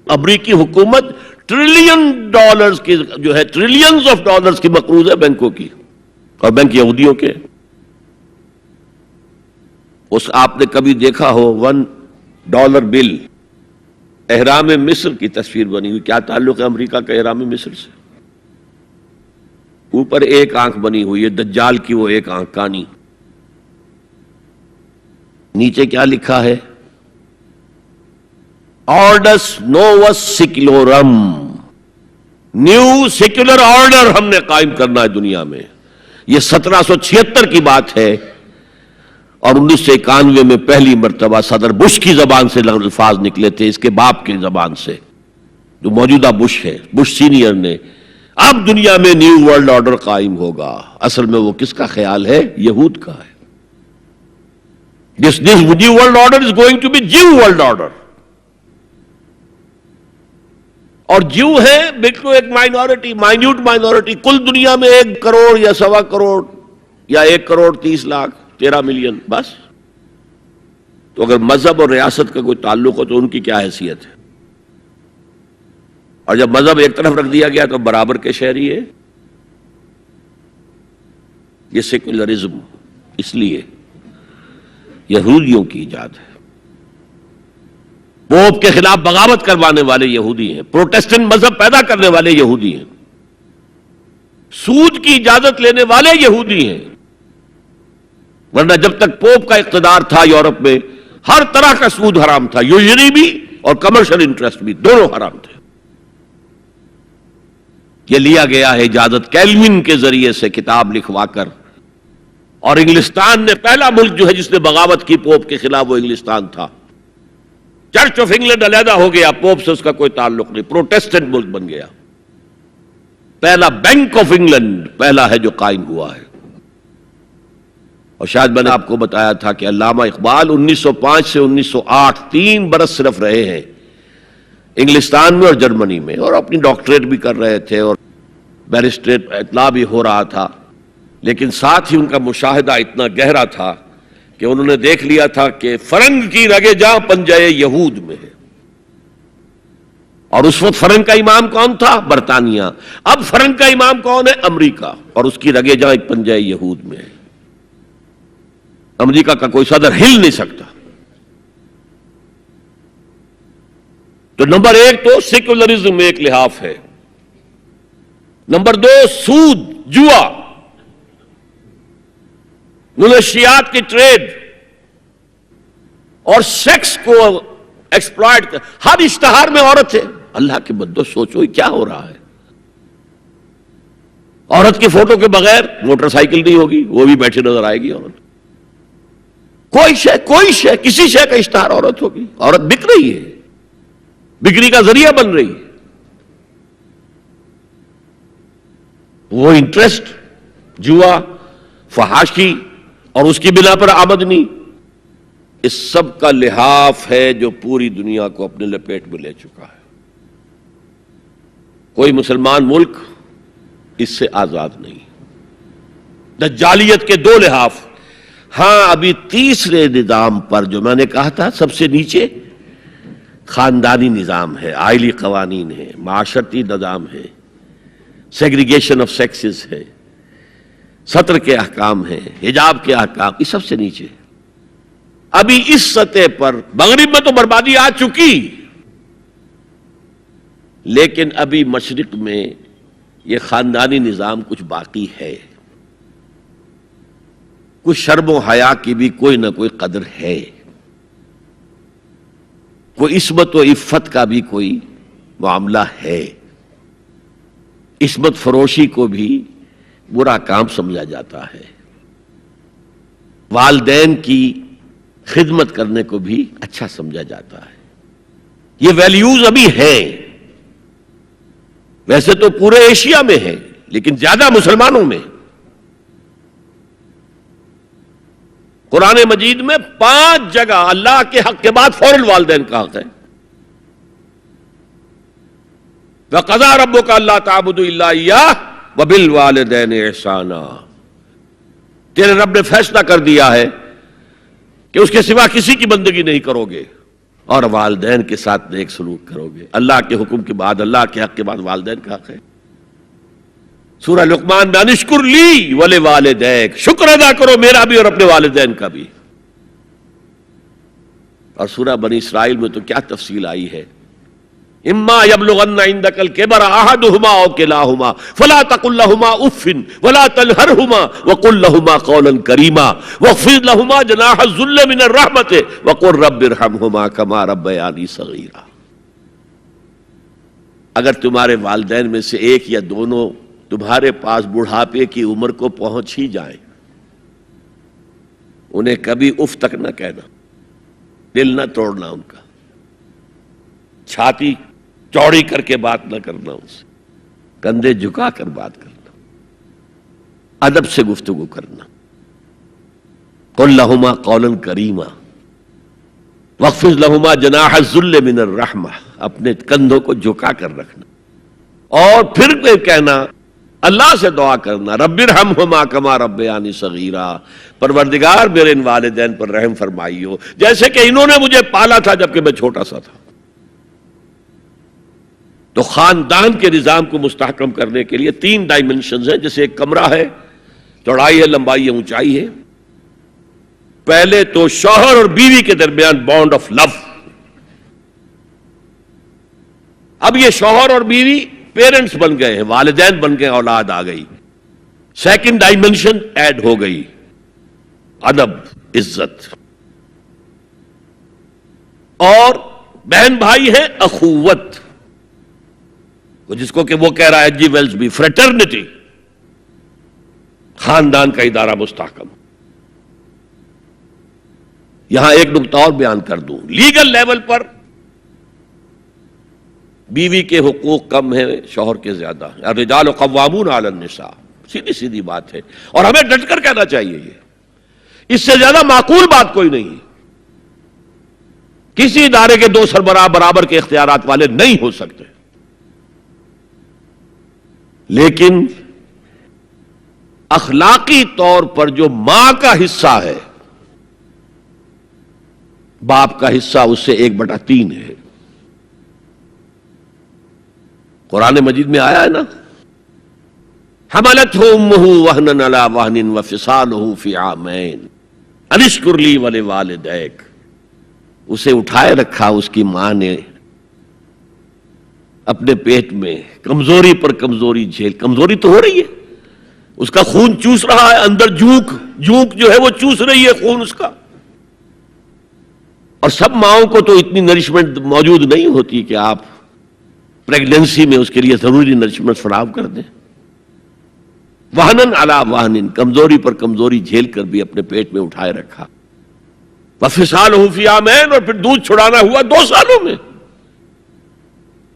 امریکی حکومت $1 کی جو ہے ٹریلینز آف ڈالرز کی مقروض ہے بینکوں کی، اور بینک یہودیوں کے. اس آپ نے کبھی دیکھا ہو $1 بل، احرام مصر کی تصویر بنی ہوئی؟ کیا تعلق ہے امریکہ کا احرام مصر سے؟ اوپر ایک آنکھ بنی ہوئی ہے، دجال کی وہ ایک آنکھ کانی. نیچے کیا لکھا ہے؟ آرڈس نووس سیکولورم، نیو سیکولر آرڈر ہم نے قائم کرنا ہے دنیا میں. یہ 1776 کی بات ہے، اور 1991 میں پہلی مرتبہ صدر بش کی زبان سے الفاظ نکلے تھے، اس کے باپ کی زبان سے، جو موجودہ بش ہے، بش سینئر نے. اب دنیا میں نیو ورلڈ آرڈر قائم ہوگا. اصل میں وہ کس کا خیال ہے؟ یہود کا ہے. This new world order is going to be Jew world order. اور جو ہے بالکل ایک مائنورٹی، مائنیوٹ مائنورٹی. کل دنیا میں 1 کروڑ یا 1.25 کروڑ یا 1 کروڑ 30 لاکھ 13 ملین بس. تو اگر مذہب اور ریاست کا کوئی تعلق ہو تو ان کی کیا حیثیت ہے؟ اور جب مذہب ایک طرف رکھ دیا گیا تو برابر کے شہری ہے. یہ سیکولرزم اس لیے یہودیوں کی ایجاد ہے. پوپ کے خلاف بغاوت کروانے والے یہودی ہیں، پروٹیسٹنٹ مذہب پیدا کرنے والے یہودی ہیں، سود کی اجازت لینے والے یہودی ہیں. ورنہ جب تک پوپ کا اقتدار تھا یورپ میں، ہر طرح کا سود حرام تھا، یوزری بھی اور کمرشل انٹرسٹ بھی، دونوں حرام تھے. یہ لیا گیا ہے اجازت کیلوین کے ذریعے سے کتاب لکھوا کر. اور انگلستان نے پہلا ملک جو ہے جس نے بغاوت کی پوپ کے خلاف، وہ انگلستان تھا. چرچ آف انگلینڈ علیحدہ ہو گیا، پوپ سے اس کا کوئی تعلق نہیں، پروٹیسٹنٹ ملک بن گیا. پہلا بینک آف انگلینڈ پہلا ہے جو قائم ہوا ہے. اور شاید میں نے آپ کو بتایا تھا کہ علامہ اقبال 1905 سے 1908 3 برس صرف رہے ہیں انگلستان میں اور جرمنی میں، اور اپنی ڈاکٹریٹ بھی کر رہے تھے اور بیرسٹریٹ اطلاع بھی ہو رہا تھا. لیکن ساتھ ہی ان کا مشاہدہ اتنا گہرا تھا کہ انہوں نے دیکھ لیا تھا کہ فرنگ کی رگے جاں پنجے یہود میں ہے. اور اس وقت فرنگ کا امام کون تھا؟ برطانیہ. اب فرنگ کا امام کون ہے؟ امریکہ. اور اس کی رگے جاں ایک پنجے یہود میں ہے. امریکہ کا کوئی صدر ہل نہیں سکتا. تو نمبر 1 تو سیکولرزم ایک لحاف ہے. نمبر 2 سود، جوا، منشیات کی ٹریڈ اور سیکس کو ایکسپلائٹ. ہر اشتہار میں عورت ہے. اللہ کے بندو سوچو یہ کیا ہو رہا ہے. عورت کی فوٹو کے بغیر موٹر سائیکل نہیں ہوگی، وہ بھی بیٹھی نظر آئے گی عورت. کوئی شے کسی شے کا اشتہار عورت ہوگی. عورت بک رہی ہے، بکری کا ذریعہ بن رہی ہے. وہ انٹرسٹ، جوا، فحاشی اور اس کی بنا پر آمدنی، اس سب کا لحاف ہے جو پوری دنیا کو اپنے لپیٹ میں لے چکا ہے. کوئی مسلمان ملک اس سے آزاد نہیں. دجالیت کے 2 لحاف. ہاں ابھی تیسرے نظام پر جو میں نے کہا تھا سب سے نیچے، خاندانی نظام ہے، آئلی قوانین ہے، معاشرتی نظام ہے، سیگریگیشن آف سیکسز ہے، سطر کے احکام ہیں، حجاب کے احکام، یہ سب سے نیچے. ابھی اس سطح پر مغرب میں تو بربادی آ چکی، لیکن ابھی مشرق میں یہ خاندانی نظام کچھ باقی ہے. کچھ شرم و حیا کی بھی کوئی نہ کوئی قدر ہے، کوئی عصمت و عفت کا بھی کوئی معاملہ ہے. عصمت فروشی کو بھی برا کام سمجھا جاتا ہے، والدین کی خدمت کرنے کو بھی اچھا سمجھا جاتا ہے. یہ ویلیوز ابھی ہیں، ویسے تو پورے ایشیا میں ہیں لیکن زیادہ مسلمانوں میں. قرآن مجید میں 5 جگہ اللہ کے حق کے بعد فوراً والدین کا حق ہے. وَقَضَىٰ رَبُّكَ أَلَّا تَعْبُدُوا إِلَّا إِيَّاهُ وَبِالْوَالِدَيْنِ إِحْسَانًا. تیرے رب نے فیصلہ کر دیا ہے کہ اس کے سوا کسی کی بندگی نہیں کرو گے اور والدین کے ساتھ نیک سلوک کرو گے. اللہ کے حکم کے بعد، اللہ کے حق کے بعد والدین کا حق ہے. سورہ لقمان میں انشکر لی ولوالدیک، شکر ادا کرو میرا بھی اور اپنے والدین کا بھی. اور سورہ بنی اسرائیل میں تو کیا تفصیل آئی ہے. اما یبلغن عندک الکبر احدہما او کلاہما فلا تقل لهما اف ولا تنہرهما وقل لهما قولا کریما واخفض لهما جناح الذل من الرحمۃ وقل رب ارحمهما كما ربیانی صغیرا. اگر تمہارے والدین میں سے ایک یا دونوں تمہارے پاس بڑھاپے کی عمر کو پہنچ ہی جائیں، انہیں کبھی اف تک نہ کہنا، دل نہ توڑنا ان کا، چھاتی چوڑی کر کے بات نہ کرنا، ان سے کندھے جھکا کر بات کرنا، ادب سے گفتگو کرنا. قل لہما قولا کریما واخفض لہما جناح الذل من الرحمہ، اپنے کندھوں کو جھکا کر رکھنا. اور پھر کہنا، اللہ سے دعا کرنا، رب ارحمہما کما ربیانی صغیرا، پروردگار میرے ان والدین پر رحم فرمائیو جیسے کہ انہوں نے مجھے پالا تھا جبکہ میں چھوٹا سا تھا. تو خاندان کے نظام کو مستحکم کرنے کے لیے 3 ڈائمنشنز ہیں. جیسے ایک کمرہ ہے، چوڑائی ہے، لمبائی ہے، اونچائی ہے. پہلے تو شوہر اور بیوی کے درمیان بانڈ آف لو. اب یہ شوہر اور بیوی پیرنٹس بن گئے ہیں، والدین بن گئے، اولاد آ گئی. سیکنڈ ڈائمنشن ایڈ ہو گئی، ادب، عزت. اور بہن بھائی ہے، اخوت، جس کو کہ وہ کہہ رہا ہے جی ویلز بھی، فریٹرنٹی. خاندان کا ادارہ مستحکم. یہاں ایک نقطہ اور بیان کر دوں. لیگل لیول پر بیوی کے حقوق کم ہیں، شوہر کے زیادہ ہیں. الرجال قوامون علی النساء، سیدھی سیدھی بات ہے اور ہمیں ڈٹ کر کہنا چاہیے. یہ اس سے زیادہ معقول بات کوئی نہیں. کسی ادارے کے 2 سربراہ برابر کے اختیارات والے نہیں ہو سکتے. لیکن اخلاقی طور پر جو ماں کا حصہ ہے، باپ کا حصہ اس سے 1/3 ہے. قرآن مجید میں آیا ہے نا، حملتہ امہ وہنا علی وہن وفصالہ فی عامین ان اشکر لی ولوالدیک. اسے اٹھائے رکھا اس کی ماں نے اپنے پیٹ میں، کمزوری پر کمزوری جھیل. کمزوری تو ہو رہی ہے، اس کا خون چوس رہا ہے اندر، جھونک جو ہے وہ چوس رہی ہے خون اس کا. اور سب ماؤں کو تو اتنی نرشمنٹ موجود نہیں ہوتی کہ آپ پریگننسی میں اس کے لیے ضروری نرشمنٹ فراہم کر دیں. وہنن علی وہن، کمزوری پر کمزوری جھیل کر بھی اپنے پیٹ میں اٹھائے رکھا. وفصالہ فی عامین، اور پھر دودھ چھڑانا ہوا 2 سالوں میں.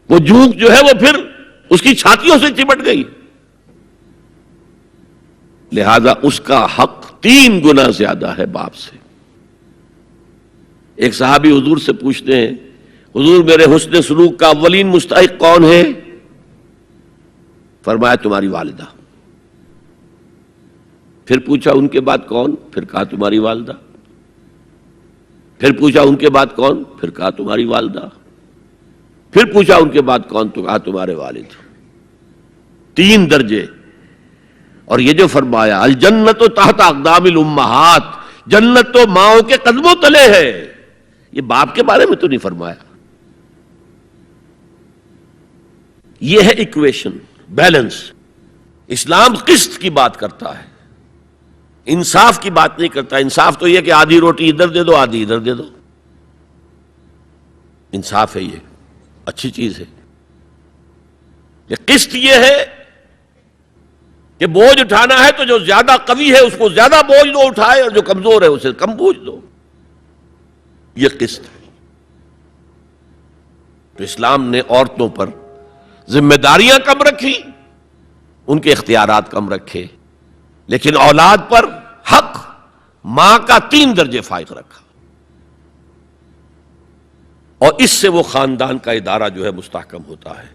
وہ جھونک جو ہے وہ پھر اس کی چھاتیوں سے چمٹ گئی. لہذا اس کا حق 3 گنا زیادہ ہے باپ سے. ایک صحابی حضور سے پوچھتے ہیں، حضور میرے حسن سلوک کا اولین مستحق کون ہے؟ فرمایا تمہاری والدہ. پھر پوچھا ان کے بعد کون؟ پھر کہا تمہاری والدہ. پھر پوچھا ان کے بعد کون؟ پھر کہا تمہاری والدہ. پھر پوچھا ان کے بعد کون؟ تو کہا تمہارے والد. 3 درجے. اور یہ جو فرمایا الجنت تحت اقدام الامہات، جنت تو ماؤں کے قدموں تلے ہے، یہ باپ کے بارے میں تو نہیں فرمایا. یہ ہے ایکویشن، بیلنس. اسلام قسط کی بات کرتا ہے، انصاف کی بات نہیں کرتا. انصاف تو یہ کہ آدھی روٹی ادھر دے دو آدھی ادھر دے دو، انصاف ہے، یہ اچھی چیز ہے. یہ قسط یہ ہے کہ بوجھ اٹھانا ہے تو جو زیادہ قوی ہے اس کو زیادہ بوجھ دو اٹھائے، اور جو کمزور ہے اسے کم بوجھ دو. یہ قسط ہے. تو اسلام نے عورتوں پر ذمہ داریاں کم رکھی، ان کے اختیارات کم رکھے، لیکن اولاد پر حق ماں کا 3 درجے فائق رکھا. اور اس سے وہ خاندان کا ادارہ جو ہے مستحکم ہوتا ہے.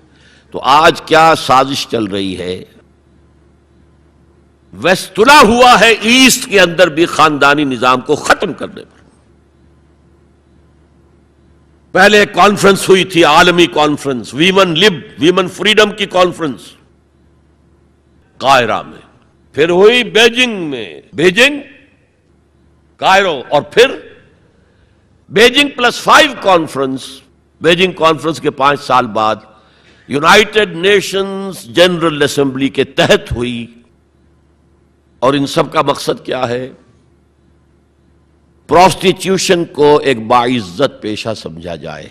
تو آج کیا سازش چل رہی ہے؟ ویسٹ تلا ہوا ہے ایسٹ کے اندر بھی خاندانی نظام کو ختم کرنے پر. پہلے ایک کانفرنس ہوئی تھی، عالمی کانفرنس، ویمن فریڈم کی کانفرنس قاہرہ میں، پھر ہوئی بیجنگ کائرو، اور پھر بیجنگ +5 کانفرنس. بیجنگ کانفرنس کے 5 سال بعد یونائٹڈ نیشنز جنرل اسمبلی کے تحت ہوئی. اور ان سب کا مقصد کیا ہے؟ پروسٹیٹیوشن کو ایک باعزت پیشہ سمجھا جائے.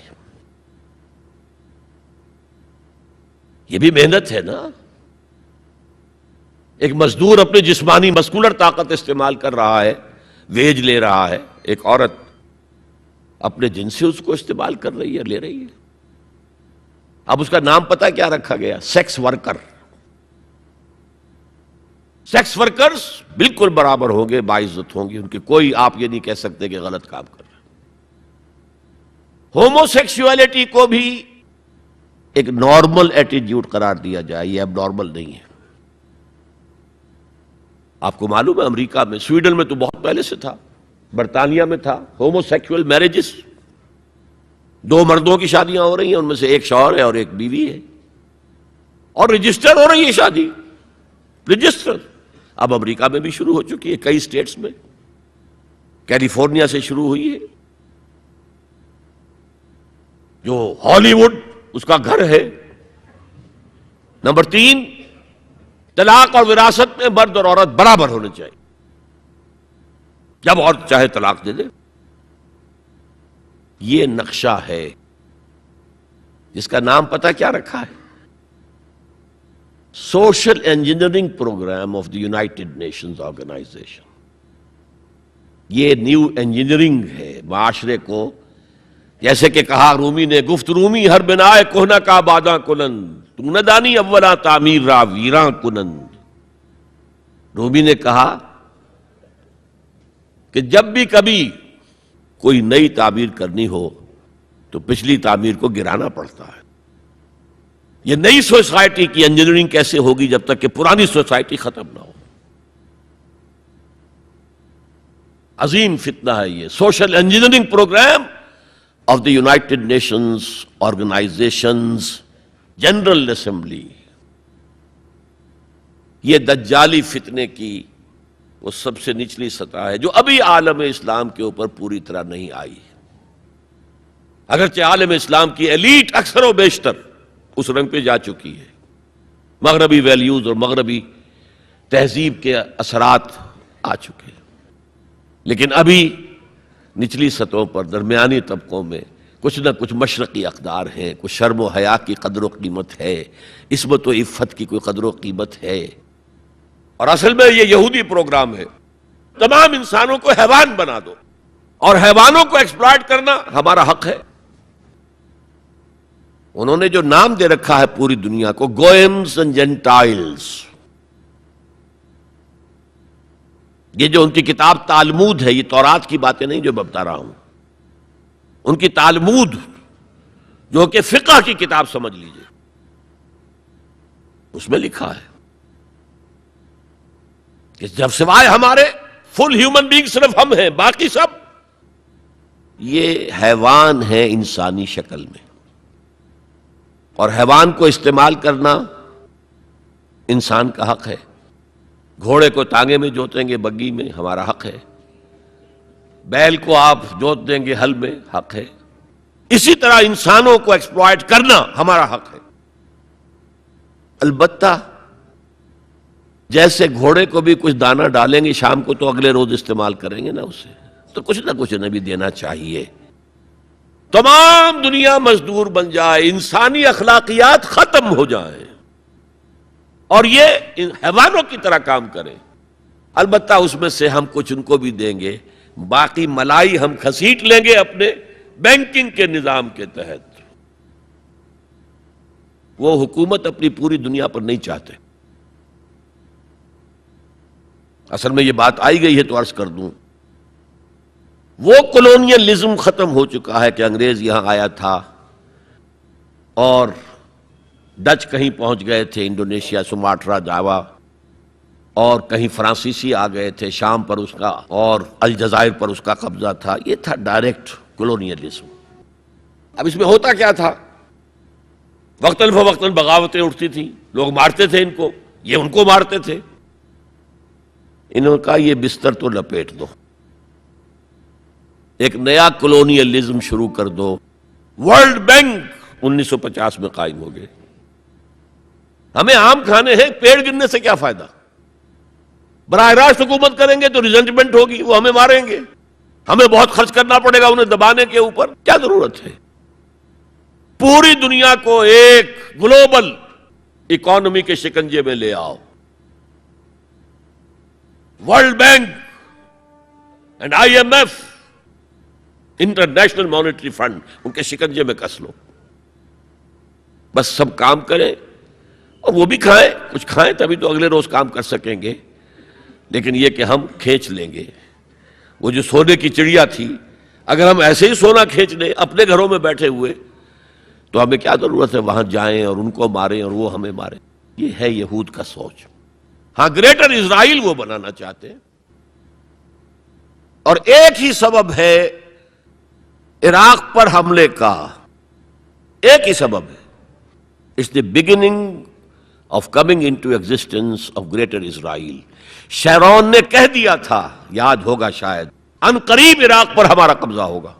یہ بھی محنت ہے نا. ایک مزدور اپنے جسمانی مسکولر طاقت استعمال کر رہا ہے، ویج لے رہا ہے. ایک عورت اپنے جن سے اس کو استعمال کر رہی ہے، لے رہی ہے. اب اس کا نام پتہ کیا رکھا گیا؟ Sex worker. سیکس ورکرز بالکل برابر ہوں گے، باعزت ہوں گے، ان کی کوئی آپ یہ نہیں کہہ سکتے کہ غلط کام کر رہے. ہومو سیکسولیٹی کو بھی ایک نارمل ایٹیٹیوڈ قرار دیا جائے، یہ اب نارمل نہیں ہے. آپ کو معلوم ہے امریکہ میں، سویڈن میں تو بہت پہلے سے تھا، برطانیہ میں تھا، ہومو سیکسول میرجز. 2 مردوں کی شادیاں ہو رہی ہیں، ان میں سے ایک شوہر ہے اور ایک بیوی ہے، اور رجسٹر ہو رہی ہے شادی، رجسٹر. اب امریکہ میں بھی شروع ہو چکی ہے، کئی اسٹیٹس میں، کیلیفورنیا سے شروع ہوئی ہے، جو ہالی ووڈ اس کا گھر ہے. نمبر 3، طلاق اور وراثت میں مرد اور عورت برابر ہونے چاہیے. جب عورت چاہے طلاق دے دے. یہ نقشہ ہے جس کا نام پتہ کیا رکھا ہے؟ Social engineering programme of the United Nations organisation. یہ نیو انجینئرنگ ہے معاشرے کو. جیسے کہ کہا رومی نے، گفت رومی ہر بنائے کوہنا کا باداں کنند، تو نہ دانی اولا تعمیر را ویراں کنند. رومی نے کہا کہ جب بھی کبھی کوئی نئی تعمیر کرنی ہو تو پچھلی تعمیر کو گرانا پڑتا ہے. یہ نئی سوسائٹی کی انجینئرنگ کیسے ہوگی جب تک کہ پرانی سوسائٹی ختم نہ ہو؟ عظیم فتنہ ہے یہ social engineering programme of the United Nations organisations general assembly. یہ دجالی فتنے کی وہ سب سے نچلی سطح ہے جو ابھی عالم اسلام کے اوپر پوری طرح نہیں آئی. اگرچہ عالم اسلام کی ایلیٹ اکثر و بیشتر اس رنگ پہ جا چکی ہے، مغربی ویلیوز اور مغربی تہذیب کے اثرات آ چکے ہیں، لیکن ابھی نچلی سطحوں پر درمیانی طبقوں میں کچھ نہ کچھ مشرقی اقدار ہیں، کچھ شرم و حیا کی قدر و قیمت ہے، عصمت و عفت کی کوئی قدر و قیمت ہے. اور اصل میں یہ یہودی پروگرام ہے، تمام انسانوں کو حیوان بنا دو، اور حیوانوں کو ایکسپلائٹ کرنا ہمارا حق ہے. انہوں نے جو نام دے رکھا ہے پوری دنیا کو، گوئمز اینڈ جینٹائلز. یہ جو ان کی کتاب تالمود ہے، یہ تورات کی باتیں نہیں جو میں بتا رہا ہوں، ان کی تالمود جو کہ فقہ کی کتاب سمجھ لیجئے، اس میں لکھا ہے کہ جب سوائے ہمارے فل ہیومن بینگ صرف ہم ہیں، باقی سب یہ حیوان ہیں انسانی شکل میں. اور حیوان کو استعمال کرنا انسان کا حق ہے. گھوڑے کو تانگے میں جوتیں گے بگی میں، ہمارا حق ہے. بیل کو آپ جوت دیں گے ہل میں، حق ہے. اسی طرح انسانوں کو ایکسپلائٹ کرنا ہمارا حق ہے. البتہ جیسے گھوڑے کو بھی کچھ دانہ ڈالیں گے شام کو تو اگلے روز استعمال کریں گے نا اسے، تو کچھ نہ کچھ انہیں بھی دینا چاہیے. تمام دنیا مزدور بن جائے، انسانی اخلاقیات ختم ہو جائیں اور یہ حیوانوں کی طرح کام کریں. البتہ اس میں سے ہم کچھ ان کو بھی دیں گے، باقی ملائی ہم کھسیٹ لیں گے اپنے بینکنگ کے نظام کے تحت. وہ حکومت اپنی پوری دنیا پر نہیں چاہتے. اصل میں یہ بات آئی گئی ہے تو عرض کر دوں، وہ کولونیلزم ختم ہو چکا ہے کہ انگریز یہاں آیا تھا اور ڈچ کہیں پہنچ گئے تھے، انڈونیشیا، سماٹرا، جاوا، اور کہیں فرانسیسی آ گئے تھے شام پر اس کا، اور الجزائر پر اس کا قبضہ تھا. یہ تھا ڈائریکٹ کولونیلزم. اب اس میں ہوتا کیا تھا؟ وقتاً فوقتاً بغاوتیں اٹھتی تھیں، لوگ مارتے تھے ان کو، یہ ان کو مارتے تھے. انہوں نے کہا یہ بستر تو لپیٹ دو، ایک نیا کولونیلزم شروع کر دو. ورلڈ بینک 1950 میں قائم ہو گئے. ہمیں آم کھانے ہیں، پیڑ گرنے سے کیا فائدہ؟ براہ راست حکومت کریں گے تو ریزنٹمنٹ ہوگی، وہ ہمیں ماریں گے، ہمیں بہت خرچ کرنا پڑے گا انہیں دبانے کے اوپر. کیا ضرورت ہے؟ پوری دنیا کو ایک گلوبل اکانومی کے شکنجے میں لے آؤ. World Bank and IMF، International Monetary Fund, ان کے شکنجے میں کس لو. بس سب کام کریں اور وہ بھی کھائیں، کچھ کھائیں تبھی تو اگلے روز کام کر سکیں گے. لیکن یہ کہ ہم کھینچ لیں گے. وہ جو سونے کی چڑیا تھی، اگر ہم ایسے ہی سونا کھینچ لیں اپنے گھروں میں بیٹھے ہوئے تو ہمیں کیا ضرورت ہے وہاں جائیں اور ان کو ماریں اور وہ ہمیں ماریں. یہ ہے یہود کا سوچ. ہاں گریٹر اسرائیل وہ بنانا چاہتے ہیں، اور ایک ہی سبب ہے عراق پر حملے کا، ایک ہی سبب ہے. It's the beginning of coming into existence of greater Israel. Sharon نے کہہ دیا تھا، یاد ہوگا شاید، ان قریب عراق پر ہمارا قبضہ ہوگا.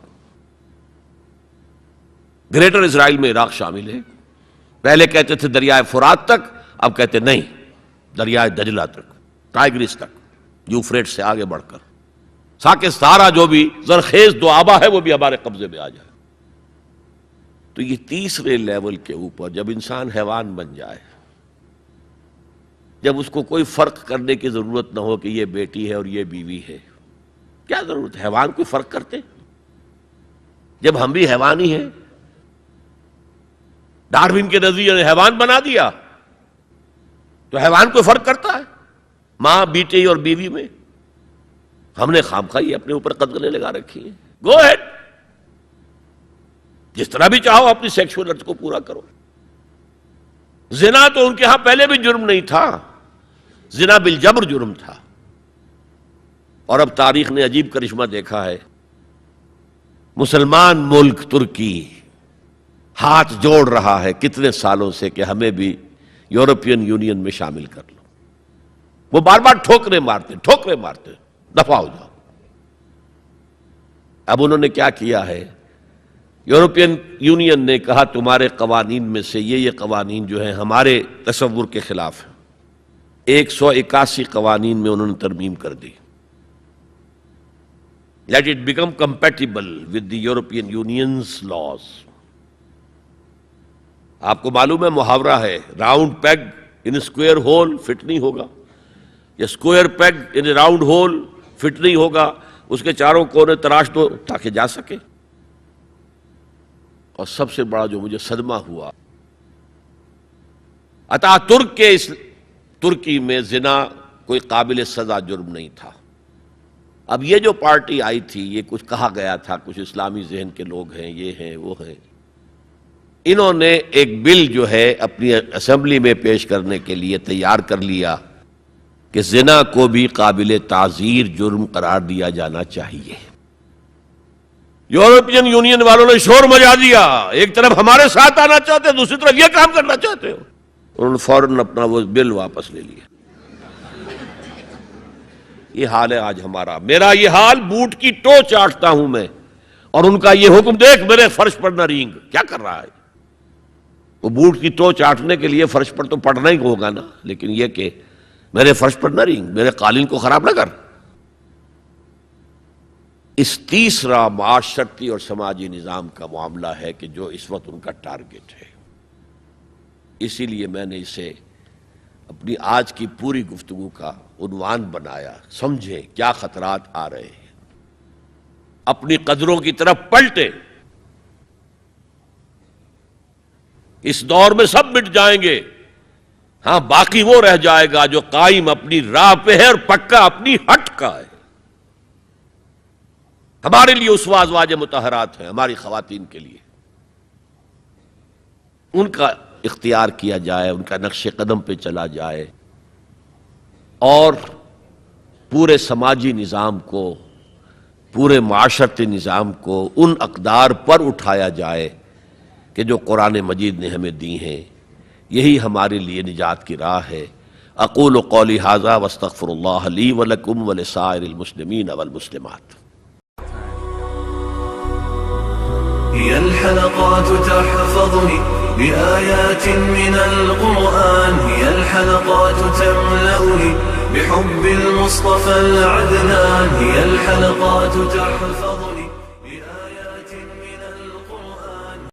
گریٹر اسرائیل میں عراق شامل ہے. پہلے کہتے تھے دریائے فرات تک، اب کہتے نہیں، دریائے دجلہ تک، ٹائگرس تک، یوفریٹ سے آگے بڑھ کر تاکہ سارا جو بھی زرخیز دو آبا ہے وہ بھی ہمارے قبضے میں آ جائے. تو یہ تیسرے لیول کے اوپر جب انسان حیوان بن جائے، جب اس کو کوئی فرق کرنے کی ضرورت نہ ہو کہ یہ بیٹی ہے اور یہ بیوی ہے، کیا ضرورت ہے؟ حیوان کوئی فرق کرتے؟ جب ہم بھی حیوان ہی ہیں. ڈارون کے نظریے نے حیوان بنا دیا تو حیوان کوئی فرق کرتا ہے ماں بیٹی اور بیوی میں؟ ہم نے خامخواہ اپنے اوپر قدغنیں لگا رکھی ہیں. گو ہیڈ، جس طرح بھی چاہو اپنی سیکشول ارتھ کو پورا کرو. زنا تو ان کے ہاں پہلے بھی جرم نہیں تھا، زنا بالجبر جرم تھا. اور اب تاریخ نے عجیب کرشمہ دیکھا ہے. مسلمان ملک ترکی ہاتھ جوڑ رہا ہے کتنے سالوں سے کہ ہمیں بھی یورپین یونین میں شامل کر لو. وہ بار بار ٹھوکریں مارتے، دفع ہو جاؤ. اب انہوں نے کیا کیا ہے؟ یورپین یونین نے کہا تمہارے قوانین میں سے یہ قوانین جو ہیں ہمارے تصور کے خلاف ہیں. 181 قوانین میں انہوں نے ترمیم کر دی. Let it become compatible with the European Union's laws. آپ کو معلوم ہے محاورہ ہے، round peg in square hole fit نہیں ہوگا، یا square peg in round hole fit نہیں ہوگا. اس کے چاروں کونے تراش دو تاکہ جا سکے. اور سب سے بڑا جو مجھے صدمہ ہوا، اتا ترک کے اس ترکی میں زنا کوئی قابل سزا جرم نہیں تھا. اب یہ جو پارٹی آئی تھی، یہ کچھ کہا گیا تھا، کچھ اسلامی ذہن کے لوگ ہیں، یہ ہیں وہ ہیں، انہوں نے ایک بل جو ہے اپنی اسمبلی میں پیش کرنے کے لیے تیار کر لیا کہ زنا کو بھی قابل تعزیر جرم قرار دیا جانا چاہیے. یورپین یونین والوں نے شور مچا دیا، ایک طرف ہمارے ساتھ آنا چاہتے ہیں، دوسری طرف یہ کام کرنا چاہتے ہو، انہوں نے فوراً اپنا وہ بل واپس لے لیا۔ یہ حال ہے آج ہمارا، میرا یہ حال، بوٹ کی ٹو چاٹتا ہوں میں، اور ان کا یہ حکم دیکھ میرے فرش پر نہ رینگ، کیا کر رہا ہے؟ وہ بوٹ کی ٹو چاٹنے کے لیے فرش پر تو پڑنا ہی ہوگا نا، لیکن یہ کہ میرے فرش پر نہ رینگ، میرے قالین کو خراب نہ کر۔ اس تیسرا معاشرتی اور سماجی نظام کا معاملہ ہے کہ جو اس وقت ان کا ٹارگٹ ہے۔ اسی لیے میں نے اسے اپنی آج کی پوری گفتگو کا عنوان بنایا، سمجھیں کیا خطرات آ رہے ہیں، اپنی قدروں کی طرف پلٹیں۔ اس دور میں سب مٹ جائیں گے، ہاں باقی وہ رہ جائے گا جو قائم اپنی راہ پہ ہے اور پکا اپنی ہٹ کا ہے۔ ہمارے لیے اسوہ ازواج مطہرات ہیں، ہماری خواتین کے لیے، ان کا اختیار کیا جائے، ان کا نقش قدم پہ چلا جائے، اور پورے سماجی نظام کو، پورے معاشرتی نظام کو ان اقدار پر اٹھایا جائے کہ جو قرآن مجید نے ہمیں دی ہیں۔ یہی ہمارے لیے نجات کی راہ ہے۔ اقول قولی ھذا واستغفر اللہ لی ولکم ولسائر المسلمین والمسلمات۔ هي الحلقات تحفظني بآيات من القرآن، هي الحلقات تملأني بحب المصطفى العدنان، هي الحلقات تحفظني